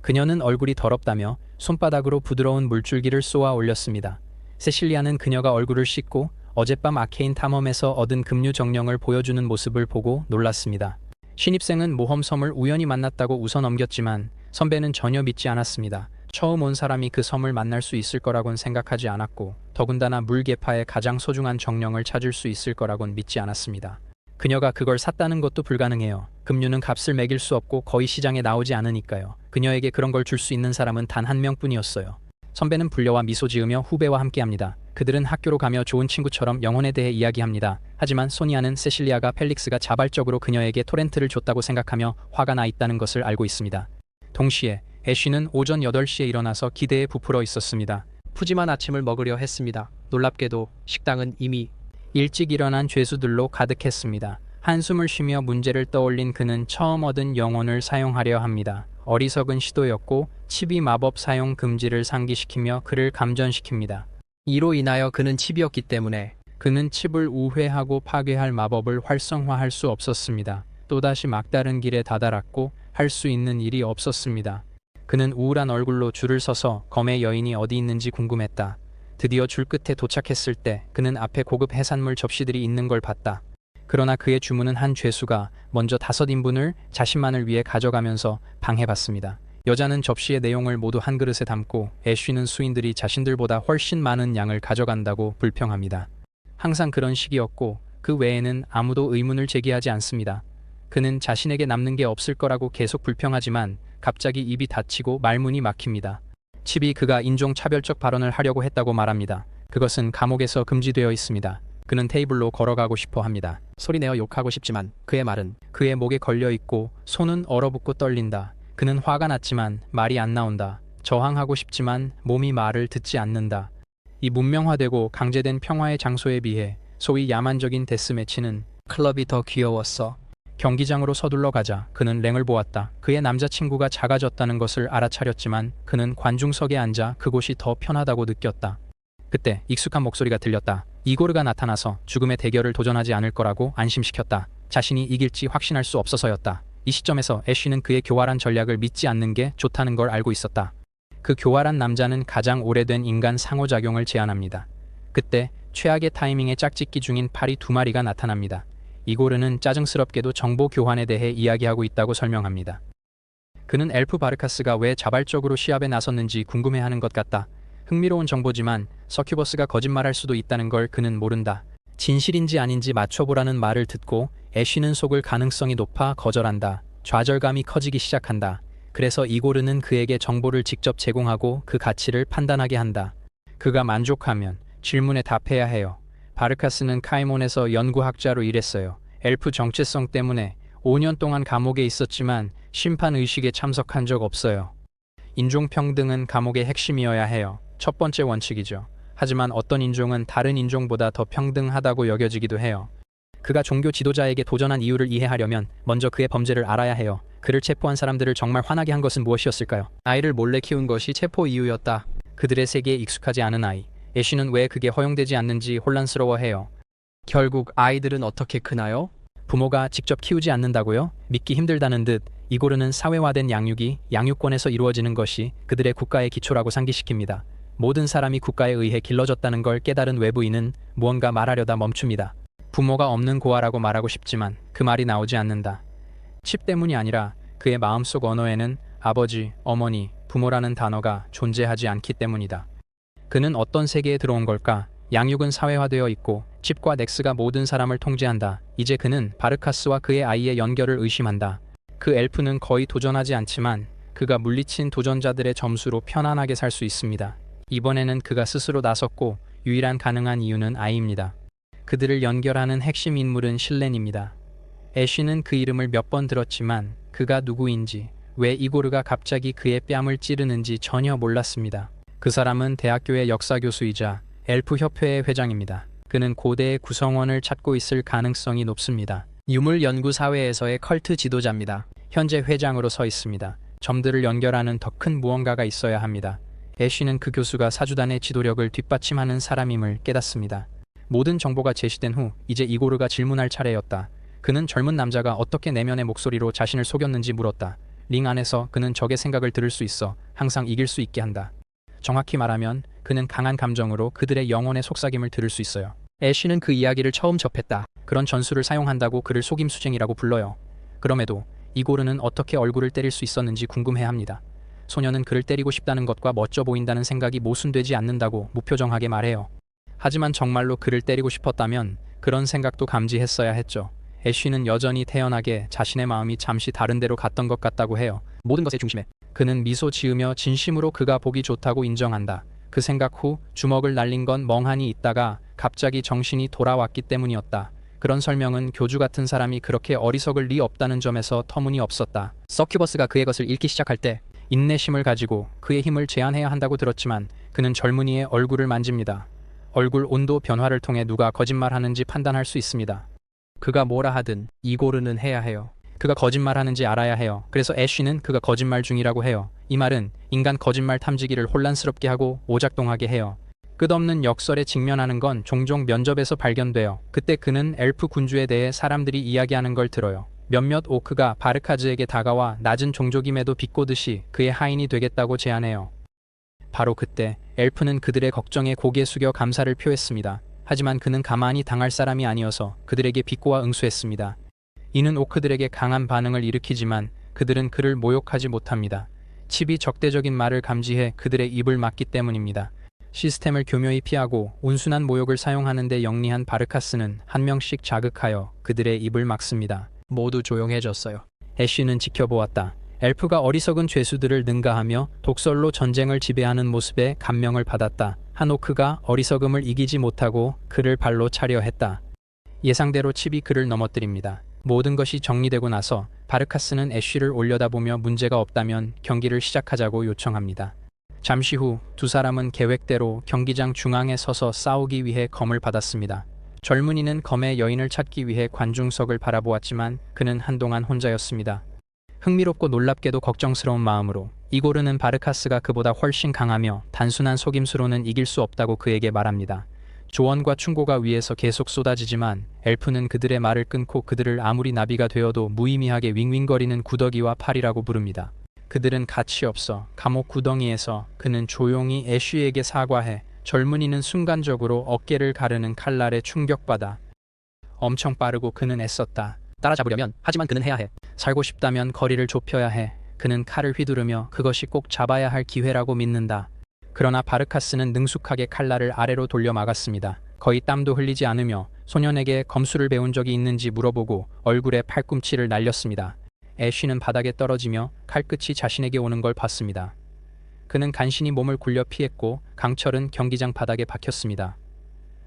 그녀는 얼굴이 더럽다며 손바닥으로 부드러운 물줄기를 쏘아 올렸습니다. 세실리아는 그녀가 얼굴을 씻고 어젯밤 아케인 탐험에서 얻은 급류 정령을 보여주는 모습을 보고 놀랐습니다. 신입생은 모험섬을 우연히 만났다고 웃어넘겼지만 선배는 전혀 믿지 않았습니다. 처음 온 사람이 그 섬을 만날 수 있을 거라곤 생각하지 않았고 더군다나 물개파의 가장 소중한 정령을 찾을 수 있을 거라곤 믿지 않았습니다. 그녀가 그걸 샀다는 것도 불가능해요. 급류는 값을 매길 수 없고 거의 시장에 나오지 않으니까요. 그녀에게 그런 걸 줄 수 있는 사람은 단 한 명뿐이었어요. 선배는 불려와 미소 지으며 후배와 함께합니다. 그들은 학교로 가며 좋은 친구처럼 영혼에 대해 이야기합니다. 하지만 소니아는 세실리아가 펠릭스가 자발적으로 그녀에게 토렌트를 줬다고 생각하며 화가 나 있다는 것을 알고 있습니다. 동시에 애쉬는 오전 8시에 일어나서 기대에 부풀어 있었습니다. 푸짐한 아침을 먹으려 했습니다. 놀랍게도 식당은 이미 일찍 일어난 죄수들로 가득했습니다. 한숨을 쉬며 문제를 떠올린 그는 처음 얻은 영혼을 사용하려 합니다. 어리석은 시도였고 치비 마법 사용 금지를 상기시키며 그를 감전시킵니다. 이로 인하여 그는 칩이었기 때문에 그는 칩을 우회하고 파괴할 마법을 활성화할 수 없었습니다. 또다시 막다른 길에 다다랐고 할 수 있는 일이 없었습니다. 그는 우울한 얼굴로 줄을 서서 검의 여인이 어디 있는지 궁금했다. 드디어 줄 끝에 도착했을 때 그는 앞에 고급 해산물 접시들이 있는 걸 봤다. 그러나 그의 주문은 한 죄수가 먼저 5인분을 자신만을 위해 가져가면서 방해받습니다. 여자는 접시의 내용을 모두 한 그릇에 담고 애쉬는 수인들이 자신들보다 훨씬 많은 양을 가져간다고 불평합니다. 항상 그런 식이었고 그 외에는 아무도 의문을 제기하지 않습니다. 그는 자신에게 남는 게 없을 거라고 계속 불평하지만 갑자기 입이 닫히고 말문이 막힙니다. 칩이 그가 인종차별적 발언을 하려고 했다고 말합니다. 그것은 감옥에서 금지되어 있습니다. 그는 테이블로 걸어가고 싶어 합니다. 소리내어 욕하고 싶지만 그의 말은 그의 목에 걸려 있고 손은 얼어붙고 떨린다. 그는 화가 났지만 말이 안 나온다. 저항하고 싶지만 몸이 말을 듣지 않는다. 이 문명화되고 강제된 평화의 장소에 비해 소위 야만적인 데스매치는 클럽이 더 귀여웠어. 경기장으로 서둘러 가자 그는 랭을 보았다. 그의 남자친구가 작아졌다는 것을 알아차렸지만 그는 관중석에 앉아 그곳이 더 편하다고 느꼈다. 그때 익숙한 목소리가 들렸다. 이고르가 나타나서 죽음의 대결을 도전하지 않을 거라고 안심시켰다. 자신이 이길지 확신할 수 없어서였다. 이 시점에서 애쉬는 그의 교활한 전략을 믿지 않는 게 좋다는 걸 알고 있었다. 그 교활한 남자는 가장 오래된 인간 상호작용을 제안합니다. 그때 최악의 타이밍에 짝짓기 중인 파리 2마리가 나타납니다. 이고르는 짜증스럽게도 정보 교환에 대해 이야기하고 있다고 설명합니다. 그는 엘프 바르카스가 왜 자발적으로 시합에 나섰는지 궁금해하는 것 같다. 흥미로운 정보지만 서큐버스가 거짓말할 수도 있다는 걸 그는 모른다. 진실인지 아닌지 맞춰보라는 말을 듣고 애쉬는 속을 가능성이 높아 거절한다. 좌절감이 커지기 시작한다. 그래서 이고르는 그에게 정보를 직접 제공하고 그 가치를 판단하게 한다. 그가 만족하면 질문에 답해야 해요. 바르카스는 카이몬에서 연구학자로 일했어요. 엘프 정체성 때문에 5년 동안 감옥에 있었지만 심판의식에 참석한 적 없어요. 인종평등은 감옥의 핵심이어야 해요. 첫 번째 원칙이죠. 하지만 어떤 인종은 다른 인종보다 더 평등하다고 여겨지기도 해요. 그가 종교 지도자에게 도전한 이유를 이해하려면 먼저 그의 범죄를 알아야 해요. 그를 체포한 사람들을 정말 화나게 한 것은 무엇이었을까요? 아이를 몰래 키운 것이 체포 이유였다. 그들의 세계에 익숙하지 않은 아이. 애쉬는 왜 그게 허용되지 않는지 혼란스러워해요. 결국 아이들은 어떻게 크나요? 부모가 직접 키우지 않는다고요? 믿기 힘들다는 듯 이고르는 사회화된 양육이 양육권에서 이루어지는 것이 그들의 국가의 기초라고 상기시킵니다. 모든 사람이 국가에 의해 길러졌다는 걸 깨달은 외부인은 무언가 말하려다 멈춥니다. 부모가 없는 고아라고 말하고 싶지만 그 말이 나오지 않는다. 칩 때문이 아니라 그의 마음속 언어에는 아버지, 어머니, 부모라는 단어가 존재하지 않기 때문이다. 그는 어떤 세계에 들어온 걸까? 양육은 사회화되어 있고 칩과 넥스가 모든 사람을 통제한다. 이제 그는 바르카스와 그의 아이의 연결을 의심한다. 그 엘프는 거의 도전하지 않지만 그가 물리친 도전자들의 점수로 편안하게 살 수 있습니다. 이번에는 그가 스스로 나섰고 유일한 가능한 이유는 아이입니다. 그들을 연결하는 핵심 인물은 실렌입니다. 애쉬는 그 이름을 몇 번 들었지만 그가 누구인지, 왜 이고르가 갑자기 그의 뺨을 찌르는지 전혀 몰랐습니다. 그 사람은 대학교의 역사 교수이자 엘프 협회의 회장입니다. 그는 고대의 구성원을 찾고 있을 가능성이 높습니다. 유물연구사회에서의 컬트 지도자입니다. 현재 회장으로 서 있습니다. 점들을 연결하는 더 큰 무언가가 있어야 합니다. 애쉬는 그 교수가 사주단의 지도력을 뒷받침하는 사람임을 깨닫습니다. 모든 정보가 제시된 후 이제 이고르가 질문할 차례였다. 그는 젊은 남자가 어떻게 내면의 목소리로 자신을 속였는지 물었다. 링 안에서 그는 적의 생각을 들을 수 있어 항상 이길 수 있게 한다. 정확히 말하면 그는 강한 감정으로 그들의 영혼의 속삭임을 들을 수 있어요. 애쉬는 그 이야기를 처음 접했다. 그런 전술을 사용한다고 그를 속임수쟁이라고 불러요. 그럼에도 이고르는 어떻게 얼굴을 때릴 수 있었는지 궁금해합니다. 소녀는 그를 때리고 싶다는 것과 멋져 보인다는 생각이 모순되지 않는다고 무표정하게 말해요. 하지만 정말로 그를 때리고 싶었다면 그런 생각도 감지했어야 했죠. 애쉬는 여전히 태연하게 자신의 마음이 잠시 다른 데로 갔던 것 같다고 해요. 모든 것의 중심에 그는 미소 지으며 진심으로 그가 보기 좋다고 인정한다. 그 생각 후 주먹을 날린 건 멍하니 있다가 갑자기 정신이 돌아왔기 때문이었다. 그런 설명은 교주 같은 사람이 그렇게 어리석을 리 없다는 점에서 터무니없었다. 서큐버스가 그의 것을 잃기 시작할 때 인내심을 가지고 그의 힘을 제한해야 한다고 들었지만 그는 젊은이의 얼굴을 만집니다. 얼굴 온도 변화를 통해 누가 거짓말하는지 판단할 수 있습니다. 그가 뭐라 하든 이고르는 해야 해요. 그가 거짓말하는지 알아야 해요. 그래서 애쉬는 그가 거짓말 중이라고 해요. 이 말은 인간 거짓말 탐지기를 혼란스럽게 하고 오작동하게 해요. 끝없는 역설에 직면하는 건 종종 면접에서 발견돼요. 그때 그는 엘프 군주에 대해 사람들이 이야기하는 걸 들어요. 몇몇 오크가 바르카즈에게 다가와 낮은 종족임에도 비꼬듯이 그의 하인이 되겠다고 제안해요. 바로 그때 엘프는 그들의 걱정에 고개 숙여 감사를 표했습니다. 하지만 그는 가만히 당할 사람이 아니어서 그들에게 비꼬아 응수했습니다. 이는 오크들에게 강한 반응을 일으키지만 그들은 그를 모욕하지 못합니다. 칩이 적대적인 말을 감지해 그들의 입을 막기 때문입니다. 시스템을 교묘히 피하고 온순한 모욕을 사용하는 데 영리한 바르카스는 한 명씩 자극하여 그들의 입을 막습니다. 모두 조용해졌어요. 애쉬는 지켜보았다. 엘프가 어리석은 죄수들을 능가하며 독설로 전쟁을 지배하는 모습에 감명을 받았다. 한 오크가 어리석음을 이기지 못하고 그를 발로 차려 했다. 예상대로 칩이 그를 넘어뜨립니다. 모든 것이 정리되고 나서 바르카스는 애쉬를 올려다보며 문제가 없다면 경기를 시작하자고 요청합니다. 잠시 후 두 사람은 계획대로 경기장 중앙에 서서 싸우기 위해 검을 받았습니다. 젊은이는 검의 여인을 찾기 위해 관중석을 바라보았지만 그는 한동안 혼자였습니다. 흥미롭고 놀랍게도 걱정스러운 마음으로 이고르는 바르카스가 그보다 훨씬 강하며 단순한 속임수로는 이길 수 없다고 그에게 말합니다. 조언과 충고가 위에서 계속 쏟아지지만 엘프는 그들의 말을 끊고 그들을 아무리 나비가 되어도 무의미하게 윙윙거리는 구더기와 팔이라고 부릅니다. 그들은 가치 없어 감옥 구덩이에서 그는 조용히 애쉬에게 사과해 젊은이는 순간적으로 어깨를 가르는 칼날에 충격받아 엄청 빠르고 그는 애썼다. 따라잡으려면 하지만 그는 해야 해. 살고 싶다면 거리를 좁혀야 해. 그는 칼을 휘두르며 그것이 꼭 잡아야 할 기회라고 믿는다. 그러나 바르카스는 능숙하게 칼날을 아래로 돌려 막았습니다. 거의 땀도 흘리지 않으며 소년에게 검술을 배운 적이 있는지 물어보고 얼굴에 팔꿈치를 날렸습니다. 애쉬는 바닥에 떨어지며 칼끝이 자신에게 오는 걸 봤습니다. 그는 간신히 몸을 굴려 피했고 강철은 경기장 바닥에 박혔습니다.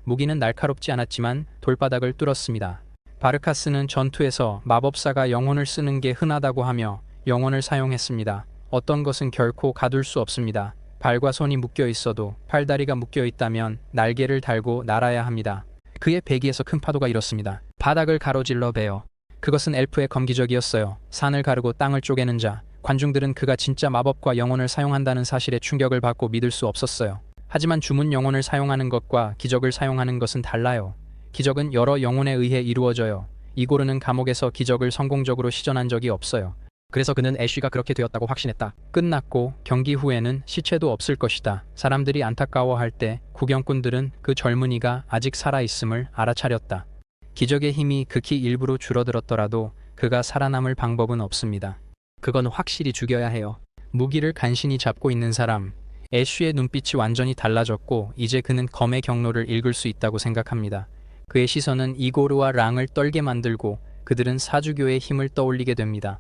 무기는 날카롭지 않았지만 돌바닥을 뚫었습니다. 바르카스는 전투에서 마법사가 영혼을 쓰는 게 흔하다고 하며 영혼을 사용했습니다. 어떤 것은 결코 가둘 수 없습니다. 발과 손이 묶여 있어도 팔다리가 묶여 있다면 날개를 달고 날아야 합니다. 그의 배기에서 큰 파도가 일었습니다. 바닥을 가로질러 베어. 그것은 엘프의 검기적이었어요. 산을 가르고 땅을 쪼개는 자. 관중들은 그가 진짜 마법과 영혼을 사용한다는 사실에 충격을 받고 믿을 수 없었어요. 하지만 주문 영혼을 사용하는 것과 기적을 사용하는 것은 달라요. 기적은 여러 영혼에 의해 이루어져요. 이고르는 감옥에서 기적을 성공적으로 시전한 적이 없어요. 그래서 그는 애쉬가 그렇게 되었다고 확신했다. 끝났고 경기 후에는 시체도 없을 것이다. 사람들이 안타까워할 때 구경꾼들은 그 젊은이가 아직 살아있음을 알아차렸다. 기적의 힘이 극히 일부러 줄어들었더라도 그가 살아남을 방법은 없습니다. 그건 확실히 죽여야 해요. 무기를 간신히 잡고 있는 사람. 애쉬의 눈빛이 완전히 달라졌고 이제 그는 검의 경로를 읽을 수 있다고 생각합니다. 그의 시선은 이고르와 랑을 떨게 만들고 그들은 사주교의 힘을 떠올리게 됩니다.